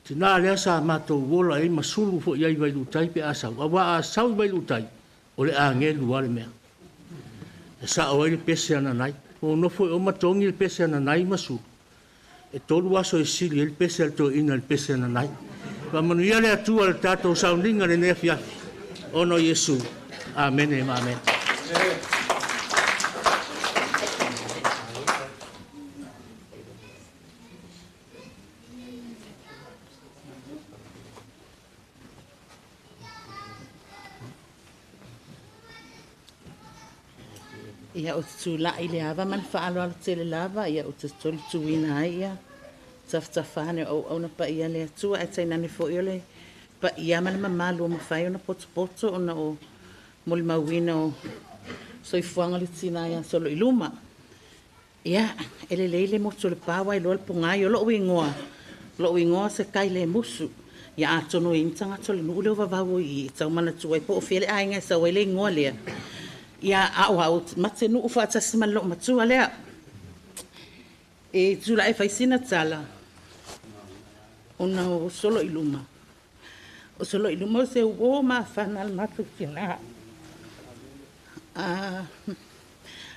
tina lea sa mātou wola e masulu fo iai vai lutai pe asau. Awa a sau vai lutai, o le a ngelu wale mea. E sa o ele pese ana nai. O nofo o matongi le pese ana nai masu. E tolu aso e sili ele pese al to ina le pese ana nai. Wa manuia le atua le tātou sauninga le nea fiafi. Ono Yesu. Amen e amen. Ia o te tūla i le awa man whaalo ala tele lava, ia o te tolu tuina ai ia. Tafwhane au na pa ia le atua, e tainane fo i ole. Pa ia mana mamalo ma whai o na poto o na o moli mauina o soifuanga le tina ia Soloiluma. Ia, ele leile moto le pawa i loa le pongai o loo ingoa. Loo ingoa se kai le musu. Ia atono i mtanga tole nuule o vavau i tau mana tua i po o fiele ainga sa waile ingoa lea. Ia au mate nuu whaatasi man loo matua lea. E tula e whaisina tala. Ona o Soloiluma. O Soloiluma o se uo ma whanal matu tina.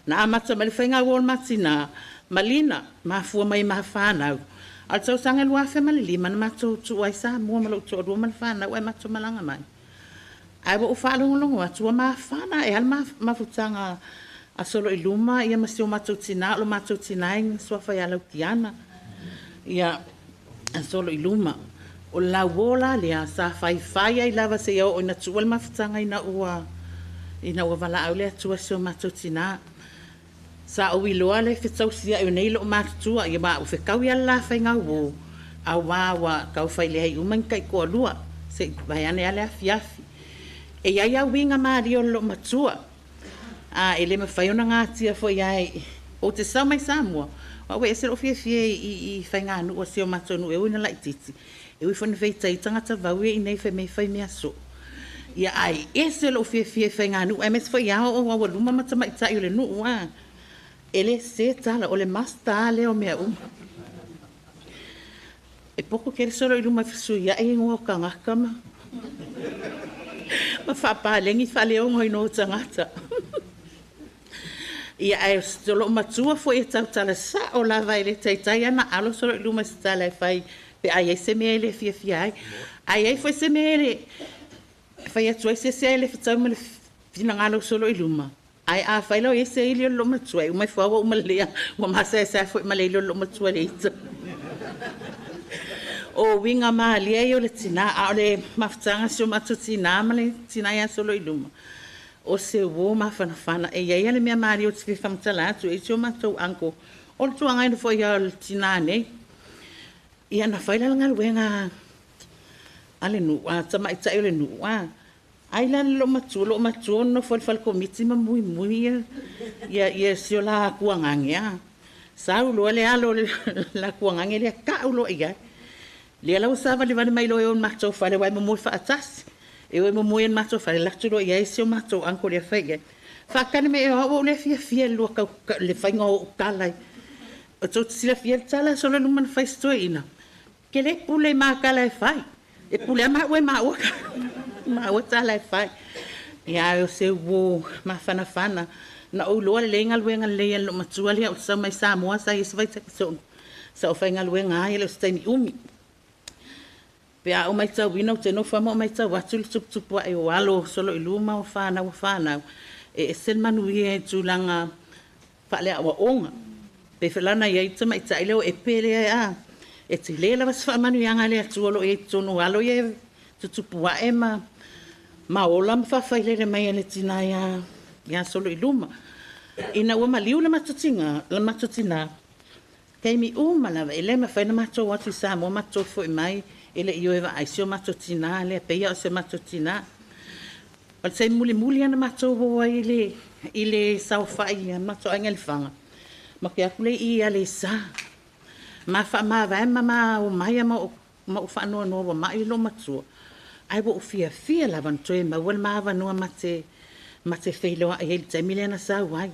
Na amata mali whainga uol matina. Malina, ma fua mai ma whanau. Al tau sanga lua whe malili, mana mato tu ai sa mua malo tu odua mal whanau e mato malanga mai. Ai wa ufaalongolongo atua ma whana e alma mafutanga a Soloiluma ia masio mato tina, lo mato tina inga sua whai alau tiana. Ia a Soloiluma. O la wola lea sa whai ai lava se iau o ina tuwal mafutanga ina ua wala au lea tua sio mato tina. Sa o iloa le whetau sia e nei lo mato tua ia ma ufe kau ia la whai ngau wo. A wawa kau whai lea i uman kai koa lua. Se vai ane alea fiafi. E ia winga maari o lo matua. Ele me whai ona ngātia fo iai. O te sau mai Samoa. Wawe ese lo fie i whai ngā nua sio matonu e uina lai titi. E ui whana wheitai tangata vaue i nei whai whai mea so. Ia ai ese lo fie whai ngā nua. E mes whai ao o wawa luma matamai tai o le nua. Ele se tala o le masta leo mea E poko kere Soloiluma fisu ia e ngua kangakama. Ma whapalengi whaleongo i no tangata. Ia ai solo matua fo e tau tala sa o la vai le taitai ana alo Soloiluma se tala e whai pe ai se me le fia ai. Ai foi se me le whai atu ai se le whatau ma le finangalo Soloiluma. Ai a whai lau e se ili lo matua e umai whawa umalea wa masa e sa foi ma le lo matua le ita. O winga mahali e o le tina, a o le mawhtanga sio matu tina, ma le tina ia Soloiluma. O se wo mawhanawhana, e ia le mea mahali o te whiwhamtala atu, e sio matu anko. O le tuanga ina fo ia le tina nei. Ia na whaila langa luenga ale nua, tama itai o le nua. Ai la lo matu, no fo le falkomiti ma mui ia sio la kuangangi a. Sau lo le alo la kuangangi le ka ulo ia. Le lau sava le vale mai lo e on matou fale wai mo fa atas. E o mo en matou fale la tulo ia ese o matou anko le fai. Whakane me o le fia lua ka le whainga o kalai. O tō sila fia tala Soloiluma na whaistua ina. Ke le pule maa kalai whai. E pule a maa ue maa waka. Maa ua tala e whai. Ia o se wo maa whana. Na o loa le lenga luenga leia lo matua lea o sa mai Samoa sa i svai taki son. Sa o whainga luenga ai le o staini umi. Pea o mai tau wina o te no whama o mai tau watu le tupu e o alo Soloiluma o whanau. E sen manu e tūlanga whalea awa onga. Pe whalana iai tama i tai leo e pele a. E te lela was whamanu ianga lea tuolo e tonu alo e tutupu wa e ma ola mwhawhailere mai ane tina ia Soloiluma. Ina ua maliu le matutina. Kei mi umalawa e le mawhaina mato watu sa mo mato fo e mai ele i oewa aisio matutina le peia o se matutina. Al sei muli ana mato hoa i le sauwhai mato ainga le whanga. Ma ke akule i ale sa. Ma vai ma o mai ma o whanua noa wa mai lo matua. Ai wo o fia lawan toe ma wal ma noa mate Faiiluga ai te milena sa wai.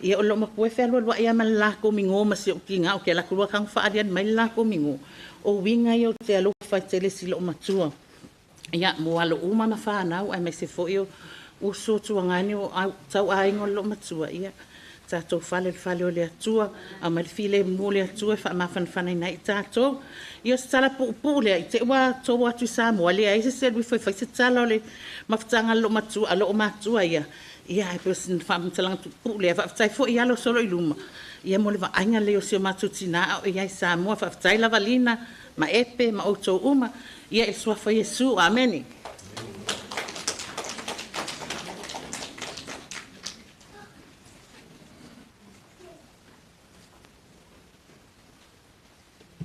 Ia o lo ma kue whelua lua ia ma lako mingo ma se o kinga o ke la kulua kang whaarian mai lako mingo. O winga i o te alo whai te le silo o matua. Ia mo alo uma ma whanau ai mai se fo i o so tuangani o tau aingo lo matua ia. Tātou whale o le atua, a mai file mo le atua wha mawhanwhanai nei tātou. I o se tala pupu lea, i te ua tō atu Samoa lea, i se se lui whai se tala o le mawhtanga lo matua, alo o matua ia. Ia, e peo sin whamtalanga pupu lea, whaftai fo i alo Soloiluma. Ia mo le wa ainga leo se o matutina o iai Samoa, whaftai lava lina, ma epe, ma o tō uma. Ia e swafa Yesu, ameni.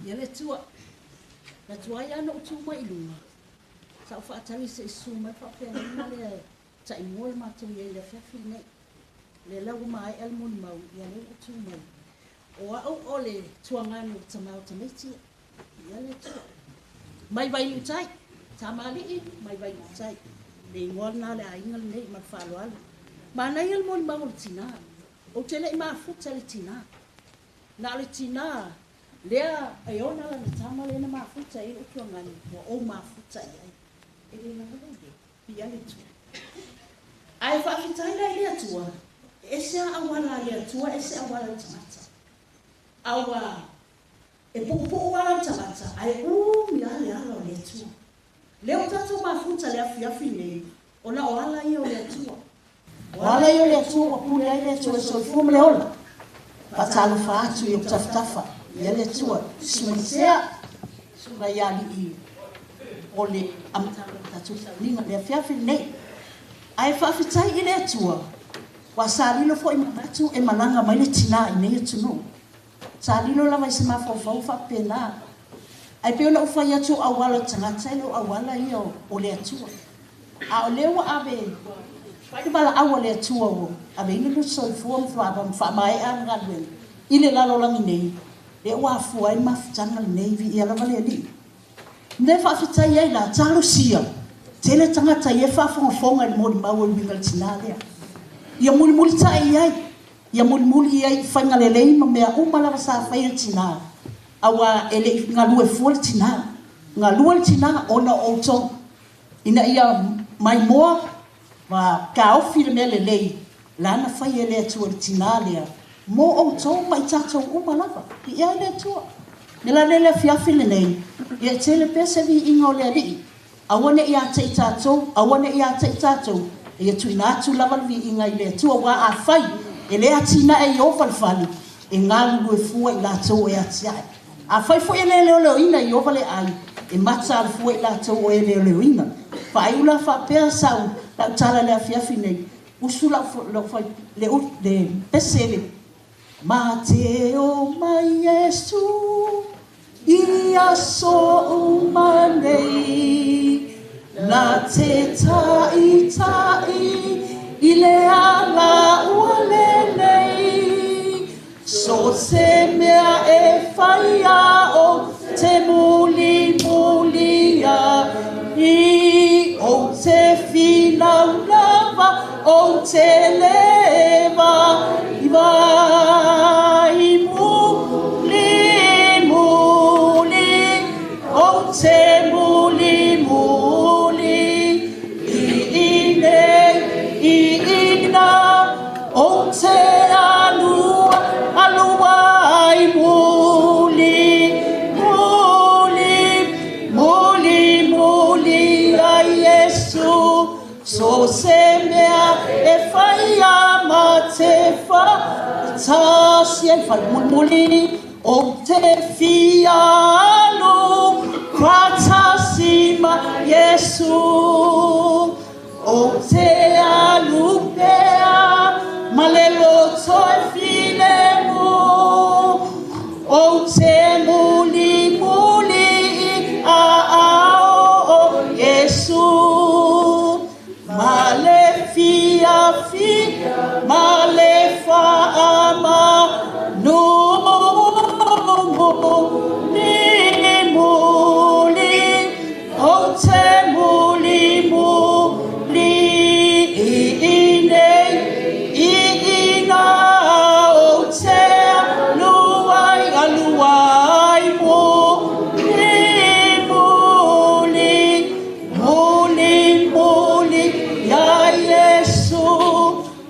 Ia le tua. La tua ia no tu mai lunga. Sa fa tali se su mai fa pe na le tai moi ma tu ia le fa fi ne. Le la mai el mun mau ia le tu mai. O o le tuanga no tamau tamiti. Ia le tua. Mai vai lu tai. Tamali mai vai lu tai. Le ngona le ainga le ma fa lo ala. Ma na el mun mau tina. O tele ma fu tele tina. Na le tina. Lea ai ona la tama le na mafuta i o tuangani o mafuta ai. Ele na ngode. Pia le tu. Ai fa fitai le tua. Ese awala le tua, ese awala tamata. Awa e popo wala tamata. Ai mi ale ala le tua. Leo tatu mafuta le afia fine. Ona wala i o le tua. Wala i o le tua o pule ai le tua so fu le ola. Patalo fa atu i taftafa. Ia le tua, suisea, sura iali i ole amtalo tatu linga le fiafi nei. Ai whawhitai i le tua, wa sālilo fo i mamatu e malanga mai le tina i nei tunu. Sālilo lawa i se mawhawhau whapena. Ai peo na uwhai atu awala tangata ilo awala i o le atua. A o lewa abe, whaide bala awa le atua o, abe ina luso i fua mwhawam whamae a ngalwen. Ile lalo langi nei. E wa fu ai mafutanga le navy ia lava le ali. Ne fa fita ia la talo sia. Tele tanga ta ia fa fonga le modi mawo wingal tinale. Ia muli tai ai. Ia muli ai fanga le lei ma mea uma lava sa fa ia tina. Awa ele ngalu e fu tina. Ngalu tina ona auto. Ina ia mai moa wa ka ofi le mele lei. Lana fa ia le tu tinale. Mo o tō mai tātou umalava, i ia le tua. Nila le fiafi le nei, ia tele pese vi ingo le ali. Awane ia te tātou, ia tuina atu lava vi inga i le tua wa a fai, e le atina e ofalfali, e ngalu e fua i lātou e atiai. A fai fo e le leo ina i ofale ai, e mata al fua i lātou e leo ina. Faiula fa pea sau, la utala le fiafi nei, usula le pesele. Mateo mai Yesu ia so umanei la te tai i le ala ualelei so se mea e whaia o te mulia i o te whinaunava o te le sien falmulmuli o te fialu kratasima Yesu o te alupea malelo toi filemu o te muli muli o Yesu male fia male fa ama no muli muli o te muli muli ine ina o te aluai muli muli ya Yesu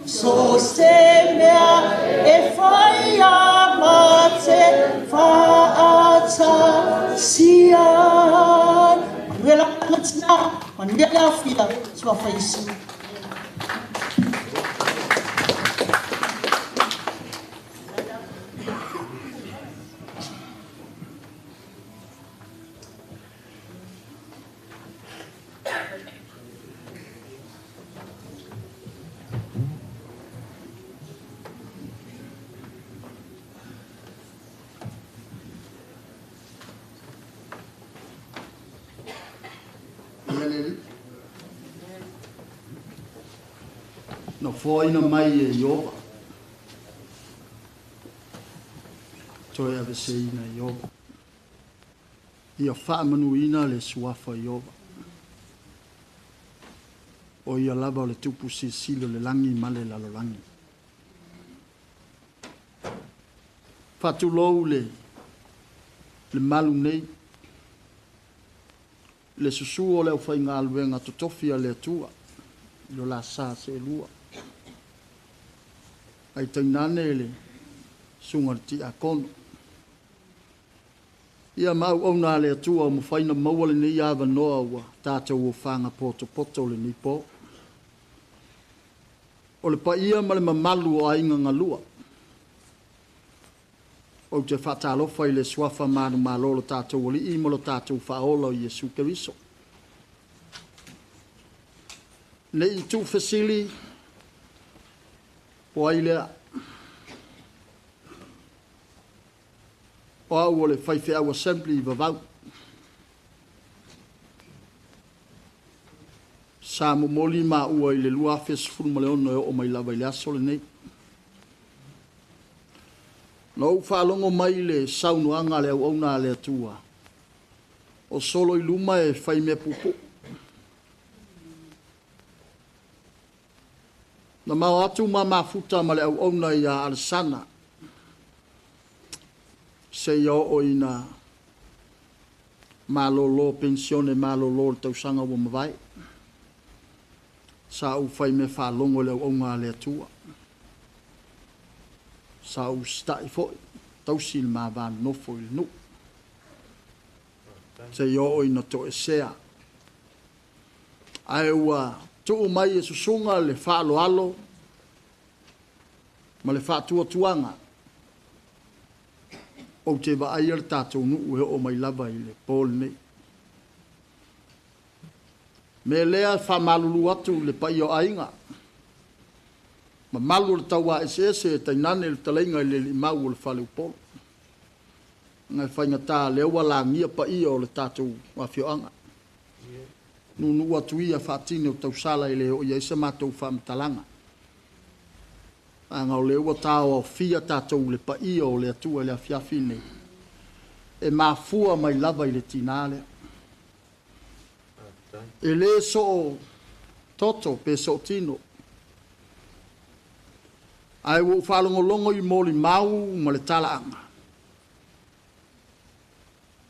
so semea e fai amate faata sian Manuela Katina Manuela Fia sua faisi no foina mai e Iova. Toi ave seina Iova. Ia whaamanuina le suafa Iova. O ia lava o le tupu silo le langi male lalo langi. Whatulou le malu nei. Le susu o leo whainga aluenga totofia le atua. Lo la sa se lua. Ai tainane le sungarti a kono. Ia mau au nā le atua o mwhaina maua le nei awa noa ua tātou o whanga poto le nipo. O le pa ia ma le mamalu o ainga ngalua. O te whatalofa i le swafa manu malolo tātou o li i molo tātou whaola o Yesu Keriso. Nei tu fasili o ailea. O au o le whaiwhi au assembly i vavau. Sa momoli ma ua i le lua fes fulma le ono o mai lava i le aso le nei. No whalongo mai le saunuanga le au auna le atua. O Soloiluma e whai mea pupu. Na mau atu ma mafuta ma le au auna i a Alasana. Se yo o ina malolo pensione malolo le tausanga wa mawai. Sa u whai me whalongo le au auna le atua. Sa u stai foi tausi le mavan no foi no. Se yo o ina to esea. Ai ua tu mai e susunga le whaalo alo. Ma le whaatua tuanga. O te wa aia le tātou nuu he o mai lava i le pōl nei. Me lea whamalulu atu le pai o ainga. Ma malu le taua ese e tainane le talainga i le limau o le whale upolo. Ngai whainga tā lewa la ngia pa ia o le tātou wawhioanga. Nunu atu ia whaatine o tausala i le o ia isa mātou whaamtalanga. Anga o lewa tā o fia tātou le pa ia o le atua le awhiawhine. E mafua mai lava i le tinale. E le so toto pe so tino. Ai wo whalongolongo i moli mau ma le talaanga.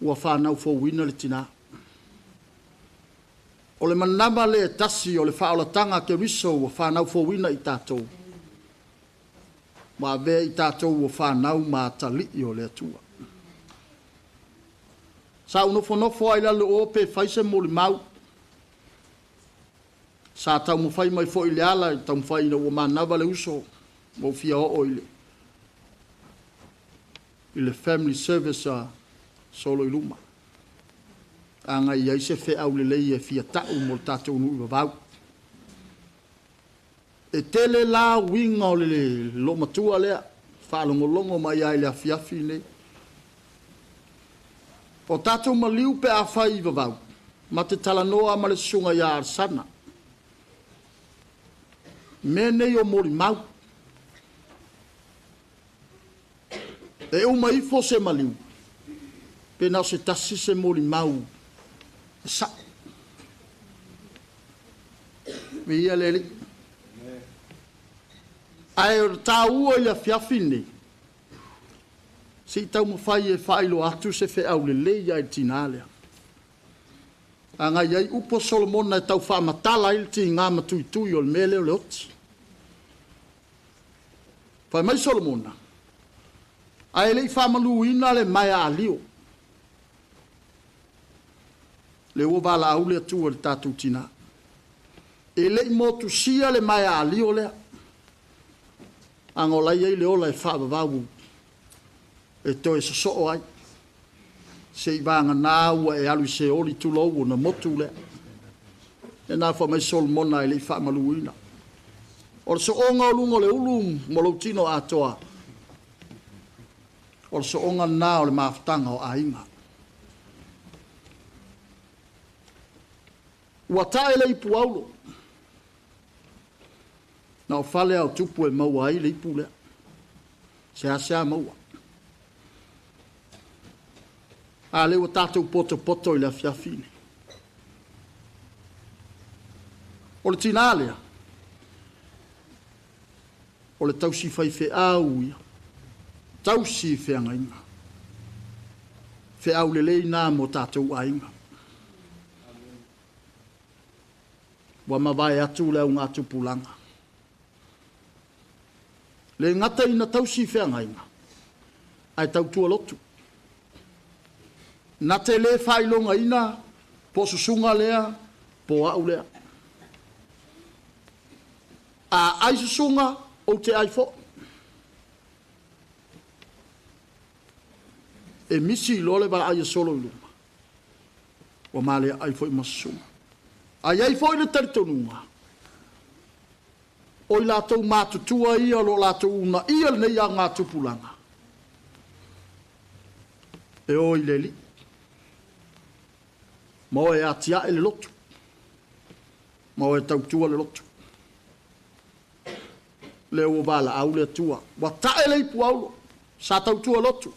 Ua whanau fo wina le tina. O le manama le tasi o le whaolatanga ke riso ua whanau fo wina i tātou. Ma vea i tātou ua whanau ma tali i o le atua. Sa unofo ai lalo o pe whaise moli mau. Sa tau mo whai mai fo i le ala, tau mo whai na ua manawa le uso. Mo fia o oile. i le family service a Soloiluma. Anga ia se fe au lelei e fia tau mo tatou nu vau. E tele la winga o le lo matua lea, whalongolongo mai ai le afiafi nei. O tatou maliu pe a whai vau, ma te talanoa ma le sunga ia arsana. Me nei o mori mau. E uma ifo se maliu, pe nao se tasi se mori mau. Sa. Via lele. Ai o tau ia fiafine. Si tau mo fai e failo atu se fe au lele ia i tinale. Anga iai upo Solomon na tau fa matala il ti ngā matui o le mele o le oti. Fai mai Solomon. Ai le fa malu ina le mai a lio. Le o bala aule atu le tatu tina. E le motu sia le mai a lio le. Angola ye le ola e fa vau. E to e so ai. Se vanga na ua e alu se oli tu lo na motu le. E na fa mai sol mona e le fa maluina. O so onga lungo le ulum mo lo tino atoa. O so onga na o le maftanga o ainga. Ua tae le ipu aulo. Na o fale au tupu e maua ai le ipu lea. Se asea maua. A le ua tātou poto i le afiafine. O le tina lea. O le tausi fai fe au ia. Tausi fe angainga. Fe au le leina mo tātou ainga. Wa mawai atu leo ngā tupulanga. Le ngata ina tausi whea ngainga. Ai tau tua lotu. Na te le whailonga ina, po susunga lea, po au lea. A ai susunga o te ai fo. E misi lole wala ai Soloiluma. Wa male ai fo i masusunga. Ai ai foi le teritonunga. O i lātou mātutua ia lo lātou una ia nei a ngā tupulanga. E o i leli. Mo e atia e le lotu. Mo e tautua le lotu. Le o wala au le tua. Wa tae le ipu aulo. Sa tautua lotu.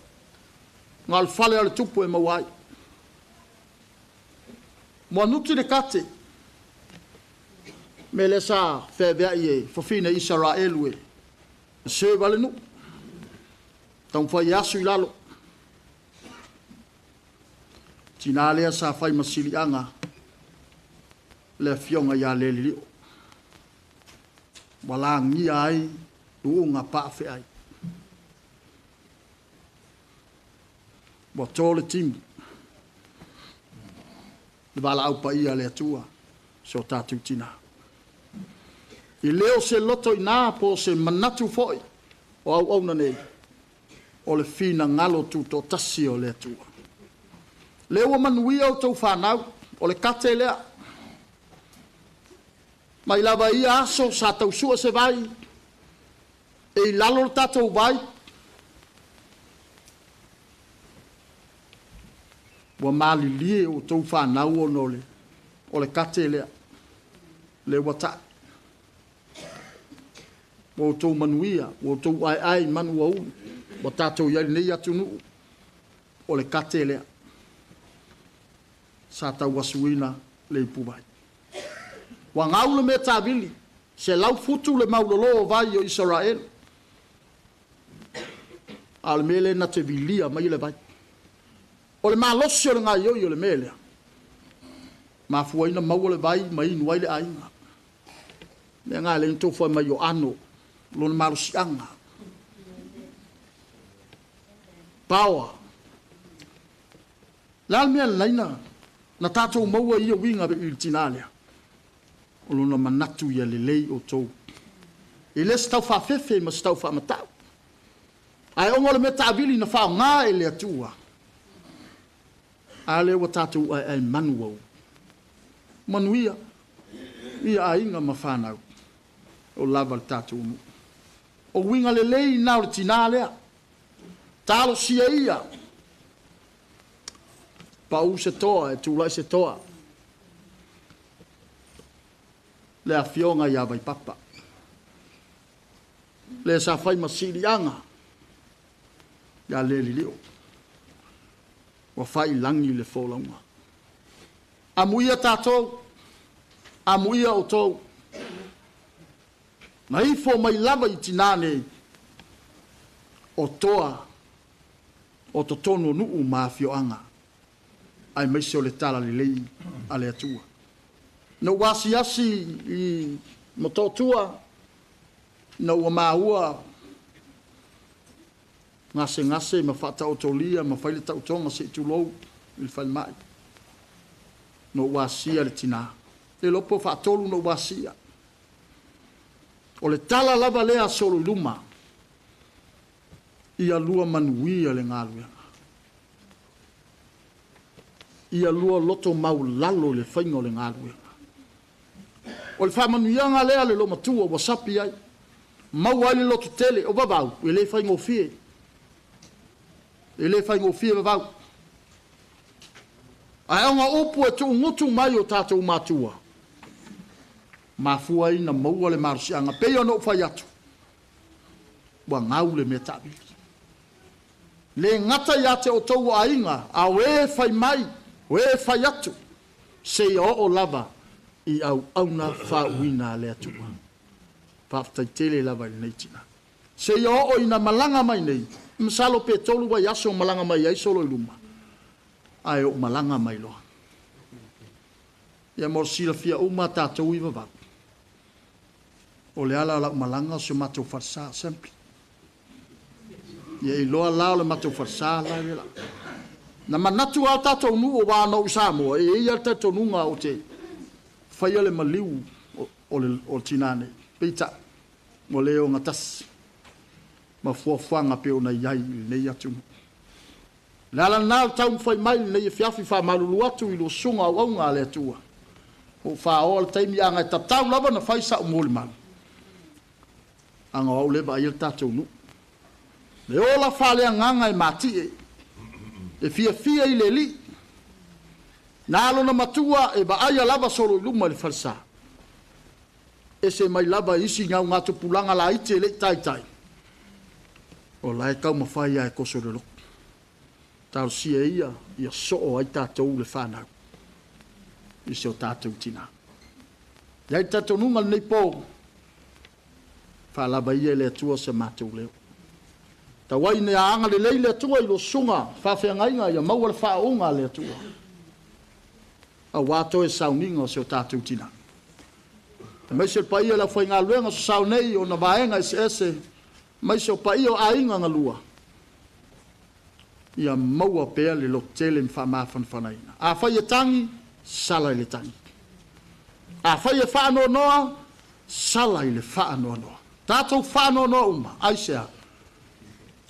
Ngā le fale ale tupu e mawai. Mo anuti le kate. Me le sa whewea i e whawhine Israelu e. Se wale nu. Tau whai asu i lalo. Tina lea sa whai masili anga. Le fionga ia Lelili'o. Wala ngia ai. Uunga pa'whe ai. Wa tole timu. Le wala au pa ia le atua. So tātou tina. I leo se loto i nā po se manatu foi o au au nei. O le fina ngalo tu to tasi o le atua. Leo manuia o tau whanau o le kate lea. Mai lava ia aso sa tau sua se vai. E i lalo tatou vai. Wa mali lie o tau whanau o le kate lea. Le wata. O tau manuia, o tau ai manu au, o tātou iari nei atu nuu, o le kate lea. Sa tau wasuina le ipuwai. Wa ngaule me tāwili, se lau futu le maulolo o vai o Israel. Al mele na te vilia mai le vai. O le malosi o le ngai o le mele. Ma fuaina mau le vai, mai inuai le ainga. Le ngai le nto fua mai o ano. Lona marusianga. Power. Lal mea laina. Na tātou maua ia winga i tinalea. O lona manatu ia lelei o tau. I les tau whawhewhe ma tau whamatau. Ai ongo le meta avili na whao ngā e le atua. A le wa tātou ai manuau. Manuia. Ia a inga ma whanau. O lava le tātou nu. O winga le lei nao le tina lea. Tālo sia ia. Pau se toa e tūlai se toa. Le a fionga ia vai papa. Le sa fai masiri anga. Ia Lelili'o. Wa fai langi le fōlaunga. Amuia tātou. Amuia o tōu. Na ifo mai lava i tinane. O toa. O to tono nuu maa fioanga. Ai meise o le tala le lei a le atua. Na wasi asi i mototua. Na ua maua. Ngase ma whata o tolia, ma whaile tautonga se tulou. Il whaile mai. No wasia le tina. Le lopo whatolu no wasia. O le tala lava lea Soloiluma. Ia lua manuia le ngaluenga. Ia lua loto mau lalo le whaingo le ngaluenga. O le whamanuianga lea le loma tua wasapi ai. Mau ai le loto tele o babau. E le whaingo fie. E le whaingo fie babau. Ai aunga opu e tu ngutu mai o tātou mātua. Mafua ina maua le marusianga. Peo no whai atu. Wa ngau le me tabi. Le ngata ia te o tau a inga. A we whai mai. We whai atu. Se o lava. I au auna whauina le atua. Whaftai tele lava i neitina. Se o ina malanga mai nei. Msalo pe tolu wa yaso malanga mai ai Soloiluma. Ai o malanga mai loa. Ia morsila fia uma tātou i vavau. O le ala la malanga se matou farsa sempre. Ia i loa lao le matou farsa la le la. Na manatu au tātou nu o wāna u Samoa. E ia tātou nunga o te whaia le maliu o tinane. Peita. O leo ngatas. Ma fuafuanga pe o na iai nei atu. Le ala nao tau mwhai mai nei e fiafi wha marulu atu i lo sunga au aunga le atua. O wha o le taimi anga e tatau lava na whai sa o mōli manu. Anga au leva ai le tātou nu. Le ola whalea nganga e mati e. E fia i le li. Na alo na matua e ba aia lava Soloiluma le falsa. E se mai lava isi ngau ngatu pulanga la ite le tai. O lai kau mawhai ai koso le loko. Tau sia ia so ai tātou le whanau. I se o tātou tina. Iai tātou nunga nei pō. Whalaba ia le atua se mātou leo. Ta wai ne aanga le leile atua i lo sunga. Whawhiangainga ia maua le whaunga le atua. A wāto e sauninga o se o tātou tina. Ta meise pa ia la whainga luenga so saunei o na vaenga ese. Meise o pa ia o ainga ngalua. Ia maua pea le lo tele mwhamafan whanaina. A whai e tangi, sala i le tangi. A whai e whaanoa noa, sala i le whaanoa noa. Tātou whaanoa noa uma, aisea.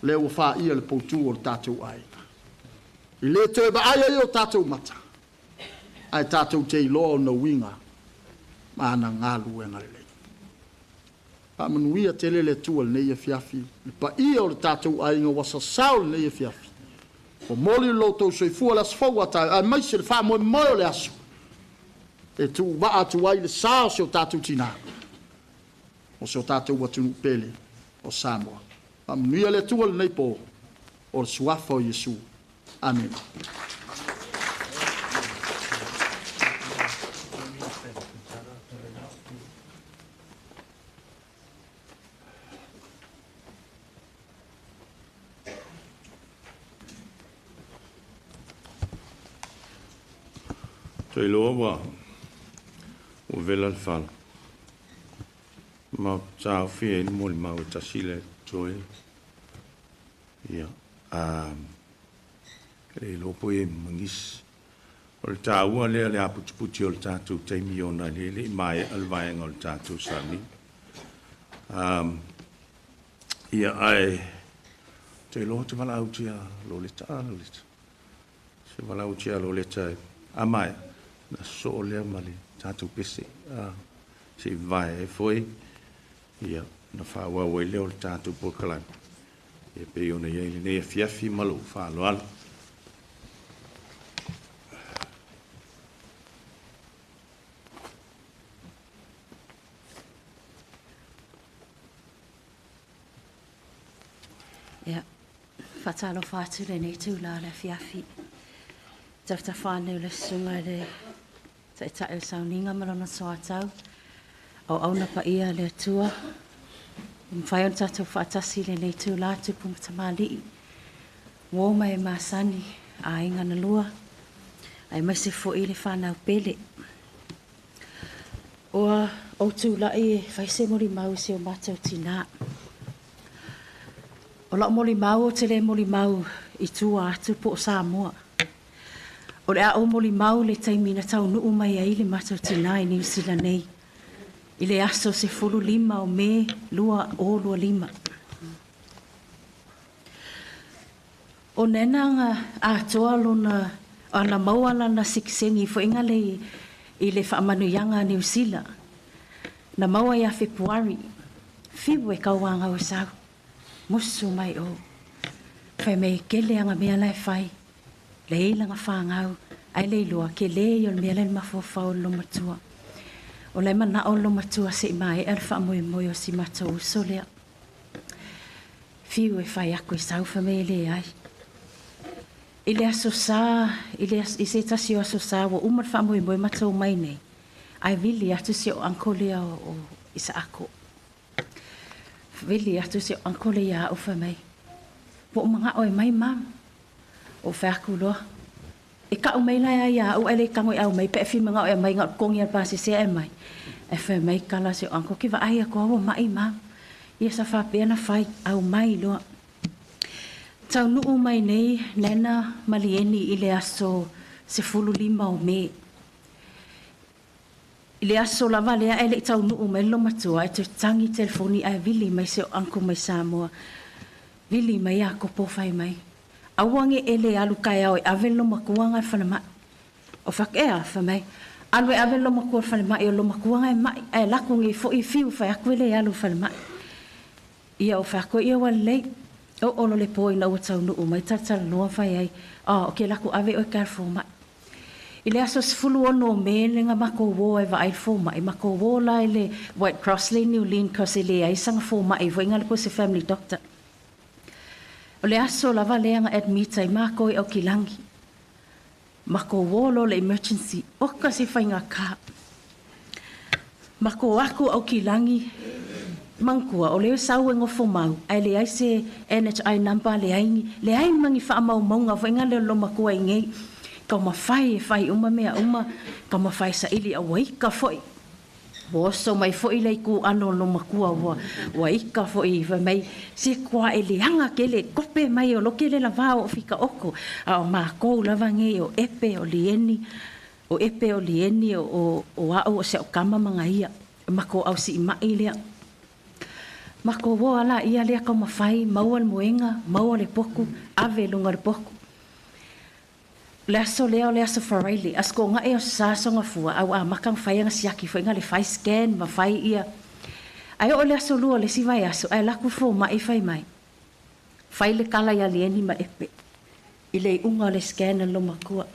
Leo o wha ia le poutu o le tātou ainga. I le te ba aia i o tātou mata. Ai tātou te iloa o na winga. Maana ngālu e ngarele. Pa manuia tele le tua le neia fiafi. Pa ia o le tātou ainga wasa sao le neia fiafi. O moli lo tau soifua las fau ata a mai se le wha moe moe le aso. E tu waa tu wai le sao se o tātou tina. O se o tātou watunu pele o Samoa. Pa manuia le tua le nei po o le suafa o Yesu. Amen. Toi loa wa o vela le fala. Ma tau fie ni moli mau tasile toi. Ia. Le lopo e mangis. O le tāua lea le aputuputi o le tātou teimi o na le mai alvaenga o le tātou sami. Ia ai Te lo te wala utia lo le ta lo le. Se wala utia lo le ta. Amai na so le mali tatu pese. Se vai e foi. Ia na fa wa we le o tatu po kala. E pe ona ye ne fiafi malo fa lo al. Ja, fatalo fatu le nei tu la le fiafi. Tafta whānau le sunga le te tae sauninga marana soa tau. Au na pa ia le tua. Mwhai on tatou whaatasi le nei tu la tupu matamali. Wō mai māsani a inga na lua. Ai maise fo i le whanau pele. Oa o tu la e whaise mori mau se o mātou tina. O la moli mau o te le moli mau I tua atu po Samoa. O le a o moli mau le taimina tau nuu mai ai le matau tina I New Zealand nei. I le aso se fulu lima o me lua o lua lima. O nenanga a toa lona ana mauala na sikisengi fo inga le I le whaamanuianga New Zealand. Na maua ia Februari. Fibu e kauanga o sau. Musu mai o. Whai mei kele anga mea lai whai. Le ilanga whangau. Ai le ilua ke le i o mea lai mawhawhau lo matua. O le mana o lo matua se mai e wha moe moe o si matou uso lea. Fiu e whai ako I sau wha mei le ai. I le aso sā, I se tasi o aso sā, wa umar wha moe moe matou mai nei. Ai vili atu se o ankolea o isa ako. Vili atu se ankole ia o whamei. Po mga oe mai mam. O whaku loa. E ka o mai lai ia o ele kango au mai. Pe fi mga oe mai ngat kongi al pasi se e mai. E whamei kala se o anko. Kiwa ai a koa mai mam. Ia sa whapena whai au mai loa. Tau nuu mai nei nena malieni I le aso se fulu lima o me. I le aso lava lea ele tau nuu mai lo matua e te tangi telefoni ai vili mai se o anko mai Samoa. Vili mai a kopo whai mai. Awange ele alu kai au e ave lo makuanga whanama. O whakea whamai. Alu e ave lo makua whanama e o lo makuanga e mai. E lakungi fo I fiu whai aku ele alu whanama. Ia o whako ia wa lei. O olo le po ina ua tau nuu mai tatara noa whai ai. O ke laku ave o e karfo mai. I le aso sifulu ono me le nga mako wo e vai fo mai mako wo la le White Cross le New Zealand cause le ai sanga fo mai vo inga le ko se family doctor. O le aso la vale nga admit ai mako e o kilangi. Mako wo lo le emergency o ka se fainga ka. Mako aku o kilangi mangkua o le sau ngo fo mau ai le ai se NHI number le ai mangi fa mau maunga vo inga le lo mako ai ngai. Ka mawhai uma mea uma, ka mawhai sa ili a waika foi. Boso mai foi lei ku ano lo makua waika foi mai se kwa ele hanga kele kope mai o lokele la vao o fika oko. A ma ko la vange o epe o lieni o au se o kama mangaia. Mako au si mai lea. Mako wo ala ia lea ka mawhai maua moenga, maua le poku, ave lunga le poku. Le aso wharaili, asko nga e o sasonga fua, au a makang whaianga siaki, fo inga le whai scan, ma whai ia. Ai o le aso lua, le si vai aso, ai laku fo mai whai mai. Whai le kala ia lieni ma epe. I le unga le scan lo makua.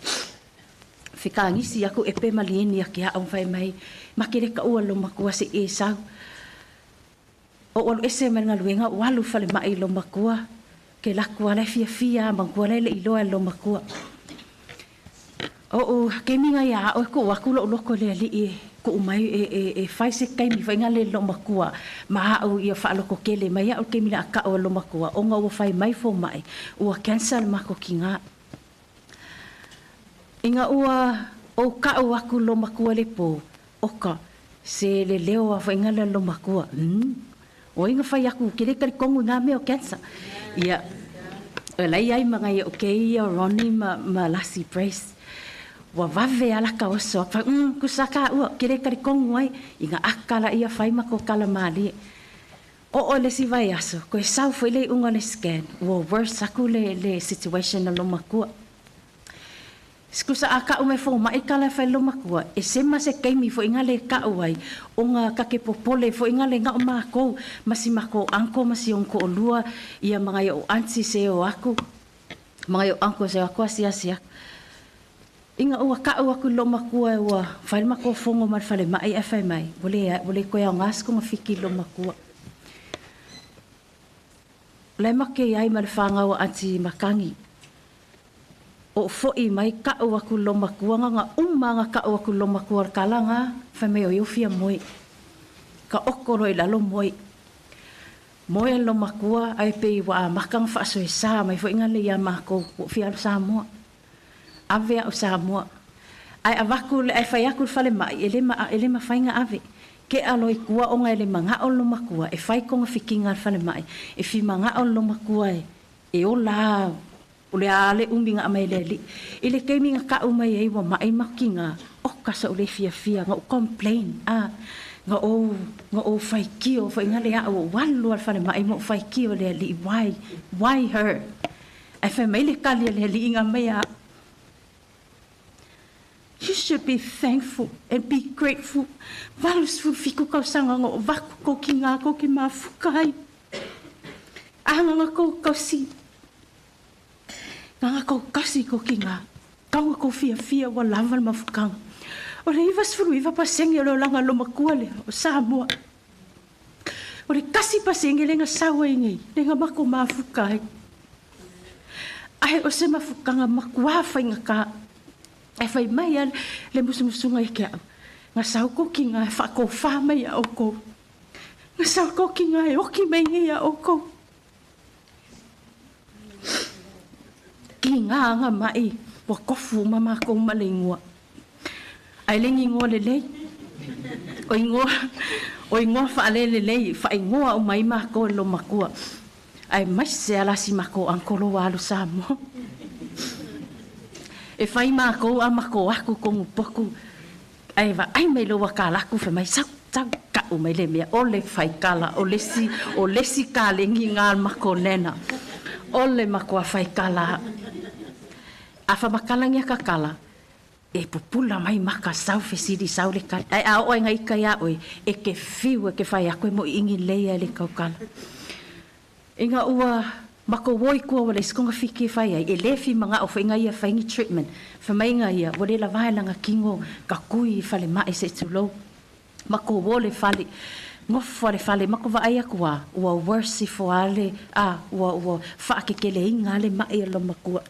Whika ngisi aku epe ma lieni a kia au whai mai, ma kere ka ua lo makua se e sau. O walu ese menga luenga, walu whale mai lo makua, ke laku ale fia, mangkua le iloa lo makua. O ke minga ia o ko aku lo loko le ali ko mai e fai se kai mi vai ngale lo makua ma au ia fa loko kele mai o ke mina ka o lo makua o nga o fai mai fo mai o cancel mako kinga inga o ka o aku lo makua le po o ka se le leo a vai ngale lo makua o inga fai aku kele ka kongu nga me o cancel ia lai ai manga o ke ia Ronnie ma lasi brace wa vave ala ka oso fa kusaka u kere kare kongu ai inga akala ia fai mako kala mali O le si vai aso, ko e sau foi le unga le scan, o worse aku le situation na lo makua. Skusa aka ume fo mai kala fa lo makua, e sema se keimi fo inga le ka uai, unga kake popole fo inga le nga ma ko, masi mako anko masi onko olua, ia mga yo ansi se o aku, mga yo anko se aku asia. Inga ua ka aku lo makua ua, fai mako fongo mar fale mai e fai mai, wole koe au ngas ko ngafiki lo makua. Lai make ai ma le whangau anti makangi. O fo'i mai ka'u aku lo makua nga umanga ka'u aku lo makua kalanga whai mei o iofia moi. Ka okoro i lalo moi. Moi lo makua ai pe wa makang whaaso e sa mai fo inga le ia mako fia Samoa. Ave o Samoa. Ai avaku le ai whai aku whale mai ele ma whainga ave. Ke aloi kua o ngai le manga o lo makua e whai konga whikinga whale mai e whi manga o lo makua e o la o le ale umbinga mai le li i le keiminga ka umai e wa mai makinga o kasa o le fia nga o complain nga o whai kio whai nga le a o walu al whale mai mo whai kio le li why her e whai mai le kalia le li inga mai a you should be thankful and be grateful. Valus fu fiku kau sanga ngo vaku ko kinga ko ki mafukai. Anga ko si. Nga ko kasi ko kinga. Kau ko fia wa lava mafukang. O le iva sfuru iva pasengi lo langa lo makua le o Samoa. O le kasi pasengi le nga sawa ingi le nga mako mafukai. Ai o se mafukanga makua fa inga ka. E whai mai an le musumusunga i kia. Nga sau ko ki ngā whako whamai a oko. Nga sau ko ki ngā e oki mai ngi a oko. Ki ngā anga mai wa kofu mama ko malingua. Ai lengi ngoa le lei. O ingoa whaale le lei. Wha ingoa o mai mako lo makua. Ai mai se alasi mako ankolo wa alu Samoa. E whai mako a mako aku kongu poku. Ai mai lo wakalaku wha mai sau ka o mai le mea. O le whai kala, o lesi ka lengi ngā mako nena. O le mako a whai kala. A wha makalangi a kakala. E pupula mai maka sau whesiri sau le kala. Ai a oe ngai kai a oe. E ke whiu e ke whai a koe mo ingi leia le kaukala. Inga ua... Mako woi kua wale skonga whiki whai ai, e lefi mga o whainga ia whaingi treatment, whamainga ia, wale la vailanga kingo, ka kui whale mai se tulou. Mako wole whale, ngofu wale whale, mako wa aia kua, ua worsi fo ale, ua whaakekele inga ale mai alo makua.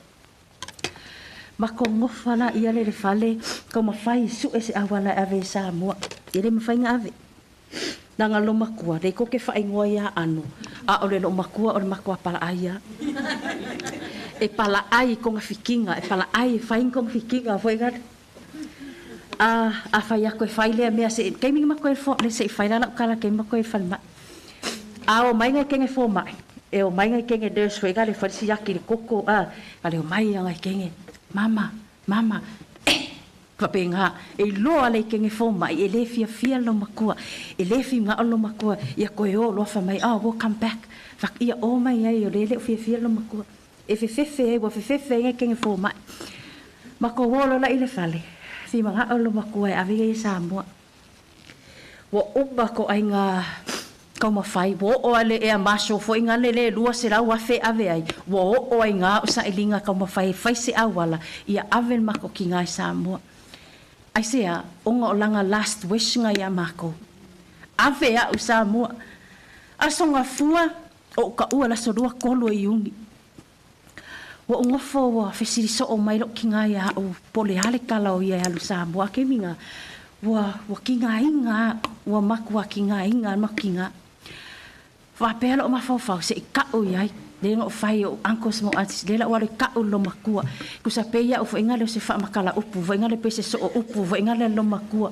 Mako ngofu wala ia le whale, kau mawhai su e se awala ave Samoa, e le mawhainga ave. Nanga lo makua, rei ko ke whaingoa ia ano. A ole lo makua, ole makua pala aia. E pala ai konga whikinga, e pala ai whain konga whikinga, foi gata. A whai ako e whailea mea se, kei mingi mako e fo, le se i whailala ukala kei mako e whalma. A o mainga kenge fo mai, e o mainga kenge ders foi gata, e whalisi yaki le koko, kale o mai anga kenge, mama, Papenga, e loa le kenge fo mai, e le fia lo makua, e le fi nga lo makua, ia koe o loa mai, we'll come back. Fak ia o mai ai, o le fia lo makua. E fefefe, wa fefefe nge kenge fo mai. Mako wolo la ile fale, fi nga lo makua e aviga i Samoa. Wa umba ko ai nga kau mawhai, wo o ale e a maso fo inga le lua se rau afe ave ai, wo o ai nga o sa ilinga kau mawhai, fai se awala, ia ave mako ki nga i Samoa. Ai sea, onga o langa last wish nga ia mako. Ave a u Samoa. Asonga fua, o ka ua la sorua kolo i ungi. Wa unga fo wa fesiri so o mailo ki nga ia o pole hale kala o ia alu Samoa. Ke minga, wa ki nga inga, wa maku wa ki nga inga, maku ki nga. Wa pēla o mawhawhau, se i ka o iai. Lenga o whai o ankos mo atis, lela wale ka o lo makua. Kusa peia o whaingale o se wha makala upu, whaingale pe se so o upu, whaingale lo makua.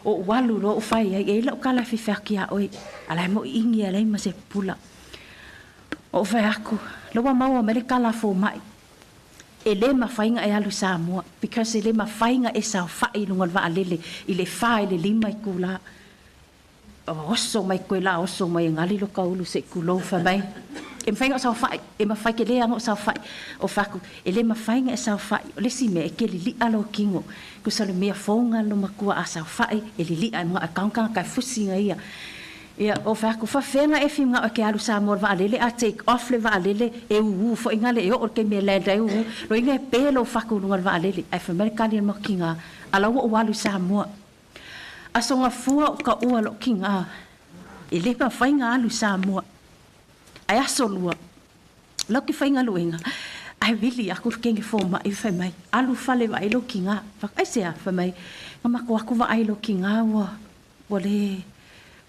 O walu lo o whai, e ila o kala whiwhaki a oi, alai mo ingi alai ma se pula. O whai aku, loa maua mere kala fo mai. E le ma whainga e alu Samoa, because e le ma whainga e sa whai lunga wa alele, i le whai le lima i kula. oso mai koe la oso mai ngali lo kaulu se kulo fa mai e mawhainga o sao whai e mawhai ke lea o sao whai o whaku e le mawhainga e sao whai o le si me e ke li li alo kingo ko sa le mea whaunga lo makua a sao whai e li li a mga akaunga kai fusi nga ia ia o whaku whawhenga e whimga o ke alu sa mor wa alele a take off le wa alele e uu fo inga le e o ke me lenda e uu lo inga e pēlo whaku lunga wa alele ai whamerikani an makinga ala ua o alu sa mor asonga fua o ka ua lo kinga e le mawhainga alu sa mor ai aso lua lo ki whainga luenga ai wili aku kengi fōma i whai mai alu whale wa ilo ki ngā ai sea whai mai ngā mako aku wa ilo ki ngā wa le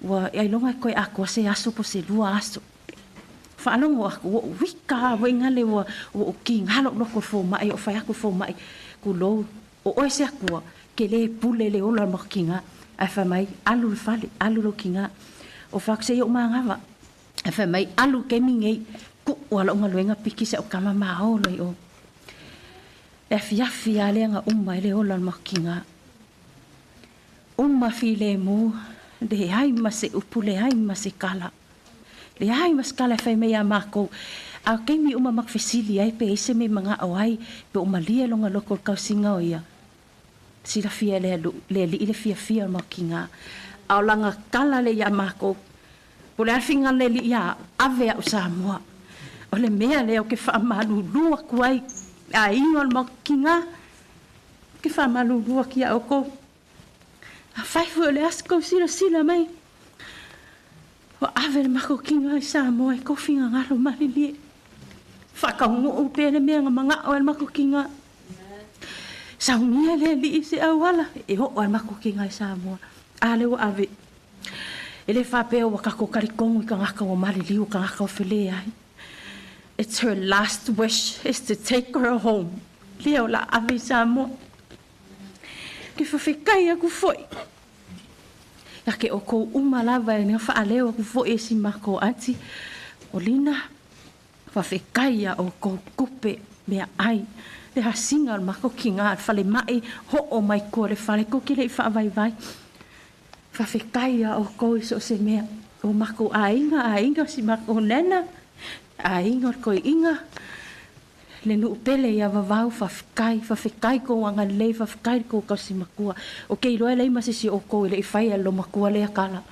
wa ai longa koe aku se aso po se lua aso whaalongo aku wa wika wa inga le wa o ki ngā loko fōma ai o whai aku fōma ai ku lo o oe se aku ke le pule le ola mo ki ngā ai whai mai alu whale alu lo ki ngā o whak se i o maa ngawa e whai mai alu ke mingei ku wala unga luenga piki se o kama mao loi o. E fiafi a lea nga umma e le ola makinga. Umma fi le mu, le hai ma se upu le hai ma se kala. Le hai ma se kala e whai mai a mako. A keimi uma makfesili ai pe ese me mga awai pe uma lia longa loko kausinga o ia. Sila fia le li ile fia makinga. Au langa kala le ia mako. Pule afinga le li ia ave au Samoa. O le mea leo ke whaamalu lua kuai a ingo al makinga. Ke whaamalu lua ki a oko. A whaifu o le asko sila mai. O ave le mako kinga i Samoa e kofinga ngaro malili. Whakaungo o pēne mea nga mga o al mako kinga. Saungia le li ise awala. E ho o al mako kinga i Samoa. A leo ave. Ele whapeo wa kako karikongo i ka ngaka o Malili'o ka ngaka o while ai. It's her last wish is to take her home. Leo la ave Samoa. Ke whawhekai aku foi. Ia ke o kou umalawa e nga whaaleo aku foi e si mako anti. O lina whawhekai a o kou kupe mea ai. Le hasinga al mako ki ngā whale mai ho o mai kua le whale ko ki le i whaavai. Whawhekai a o kou iso se mea. O mako a inga si mako nena. A inga o koe inga. Le nu upele ia wawau whawhekai ko wanga lei whawhekai ko kasi makua. O kei roa lei masi si o kou le i whai alo makua lea kala.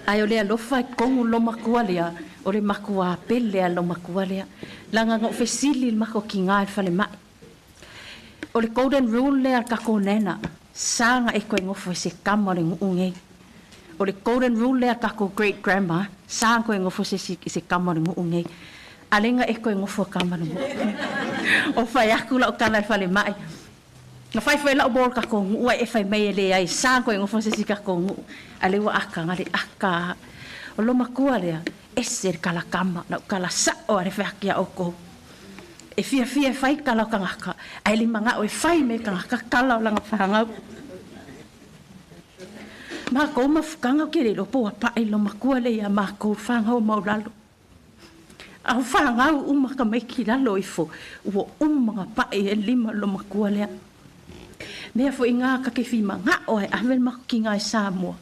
Ai o lea lofa i kongu lo makua lea. O le makua pele alo makua lea. Langa ngau whesili mako ki ngā whale mai. O le golden rule lea kako nena. Sanga e koe ngofo se kama le ngungei. O le golden rule lea kako great grandma. Sanga koe ngofo se kama le ngungei. Alenga e koe ngofo kama le ngungei. O whai aku lau kana whale mai. Nga whai lau bol kako ngua e whai mei le ai. Sanga koe ngofo se kako ngu. Alewa aka ngale aka. O lo makua lea. Ese kala kama. Lau kala sao are whakia oko. E fia whai kala o kangaka. Ai li manga o e whai me kangaka kala o langa whangau. Ma ko ma fukanga ke le lopo a pae lo makua le ia ma ko whangau mauralo. Au whangau uma ka mai ki lalo i fo. Ua umanga pae e lima lo makua lea. Mea fo inga ka ke whima ngā o e awen mako ki ngā i Samoa.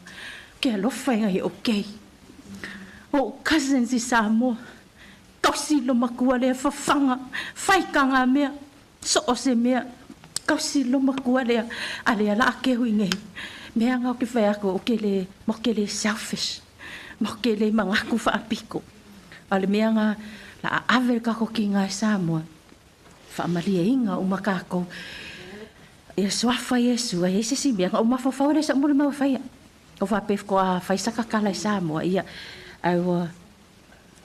Ke alofa inga i okei. O cousins i Samoa. Kausi lo makua lea whawhanga. Whaikanga mea. So o se mea. Kausi lo makua lea. Ale ala ake hui ngehi. Mea ngau ke whai ako o ke le selfish. Mo ke le mangaku whaapiko. Ale mea ngā la awe kako ki ngā i Samoa. Whaamalia inga o makako. E swafa Yesu a Yesu si mea ngau mawhawhau re sa mure mau whaia. O whapef ko a whaisaka kala i Samoa. Ia au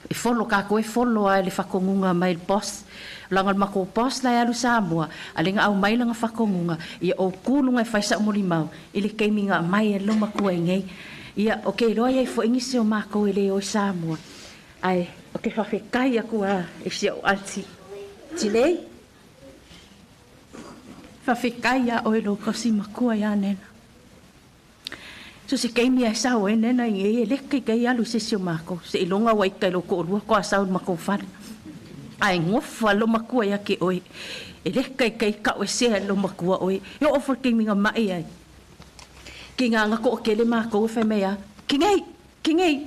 e folo kako e folo a le whakongunga mai boss. Langal mako boss la alu Samoa. Alinga au mai langa whakongunga. Ia o kulunga e whaisa muli mau. Ili keiminga mai e loma kua ngei. Ia o kei roa iai fo ingisi o mako e le o Samoa. Ai o ke whawhekai aku a e si o anti. Tilei? Whawhekai a o e lo kasi makua ia nena. So se keimi a sao e nena i e leke kei alu se si o mako. Se ilonga wai kai lo ko orua ko a sao mako whare. Ai ngofa lo makua ia ke oi. E leke kei kau e sea lo makua oi. Yo ofo keimi nga mai ai. ki ngā ko ke le mākou e whai mea, ki ngei,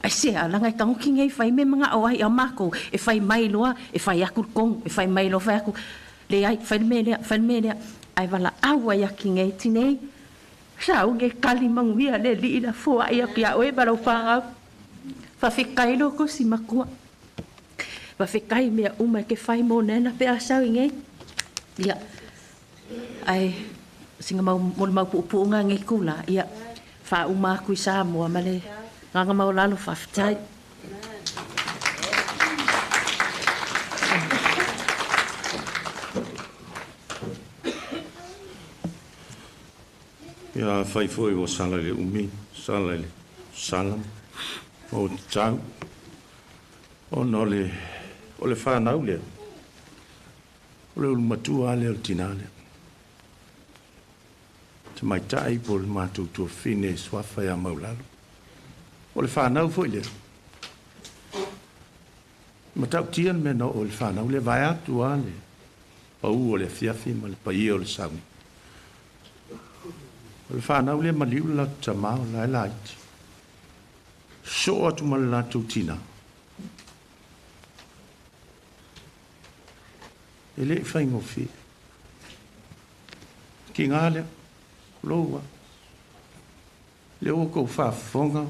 ai se ala ngai kango ki ngei whai me mga o ai a mākou, e whai mai loa, e whai aku kong, e whai mai loa whai aku, le ai, whai me lea, ai wala awa ia ki ngei tinei, sao nge kali manguia le li ina fua ia ki a oe barau whangau, whawhekai loko si makua, whawhekai mea uma ke whai mō nena pe a sao ngei, ia, ai, singa mau puunga ngai kula, ia, wha uma kui sa mua male, nganga mau lalo whawhetai. Ia whai foi o salale umi, salale salam, o tau, o no le whanau leo, o le matua leo tina leo. Te mai tai po le mātou tua whine swawhai a maulalo. O le whanau foi leo. Matau tian me no o le whanau le vai atu a le, pau o le fiafi ma le pai o le saungi. O le whanau le maliu la tamau lai laiti. So atu ma le lātou tina. E le whai ngofi. Ki ngā lea, loa. Le o kou whaafonga,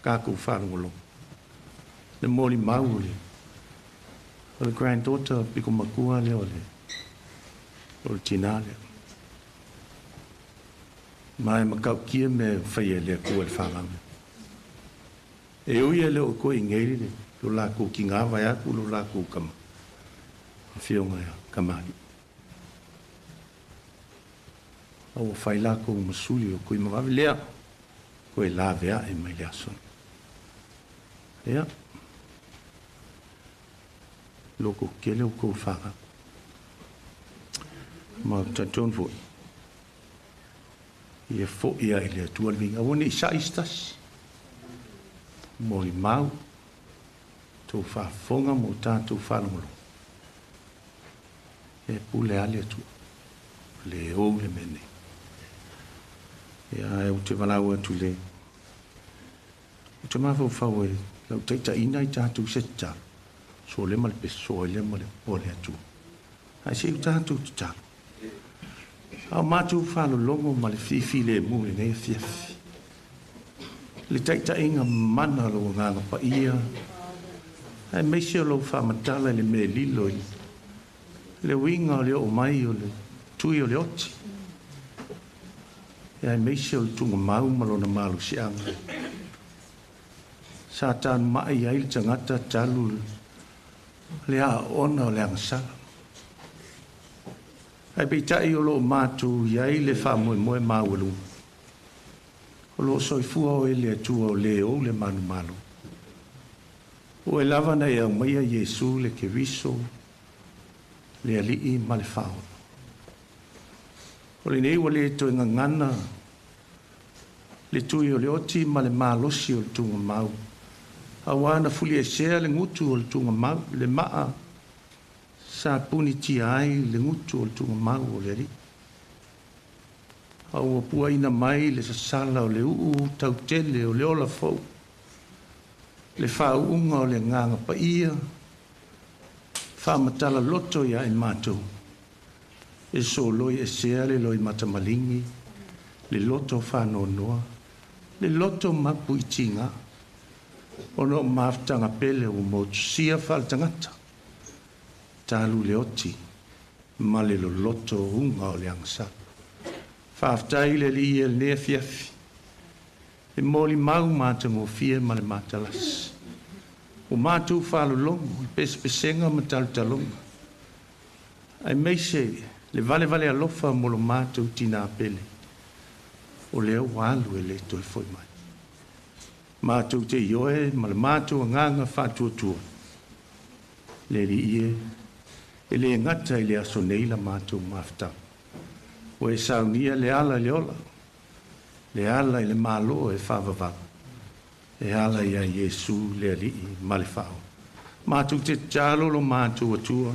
ka kou whanangolo. Le mori mau le. O le granddaughter, piko makua le o le. O le tina le. Mai makau kia me whaia le kua le whanau. E ui e le o koe ingeri le. Lo la kou ki ngā vai aku, lo la kou kama. Whionga ya, kamari. Au whai la kou masuli o koe mawawi lea. Koe la vea e mai lea son. Ea. Loko kele o kou whaka. Ma tatone fo. Ia fo ia i lea tualvinga. Wane i sa istas. Mori mau. Tau whaafonga mo tātou whanangolo. E pule ale tu. Le o le mene. Ia e o te walau atu le. O te mawhau whau e. Lau teita ina i tātou seta. So le male pe so le male o le atu. Ai se u tātou te tātou. Au mātou whalo longo male fifi le mu le nei fiafi. Le teita inga mana lo nganga pa ia. Ai meise lo whamatala le me lilo i. Le winga o le o mai o le tui o le oti. E ai meise o le tunga mau malo na malu si anga. Sa tān mai ai le tangata talu le a ona o le angasala. Ai peitai o lo mātu iai le wha moe moe māwalu. O lo soifua o ele atua o le o le manu malu. O e lava nei au maia Jesu le ke viso le alii ma le whao. O le nei wa le to inga ngana le tui o le oti ma le malosi o le tunga mau. Awana fuli e sea le ngutu o le tunga mau le maa sa puni ti ai le ngutu o le tunga mau o le ri. Au o pua ina mai le sasala o le uu tau tele o le ola fau. Le whau unga o le nganga pa ia. Whamatala loto ia i mātou. E so loi e sea le loi matamalingi. Le loto whano noa. Le loto mapu i tinga. Ono maftanga pele o motu sia whal tangata. Talu le oti. Ma le lo loto unga o le angsa. Whaftai le li e le nea fiafi. E moli mau mātango fia ma le mātalas. O mātou whalo longo, pesenga ma talonga. Ai meise, le vale alofa mo lo mātou tina apele. O leo walu e le toi foi mai. Mātou te ioe, ma le mātou nganga whātua. Le li ie, e le ngata i le aso neila mātou maftau. O e saunia le ala le ola. Le ala i le malo e whavavaga. E ala ia Jesu le alii ma le whao. Mātou te talo lo mātou atua.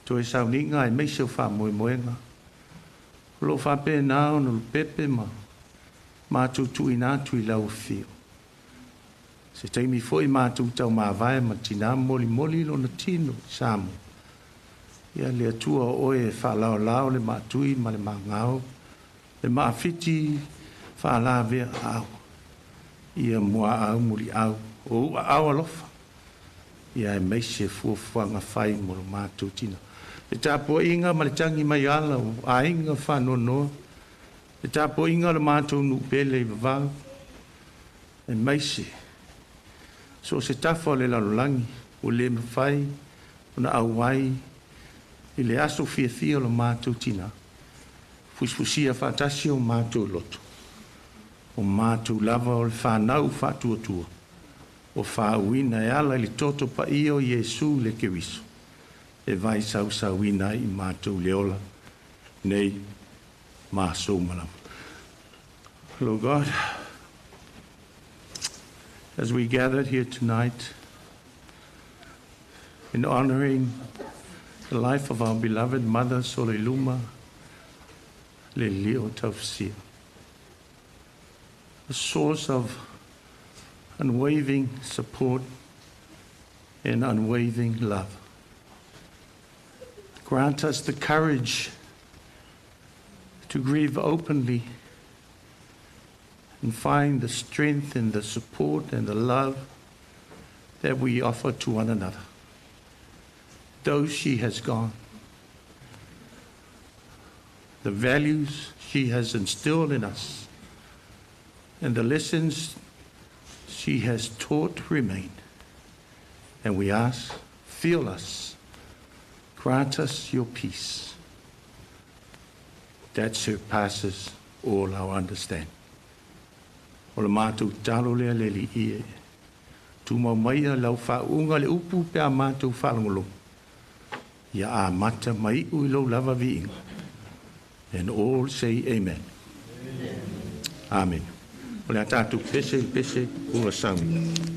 To e sauninga e meise o wha moe moenga. Lo whape nao no pepe mātou tui nātu I lau whio. Se taimi foi mātou tau māwai ma tina moli lo na tino Samu. Ia le atua oe e whalao le mātui ma le māngau. Le maafiti whala vea au. Ia mua au muli au. O au alofa. Ia e meise fuafuanga whai mo lo mātou tina. Le tāpua inga ma le tangi mai ala o a inga whanonoa. Le tāpua inga le mātou nu pele I vavau. E meise. So se tafo le lalolangi o le mawhai o na auai I le aso fia lo mātou tina. Fusia whātasi o mātou loto. O mātou lava o le whānau whātuatua. O whāuina e ala I le toto pa I o Yesu le kewiso. E vai sauina I mātou leola. Nei māsou malam. Lord God, as we gathered here tonight in honoring the life of our beloved mother, Soloiluma Lelili'o Taufasia, a source of unwavering support and unwavering love. Grant us the courage to grieve openly and find the strength and the support and the love that we offer to one another. Though she has gone, the values she has instilled in us and the lessons she has taught remain. And we ask, fill us, grant us your peace that surpasses all our understanding. O le mātou talo lea lelili'o. Tuma maia lau whaunga le upu pe a mātou whalangolo. Ia a mata mai ui lau lava vi'inga. And all say amen. Amen. O le a tātou pese ua saumi.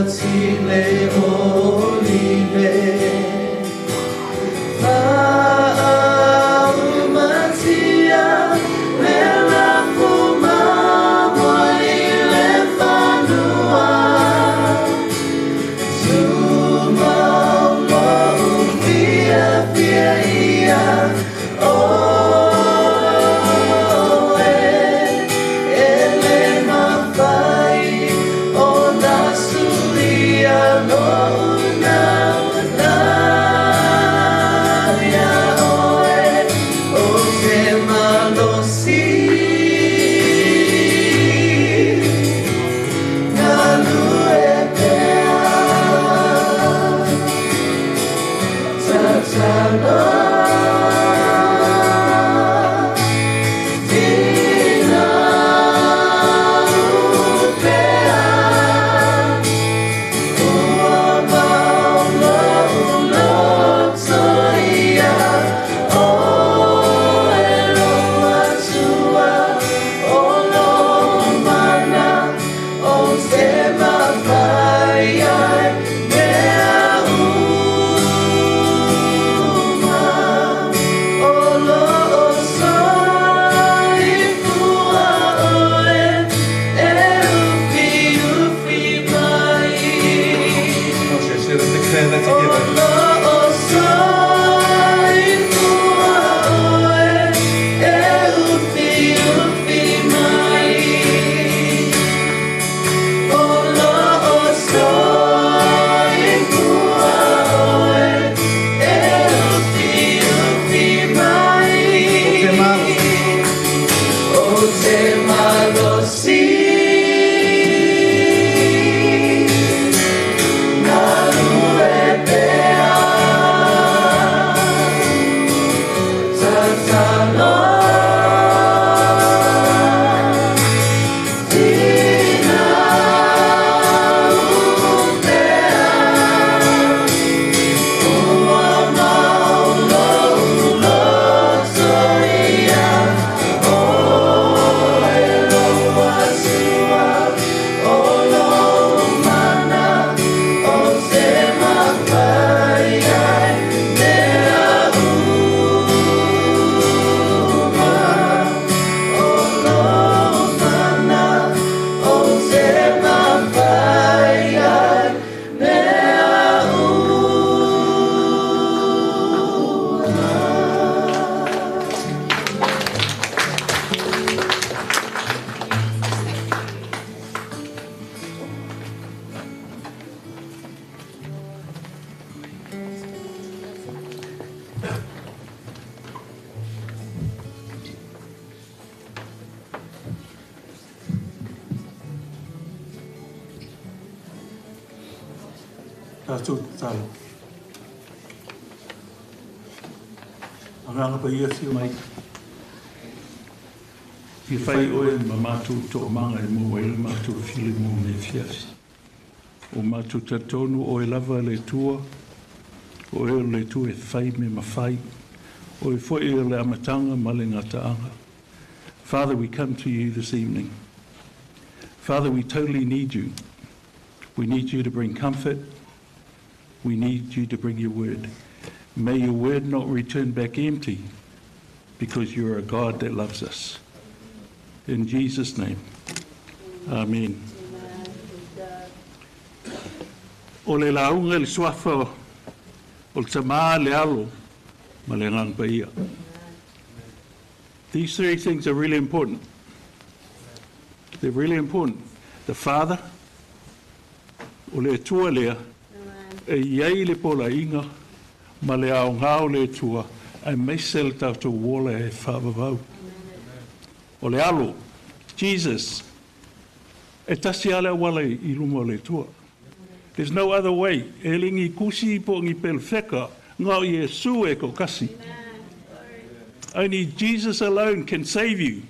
Matile olive Tātou tālo. Anganga pa ia whiu mai. I whai oe ma mātou tō manga e mō e mātou while mō me whiasi. O mātou tatonu o e lava le tua, o e le tua e whai me ma whai, o e fwoi e le amatanga ma le ngataanga. Father, we come to you this evening. Father, we totally need you. We need you to bring comfort. We need you to bring your word. May your word not return back empty, because you are a God that loves us. In Jesus' name, amen. O le launga le swafa o le tama le alo ma le ngang pa ia. These three things are really important. They're really important. The Father, o le tua lea, e iai le pola inga, ma le au ngao le tua, ai meisel tautou wola e whaavavau. O le alo, Jesus, e tasi ale wala I luma le tua. There's no other way. E lingi kusi po ngi pel wheka, ngau Yesu e ko kasi. Only Jesus alone can save you.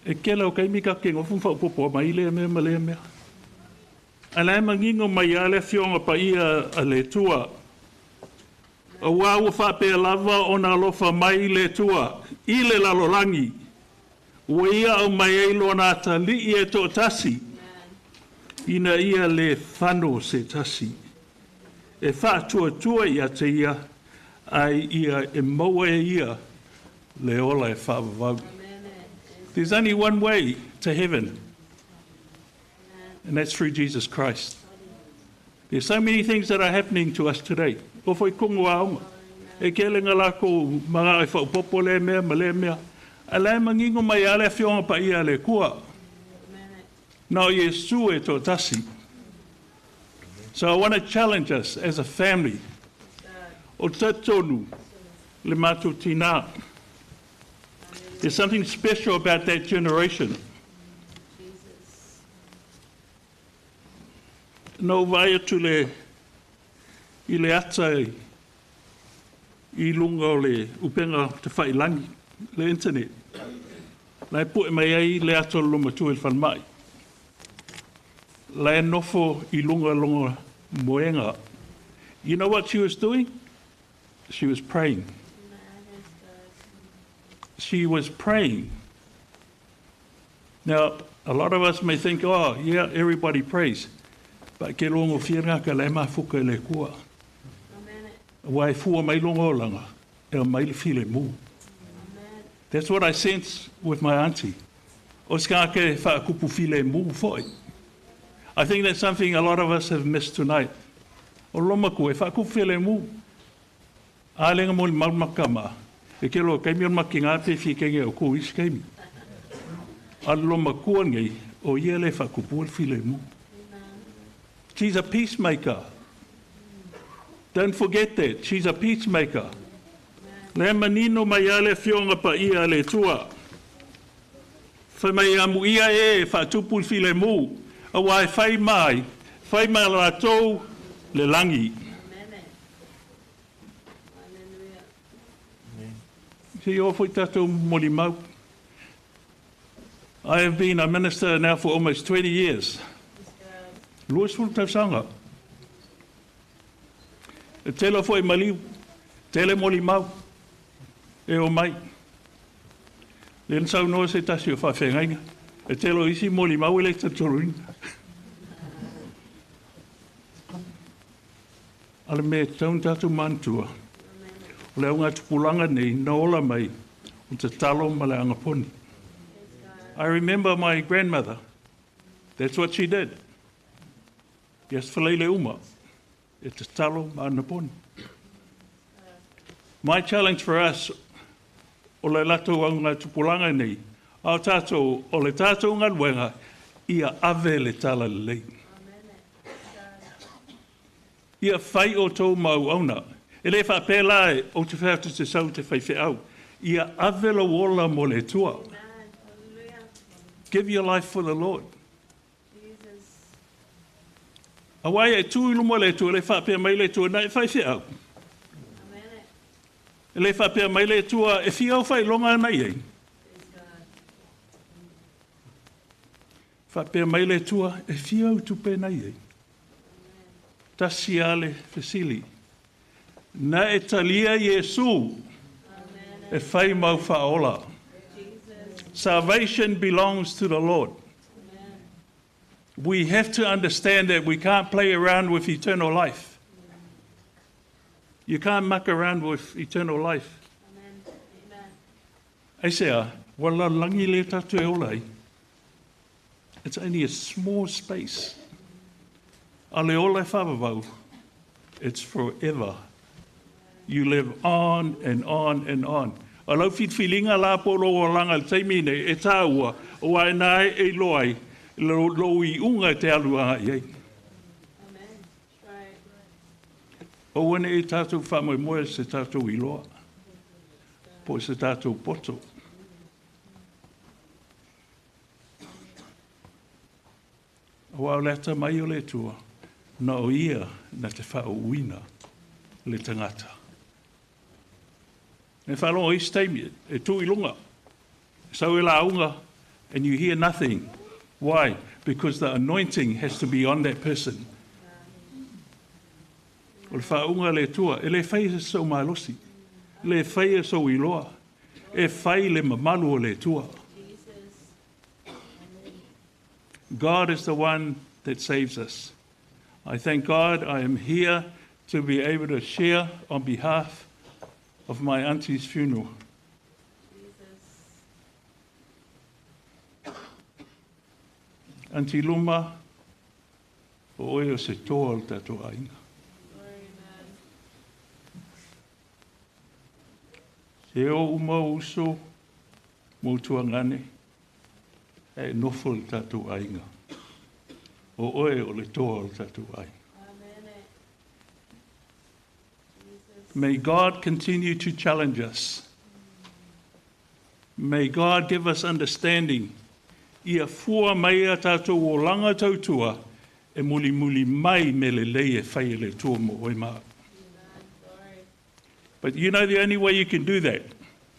E kela o kaimika ke ngofun whaupopo mai lea mea ma lea mea. Ala e mangingo mai ale fionga pa ia a le tua. A wāua whapea lava o nā lofa mai le tua. I le lalolangi. Ua ia au mai eilo nā tali I e tō tasi. Ina ia le whano se tasi. E whātua tua ia te ia. Ai ia e maua e ia. Le ola e whaavavau. There's only one way to heaven. And that's through Jesus Christ. There's so many things that are happening to us today. O foi kongo auma. E kelenga lako mga e whaupopo le mea, ma le mea. Ala e mangingo mai ale fionga pa ia le kua. Nā Yesu e tō tasi. So I want to challenge us as a family. O tatonu le mātou tina. There's something special about that generation. No vai atu le I le ata I lunga o le upenga te whailangi, le internet. Lai poe mai ai le ata o luma tu e whanmai. Lai nofo I lunga moenga. You know what she was doing? She was praying. She was praying. Now, a lot of us may think, oh, yeah, everybody prays. But ke longo whianga ka le mafuka le kua. Wai fua mai longo langa. E mai le file mu. That's what I sense with my auntie. O ska ke whaakupu file mu foi. I think that's something a lot of us have missed tonight. O loma ko e whaakupu file mu. A lenga mo le malmakama. E ke lo kaimi on makinga te whikenge o ko is kaimi. A loma kua ngai o ia le whaakupu file mu. She's a peacemaker. Don't forget that. She's a peacemaker. Le manino mai ale fionga pa ia le tua. Whai mai amu ia e whaatupu file mu. A wai whai mai la tau le langi. Si ofo I tatou moli mau. I have been a minister now for almost 20 years. Luas fulu tausanga. E telo foi maliu. Tele moli mau. E o mai. Le nsau noa se tasi o whawhengainga. E telo isi moli mau ele tatoruinga. Ale me taun tatu mantua. O le unga tupulanga nei na ola mai. O te talo ma le angaponi. I remember my grandmother. That's what she did. Yes, whaleile uma. E te talo ma angaponi. My challenge for us, o le lato unga tupulanga nei, au tato, o le tato unga luenga, ia ave le tala lei. Ia whai o tō mau auna. E le whapela e o te whautu te sau te whaiwhi au. Ia ave lo wola mo le tua. Give your life for the Lord. Awai e tūilu mo le tua, le whapea mai le tua, na e whaiwhi au. E le whapea mai le tua, e whiau whai longa nei ei. Whapea mai le tua, e whiau tupe nei ei. Tasi ale fesili. Na e talia Yesu, e whai mau whaola. Salvation belongs to the Lord. We have to understand that we can't play around with eternal life. You can't muck around with eternal life. Aisea, wala langi le tatu e olai. It's only a small space. Ale olai whawawau. It's forever. You live on and on and on. A lau whitwhilinga la polo o langa taimine e tāua o ai nai e loai lo I unga te alua iei. O wane e tātou whamoe moe se tātou I loa. Po se tātou poto. O au leta mai o le tua. Na o ia na te whao uina le tangata. E whalonga I steimi, e tū I lunga. Sau e la unga, and you hear nothing. Why? Because the anointing has to be on that person. O le whaunga le tua, e le whai so malosi. Le whai so I loa. E whai le mamalu o le tua. God is the one that saves us. I thank God I am here to be able to share on behalf of my auntie's funeral. Auntie Luma, o oe o se toa o tato ainga. Se o uma uso mo tuangane, e nofo o tato ainga. O oe o le toa o tato ainga. May God continue to challenge us. May God give us understanding. Ia fua mai a tātou o langa tautua e muli mai me le lei e whai le tua mo oi maa. But you know the only way you can do that.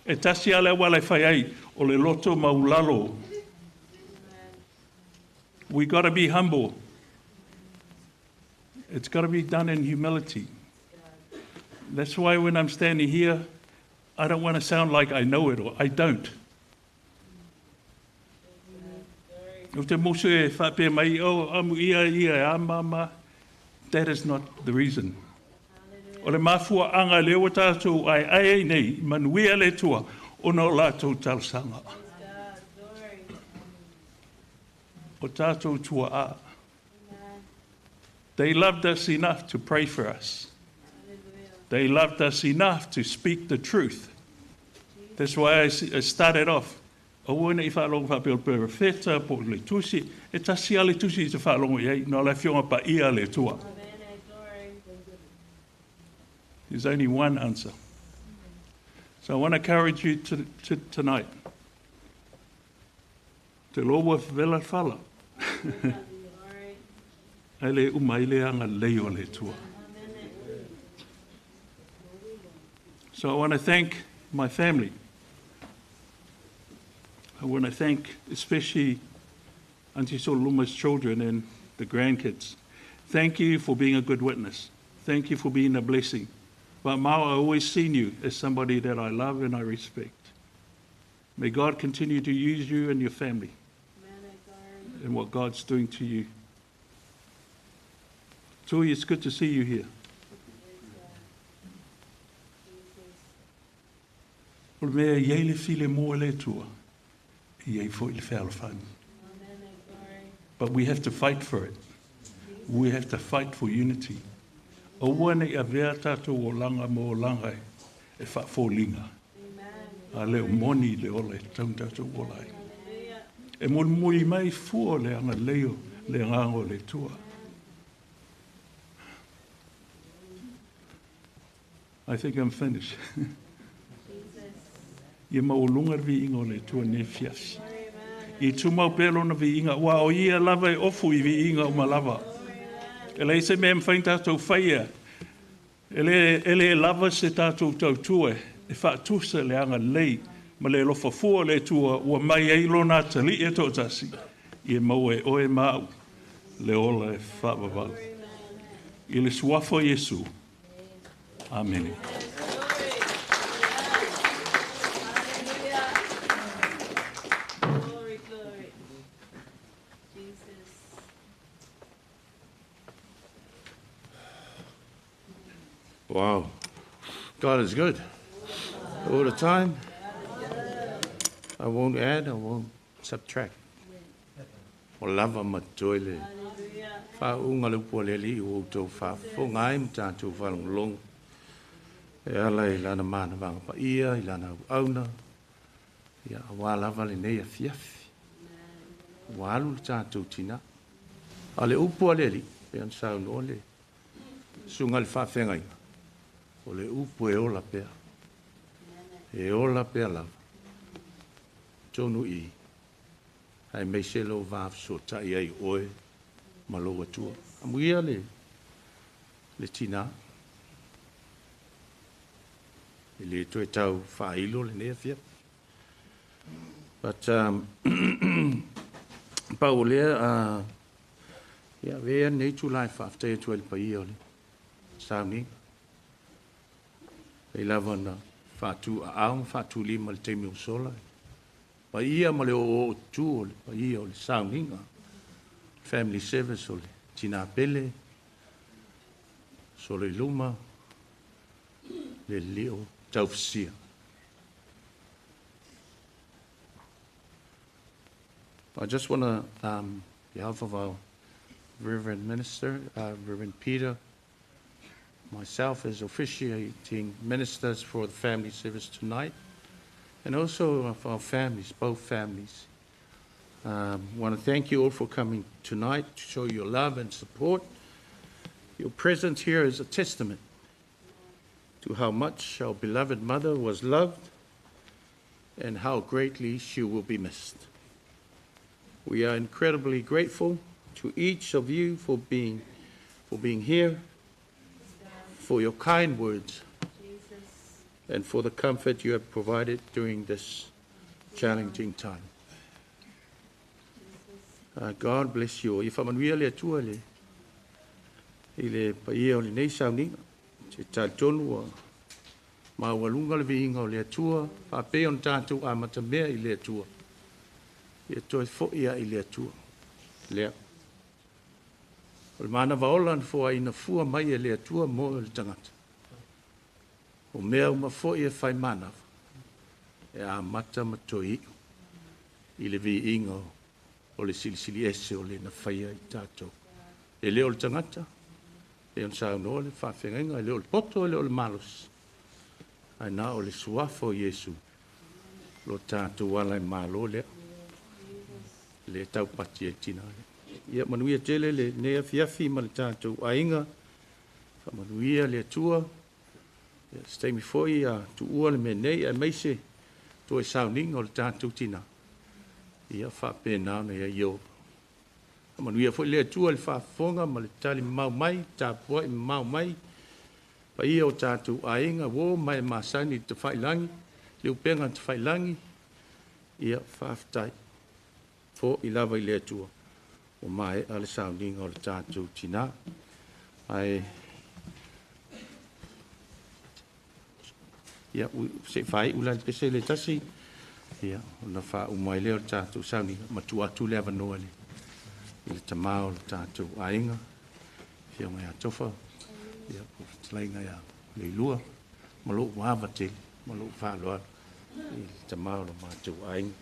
E tasi ale wale whai ai o le loto maulalo. We got to be humble. It's got to be done in humility. That's why when I'm standing here, I don't want to sound like I know it or I don't. O te mosu e whape mai, o amu ia, amama, that is not the reason. O le mafua anga leo tātou ai nei, manuia le tua, o no lātou talsanga. O tātou tua a. They loved us enough to pray for us. They loved us enough to speak the truth. That's why I started off. O wana I whaalonga whapeo perfeta po le tusi, e tasia le tusi te whaalonga iei, no le fionga pa ia le tua. There's only one answer. So I want to encourage you tonight. Te loa vela fala. Ele umaile anga leo le tua. So I want to thank my family. I want to thank especially Auntie Soloiluma's children and the grandkids. Thank you for being a good witness. Thank you for being a blessing. But Mao, I always seen you as somebody that I love and I respect. May God continue to use you and your family and what God's doing to you. Tui, it's good to see you here. O le mea iei le file mo le tua, iei fo i le whaalawhani. But we have to fight for it. We have to fight for unity. O wane a vea tātou o langa mo langai e whaafōlinga. A leo moni le ole taun tātou o lai. E mon mui mai fua le anga leo le ngango le tua. I think I'm finished. Ia maulunga vi inga o le tua ne fiasi. I tumau pelo na vi inga, wa o ia lava e ofu i vi inga o malava. E lei se mea mwhain tātou whaia. Ele lava se tātou tautue, e whaatusa le anga lei, ma le lofa fua le tua, ua mai eilo nā tali e tō tasi. I e mau e oe mau, le ola e whaavavau. I le suafo Yesu. Amen. Wow. God is good. All the time. I won't add, I won't subtract. O lava matoile. Fa unga lupo leli u to fa fo ngai mta tu fa long. E ala I lana mana vanga pa ia, I lana auna. Ia wa lava le nei a fiafi. Wa alu tātou tina. Ale upo leli. Pe an saun ole. Sunga le fa whengai. O le upo e ola pea. E ola pea lava. Tonu I. Hai mei se lo vaaf so tai ai oe. Maloa tua. Amuia le tina. I le toe tau whailo le nea fia. But, pau lea, ia vea nei tu lai whaaftea tu ele pa ia ole. Sauni. E lava na whaatu a au, whaatu lima le teimi o sola. Pa ia ma le o tu ole, pa ia ole sauninga. Family service ole, tina pele, Soloiluma Lelili'o Taufasia. I just want to, on behalf of our Reverend Minister, Reverend Peter, myself as officiating ministers for the family service tonight, and also of our families, both families. Want to thank you all for coming tonight to show your love and support. Your presence here is a testament to how much our beloved mother was loved and how greatly she will be missed. We are incredibly grateful to each of you for being here, for your kind words, and for the comfort you have provided during this challenging time. God bless you. If I'm really a tuale, ile pa ia o le nei sauninga, te tātonu ma walunga le viinga o le atua, pa pe on tātou a matamea I le atua. Ia toi fo ia I le atua. Lea. O le mana vaola na fo ina fua mai e le atua mo le tangata. O mea uma fo ia fai mana. E a mata matoi I le viinga o le silisili ese o le na faia I tātou. E leo le tangata. E on sa no le fa fenga le ol poto le ol malos ai na o le suafo Yesu lo tatu wala malo le tau pati tina ia manuia tele le ne fiafi mal tatu ainga fa manuia le tua Stay mi foi a tu ua le menei e meise tu e sauning o le tātou tina. Ia wha pēnā na ia io. Manuia foi le tua le wha fonga ma le tali mau mai, tā pua i mau mai. Pa ia o tātou ainga wo mai masani te whailangi, leu penga te whailangi. Ia whaftai. Fo i lava i le tua. O mai ale sauning o le tātou tina. Ai ia se fai ulan pese le tasi ia ona fa umai le tatu sauni matu atu le avano le ile tamao le tatu ainga fia mai atofa ia tlainga ia le lua malo wa vate malo fa lo ile tamao le matu ainga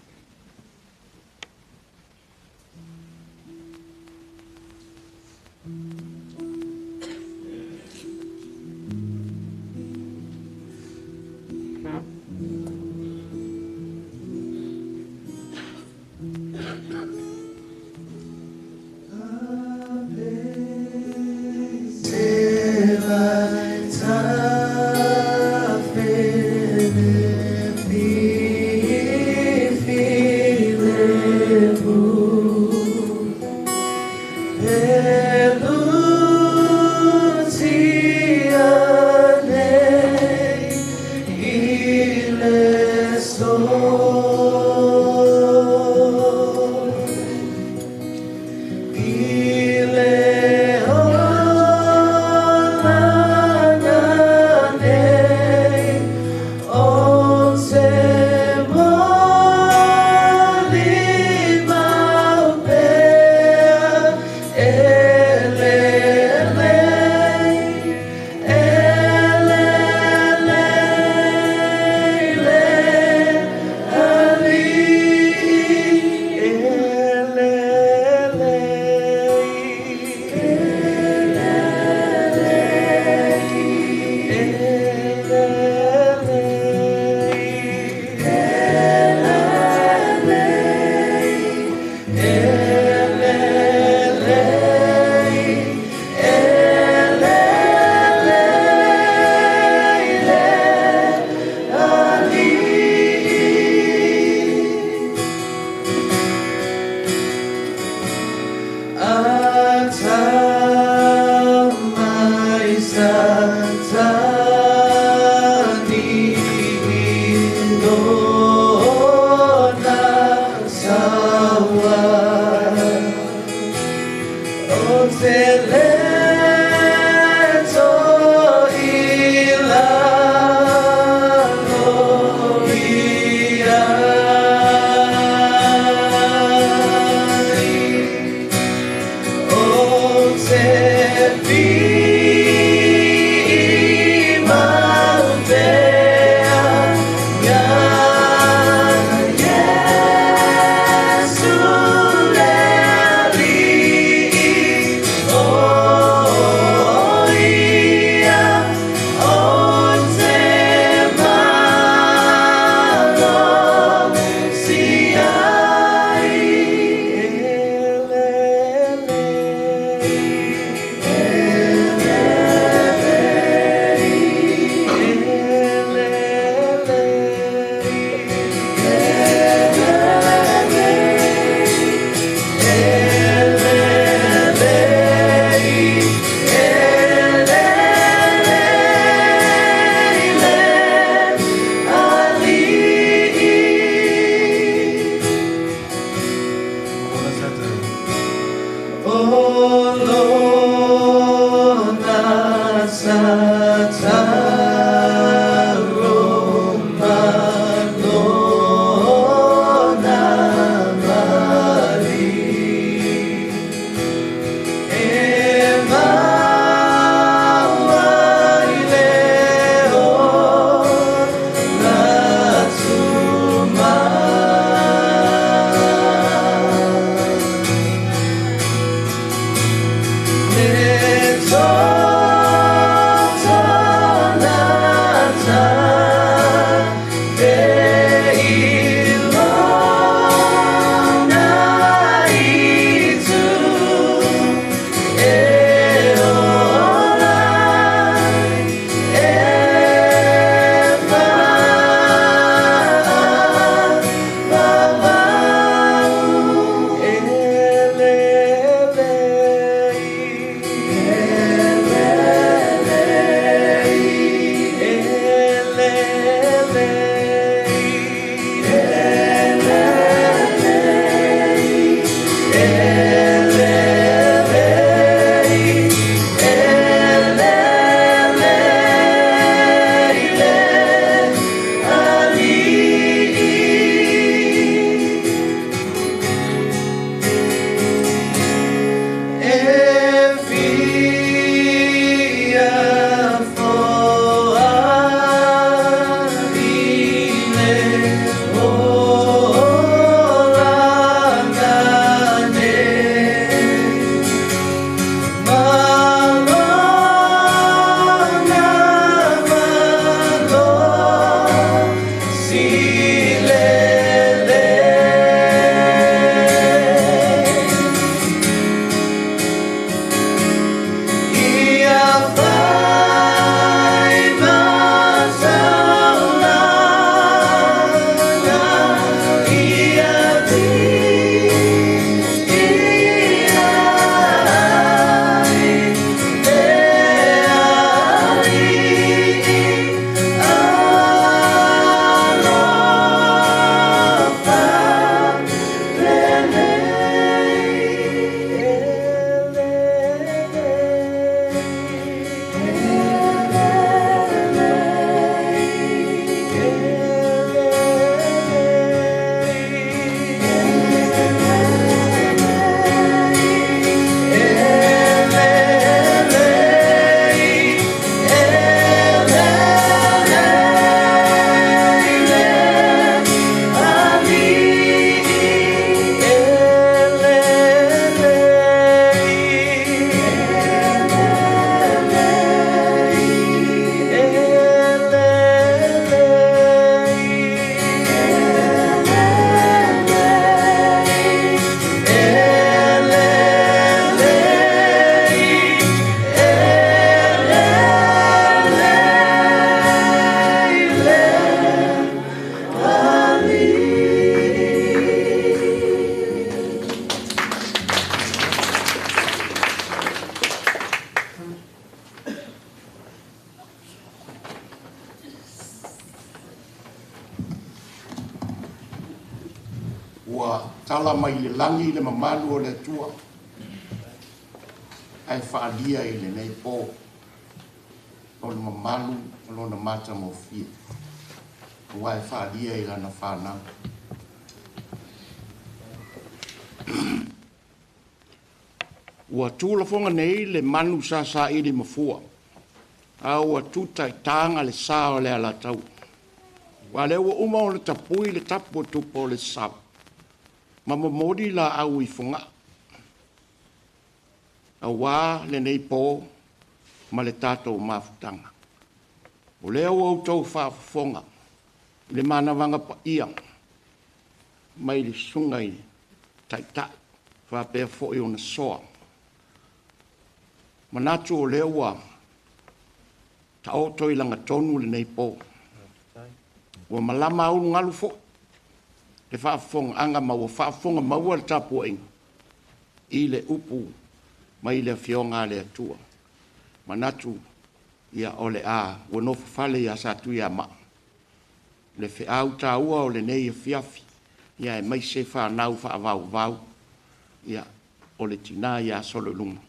ua tala mai le langi le mamalu o le tua. Ai whaalia i le nei pō. O le mamalu o lona mata mo fia. Ua ai whaalia i lana whanau. Ua tūlafonga nei le manu sa i le mafua. A ua tutai tanga le sao le ala tau. Wa le ua uma o le tapui le tapu tupo le sao. Ma mamodi la au i funga. A wā le nei pō ma le tātou mafutanga. O lea ua utau whaafonga. Le mana wanga pa ia. Mai le sungai taita. Whapea fo i ona soa. Manatu o lea ua. Ta oto i langa tonu le nei pō. Ua malama au ngalu fo. Le whaafonga anga ma ua whaafonga maua le tapu inga. I le upu. Ma i le fionga le atua. Manatu ia ole a. Ua nofu fale ia satu ia ma. Le fe au ta ua o le nei a fiafi. Ia e mai se whanau whaavau vau. Ia o le tina ia Soloiluma.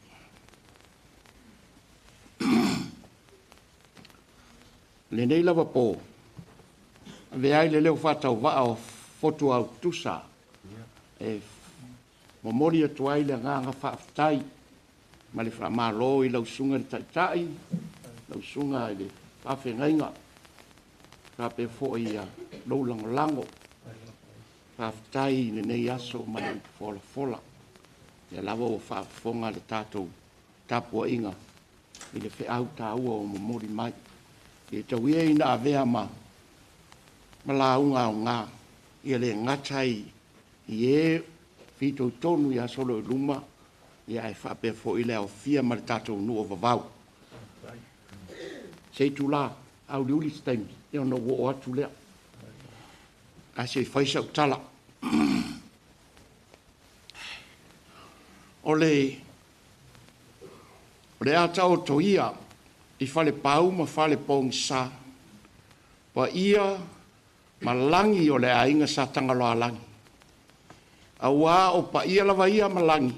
Le nei lava pō. Ve ai le leo whatau waa o fotu au tusa. E momori atu ai le nganga whaafitai. Ma le whamalo i lau sunga le taitai. Lau sunga i le whawhengainga. Whape fo i a lau lango. Whaafitai le nei aso ma le fola. Ia lava o whaafonga le tātou tapua inga. I le wheau tā ua o momori mai. I tau ia ina avea ma la unga o ngā. Ia le ngatai i e whito tonu i a Soloiluma. Ia e whape fo i le au fia ma le tātou nu o vavau. Sei tu la au li uli staimi. Ia no wo o atu lea. A se whaisau tala. O le atau to ia i fale pau ma fale pong sa. Pa ia malangi o le ainga sa tangaloa langi. A wā o pa ia lava ia malangi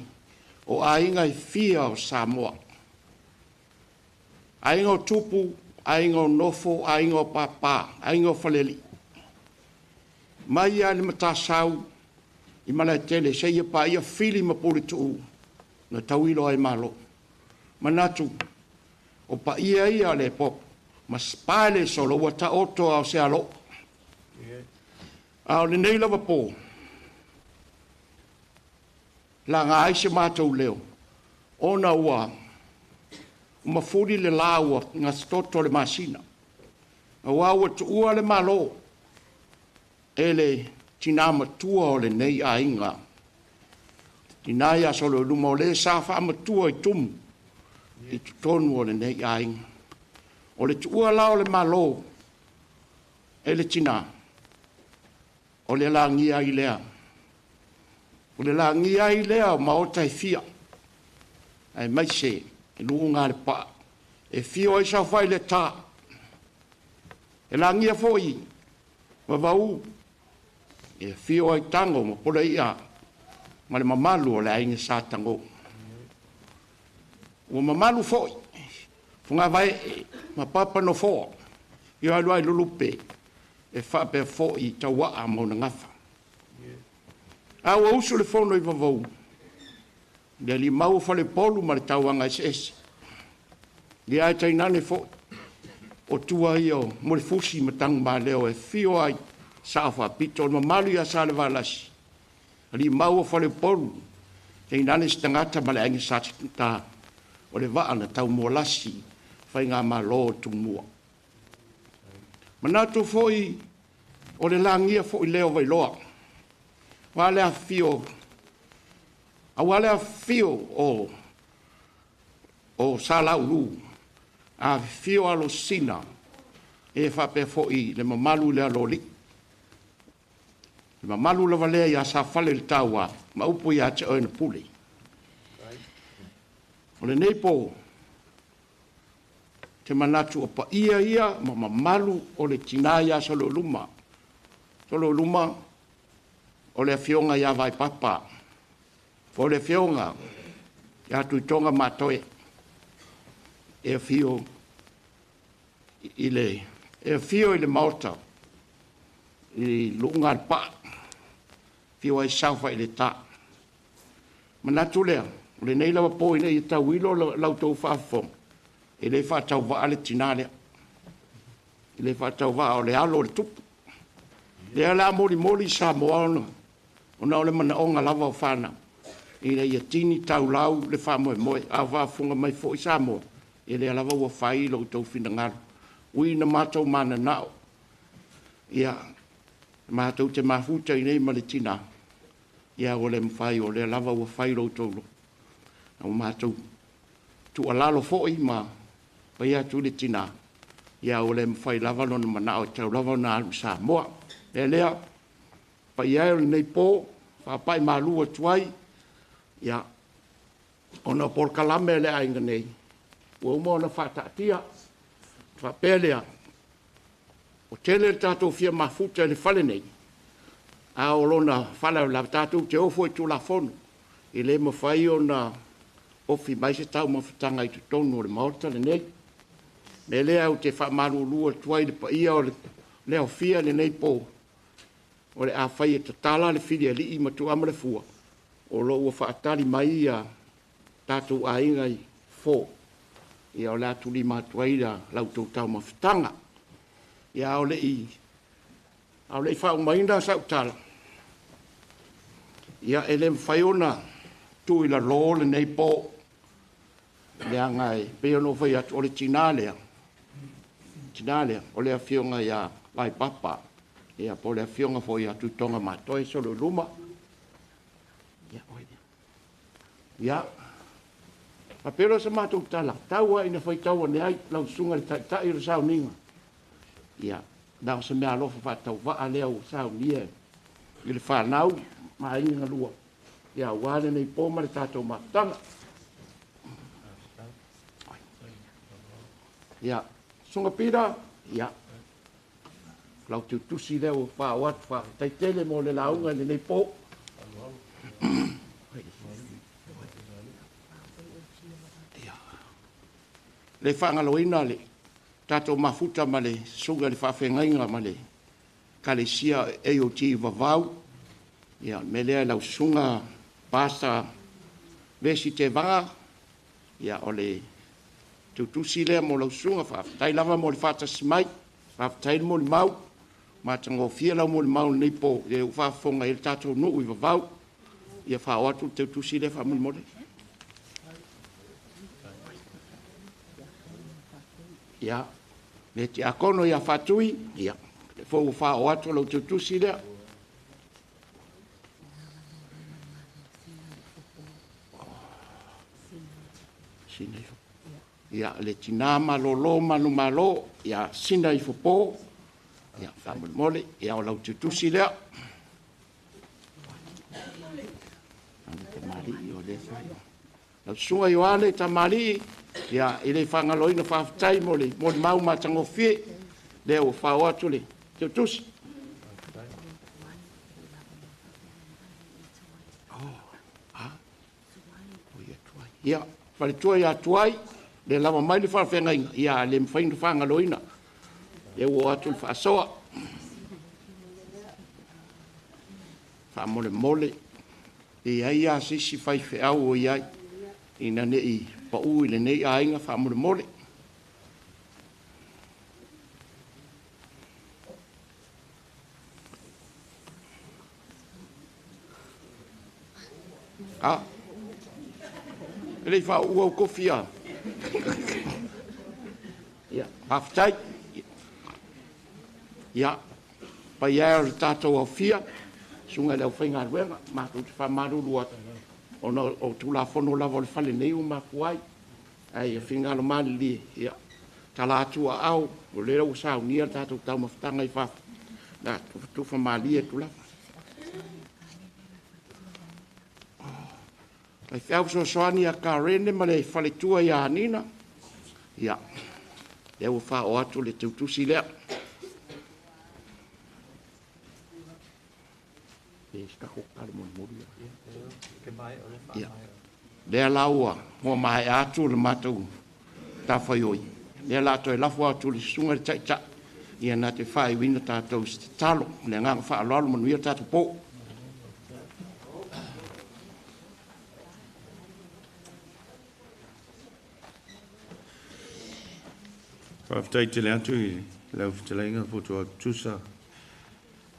o ainga i fia o Samoa. Ainga o tupu, ainga o nofo, ainga o papa, ainga o faleli. Mai ia le matasau i mana tele se ia pa ia fili ma poli tuu na tauilo ai malo. Manatu o pa ia le pop ma spale solo wa ta oto au se alo. Au le nei lava pō. La ngā aise mātou leo. Ona ua mafuri le laua ngā stoto le masina. A ua tu ua le malo. Ele tina matua o le nei a inga. Tina ia Soloiluma o le sa wha matua i tumu. I tonu o le nei a inga. O le tua lao le malo. Ele tina. O le langia i lea. O le langia i lea o maota i fia. Ai mai se. E nuunga le pa. E fio ai sa whai le tā. E langia foi. Ma vau. E fio ai tango ma pola ia. Ma le mamalu o le ainga sa tango. O mamalu foi. Funga vai ma papa no fo. Ia alua i lulupe. E whape fo i tawaa mo na ngafa. Au ausu le fono i vavau. Ia li mau fale polu ma le tauanga SS. Ia ai tainane fo. O tua i o mo le fusi matang ma leo e fio ai safa pito ma malu ia sa le valasi. Li mau fale polu. Tainane stangata ma le aingi sa ta. O le waa na tau mo lasi. Fai ngā ma lo tu mua. Manatu foi o le langia foi leo vai loa. Wale a fio. A wale a fio o sala ulu. A fio alo sina. E whape foi le mamalu le aloli. Le mamalu le valea ia sa fale le taua. Ma upo ia te oina puli. O le neipo. Te manatu o pa ia ma mamalu o le tina ia Soloiluma. Soloiluma o le fionga ia vai papa. O le fionga ia tu tonga matoe. E fio i le Malta. I lunga al pa. Fio ai saufa i le ta. Manatu lea, le nei lawa po ina i tau ilo lau tau whaafong. E le wha tau wa ale tina lea. E le wha tau wa o le alo le tupu. Le ala mori sa moa ona. Ona o le mana onga lava o whana. I le ia tini tau lau le wha moe moe. A whaafunga mai fo i sa moa. E le alawa ua whai ilo tau whina ngaru. Ui na mātou mana nao. Ia, mātou te mahuta i nei ma le tina. Ia o le mwhai o le alawa ua whai ilo tau lo. Au mātou tu alalo fo i ma. Pai atu le tina. Ia o le mwhai lava lona manao tau lava na alu sa moa. E lea, pa ia o nei pō, whapai mālua tuai, ia, ona por kalame le ainga nei, ua umo ona whatatia, whapelea, o tele tātou fia mafuta le whale nei, a o lona whale la tātou te ofo i tu la whonu, i le mawhai o na ofi mai se tau mawhitanga i tu tonu o le maota le nei, me lea o te whamaru lua tuai le pa ia o le o fia le nei pō, o le a whai e tatala le whiri a li i matu ama le fua. O lo ua whaatari mai a tātou a inga i fō. Ia o le atu li mātua ira lau tau tau mawhitanga. Ia o le i. O le i whao maina sa utala. Ia e le mwhaiona tu ila lo le nei pō. Le angai peo no whai atu o le tinalea. Tinalea. O le a whionga ia lai papa. Ia po le fionga fo ia tu tonga matoe Soloiluma. Ia oia. Ia. A pero sa matou tala. Taua ina fai taua ne ai lau sunga le tai ro sao ninga. Ia. Nau se mea alofa fa tau waa leo sao nia. I le whanau ma inga lua. Ia wale nei pōma le tātou matanga. Ia. Sunga pira. Ia. Lau tu tusi leo wha wat wha taitele mo le launga le nei pō. Le whangaloina le tātou mafuta ma le sunga le whawhengainga ma le kalesia AOT vavau. Ia, me lea lau sunga pasta vesi te vanga. Ia, o le tu tusi lea mo lau sunga whawhetai lava mo le whatasmai. Whawhetai mo le mau. Mātango fia lau mo le mau nei pō, e whaafonga e tātou nuu i wavau, ia whao atu te tusi le whamuni mole. Ia, me te akono ia whatui, ia, le fōu whao atu lau te tusi le. Ia, le tinama lo manu malo, ia, sina i whapō, ia famul mole ia o lau tutusi lea mali o le fai lau sunga i wale ta mali ia ile whangaloina whawhitai mole mau matango fie lea o whao atu le tutusi ia whale tua ia tuai le lama mai le whawhengainga ia le mwhainu whangaloina e o atu le whaasoa. Whaamole mole. E ai a sisi whai whiau o iai. Ina ne i pa ui le nei a inga whaamole mole. Ah. Ele wha ua o kofia. Ia, haftai. Ia, pa ia o tātou au fia, sunga leo whainga ruenga, mātou te whamaruru atu. O tūla whono lava o le whale nei o makuai. Ai, a whinga lo mali li, ia, tala atua au, o le rau sao nia tātou tau mawhitanga i whafu. Nā, tu whamali e tūla. Ai whiau so soani a ka rene ma le whale tua i a nina. Ia, leo wha o atu le tautusi lea. e ska ko kar mo muri ya le laua mo mai atu le matu ta faioi le la to la fo atu le sunga cha cha ia na te fai wina tātou talo le ngā whaaloalo manuia tātou pō. Whaftai te leantu i lau whitalainga whotua tusa.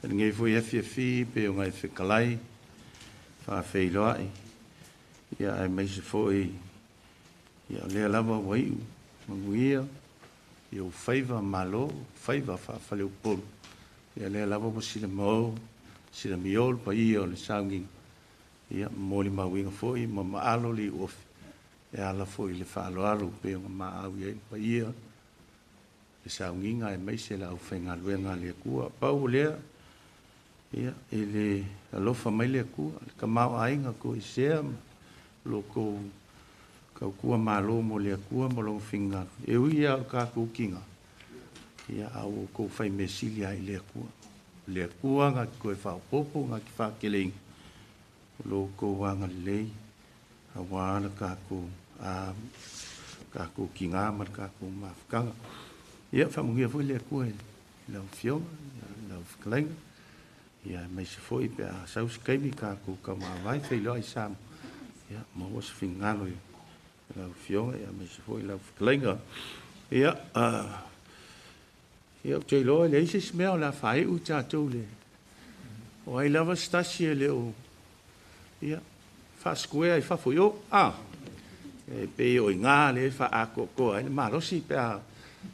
E ngai fwoi awhi pe o ngai whikalai wha Faiiloai. Ia ai meise fwoi ia lea lava waiu manguia i o whaiva malo, whaiva whawhaleu polu. Ia lea lava po sila mau, sila miol pa ia o le saunginga. Ia mōli mawinga fwoi, ma maalo li ofi. E ala fwoi le whaaloalo pe o maau ia pa ia. Le saunginga e meise la au whainga luenga lea kua. Pau lea, ia e le alofa mai lea kua. Ka mau ainga ko i sea, loko kau kua malo mo lea kua mo long finga. E ui ia ka kukinga. Ia au ko whai mesili ai lea kua. Lea kua ngā ki koe whao popo, ngā ki wha keleng. Loko wanga lei. A wāna ka ko ki ngā mar ka ko mawhakanga. Ia whamungia fwoi lea kua lau whionga, lau whikalenga. Ia mai se fwoi pe a sausi kaimi ka ko ka mawai Faiiloai samu. Ia maua se whingalo i. Lau whionga, ia mai se fwoi lau whikalenga. Ia, ia te loa le ise smea o la whae u tātou le. O ai lava stasi e leo. Ia, whaskuea i whafoi o. E pe o i ngā le wha a ko ai le marosi pe a.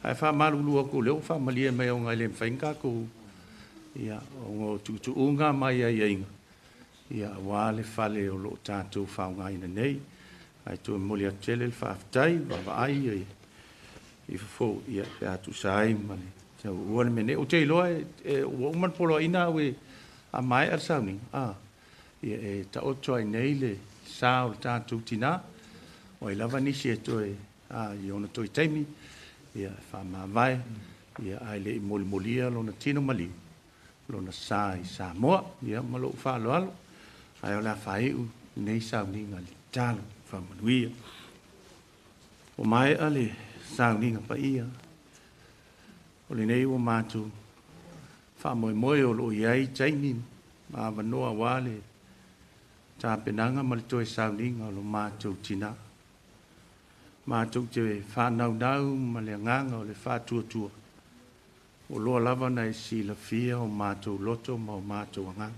Ai wha marulua ko leo wha malia mai o ngai le mwhainga ko. Ia, o ngō tutu unga mai ai inga. Ia, wale whale o lo tātou whaunga ina nei. Ai tō moli a tele le whaaftai, wawa ai ai. I whafo, ia, pe atu sai mani. Tau uane mene, o te iloa e uman polo ina ue a mai ar sauni. Ia, e ta oto ai nei le saa o le tātou tina. O i lava nisi e toi, i ona toi taimi. Ia, wha maa vai. Ia, ai le i moli molia lona tino maliu. Lona saa i saa moa. Ia, malo wha alo alo. Ai o la whae u, nei sauni ngā li talo. Whamanuia. O mai ale sauni ngā pa ia. O le nei o mātou. Whamoe moe o lo iai taimi. Ma wanoa wale. Tā penanga ma le toi sauni ngā lo mātou tina. Mātou te whanau nau ma le nganga o le whātua. O loa lava nei si la fia o mātou loto ma o mātou anganga.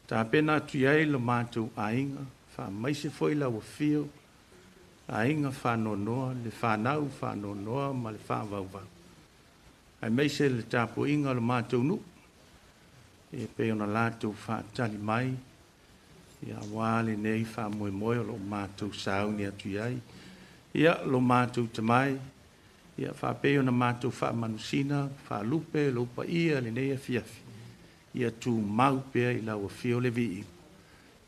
Tā pena tu iai lo mātou ainga. Wha maise foi la o fio. Ainga whanonoa, le whanau whanonoa ma le whāwauvau. Ai meise le tāpo inga lo mātou nu. E pe ona lātou whātali mai. Ia wāle nei whamoe moe lo mātou sauni atu iai. Ia lo mātou tamai. Ia whape ona mātou whamanusina, whalupe, lupa ia le nei a fiafi. Ia tū mau pea i lau a fio le vii.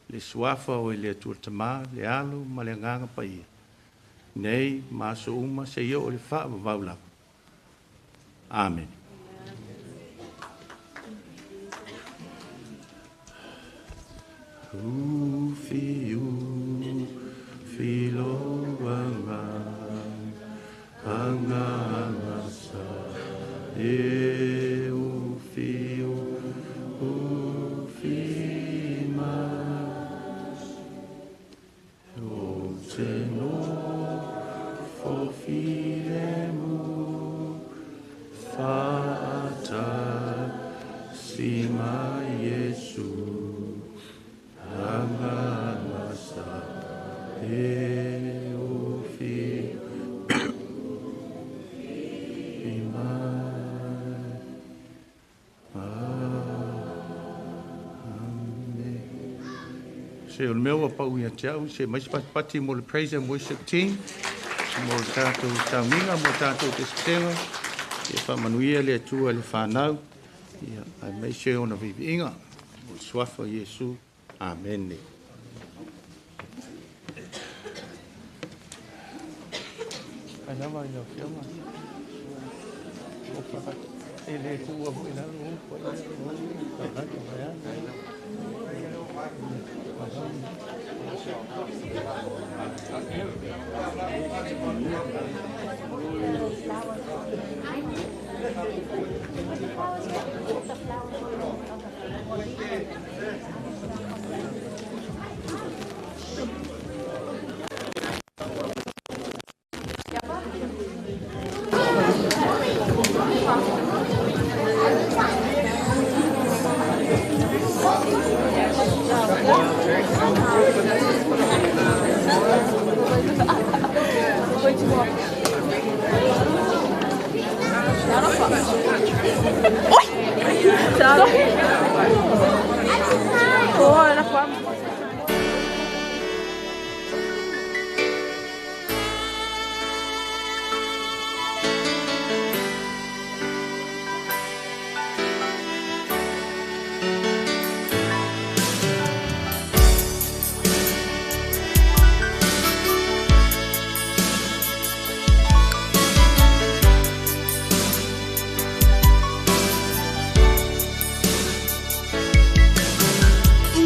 Le suafa o le atua tamā, le alo, ma le nganga pa ia. Nei, māso uma se ia o le wha vaulau. Amen. Filo wanga, anga sa, e ufio, ufima, o teno, fofilemu, fata, sima Yesu, anga sa, e ufio. Se o meu pau ia tau, se mais pati mo le praise and worship team, mo le tātou tauninga, mo tātou tesitenga, e whamanuia le atua le whanau, ia ai mai se ona vivi inga, mo swafa Yesu, amen. Ai nama ina whiama, o papa, e le tua mo ina lo, o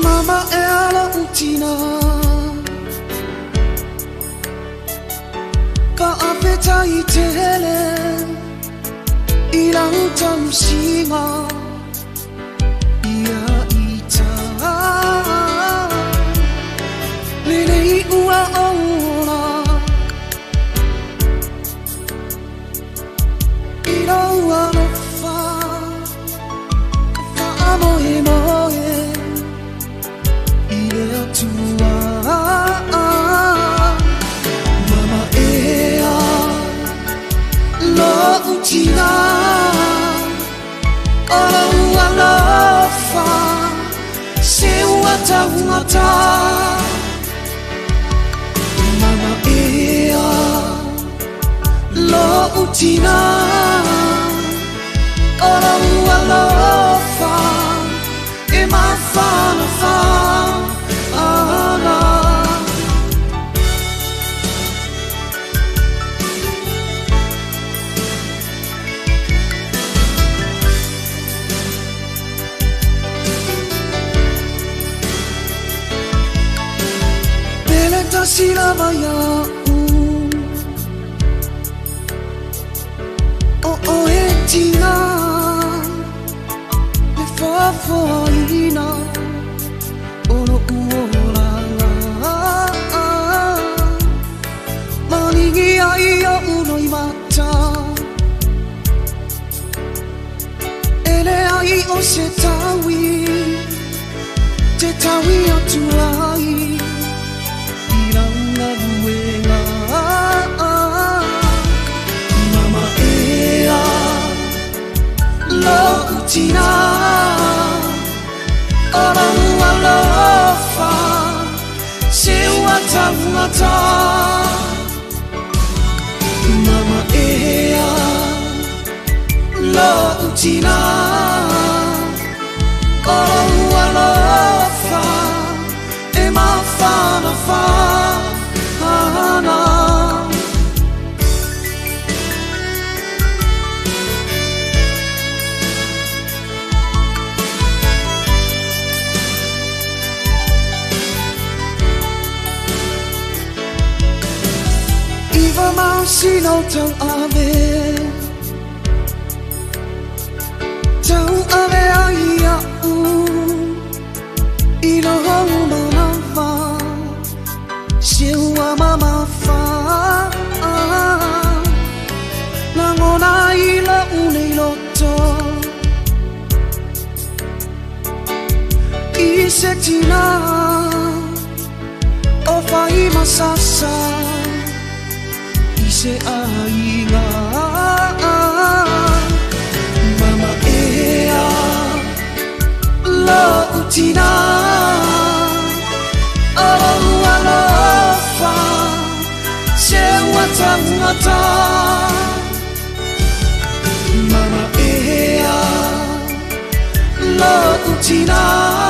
Mama e ala utina ka apeta I te hele I lang tamsinga ia ita lelei ua aura I raua lofa ka amoe moe Mama ea lo utina Ora ua lofa Se ua taungata Mama ea lo utina Ora ua lofa E mawhana wha Sila vaya o etina le fafaina ono uola malingi ai o uno I mata ele ai o se tawi te tawi atuai Mama ea lo utina Ora ua lofa Se ua taungata Mama ea lo utina Ora ua lofa E mawhana wha Iva mau sino tau ave Tau ave ai au Ilo hau manawa Seua mama fa Langona ila unei loto I se tina O fai masasa I se ainga Mama ea Lo utina Aloha lofa Se wata Mama ea Lo utina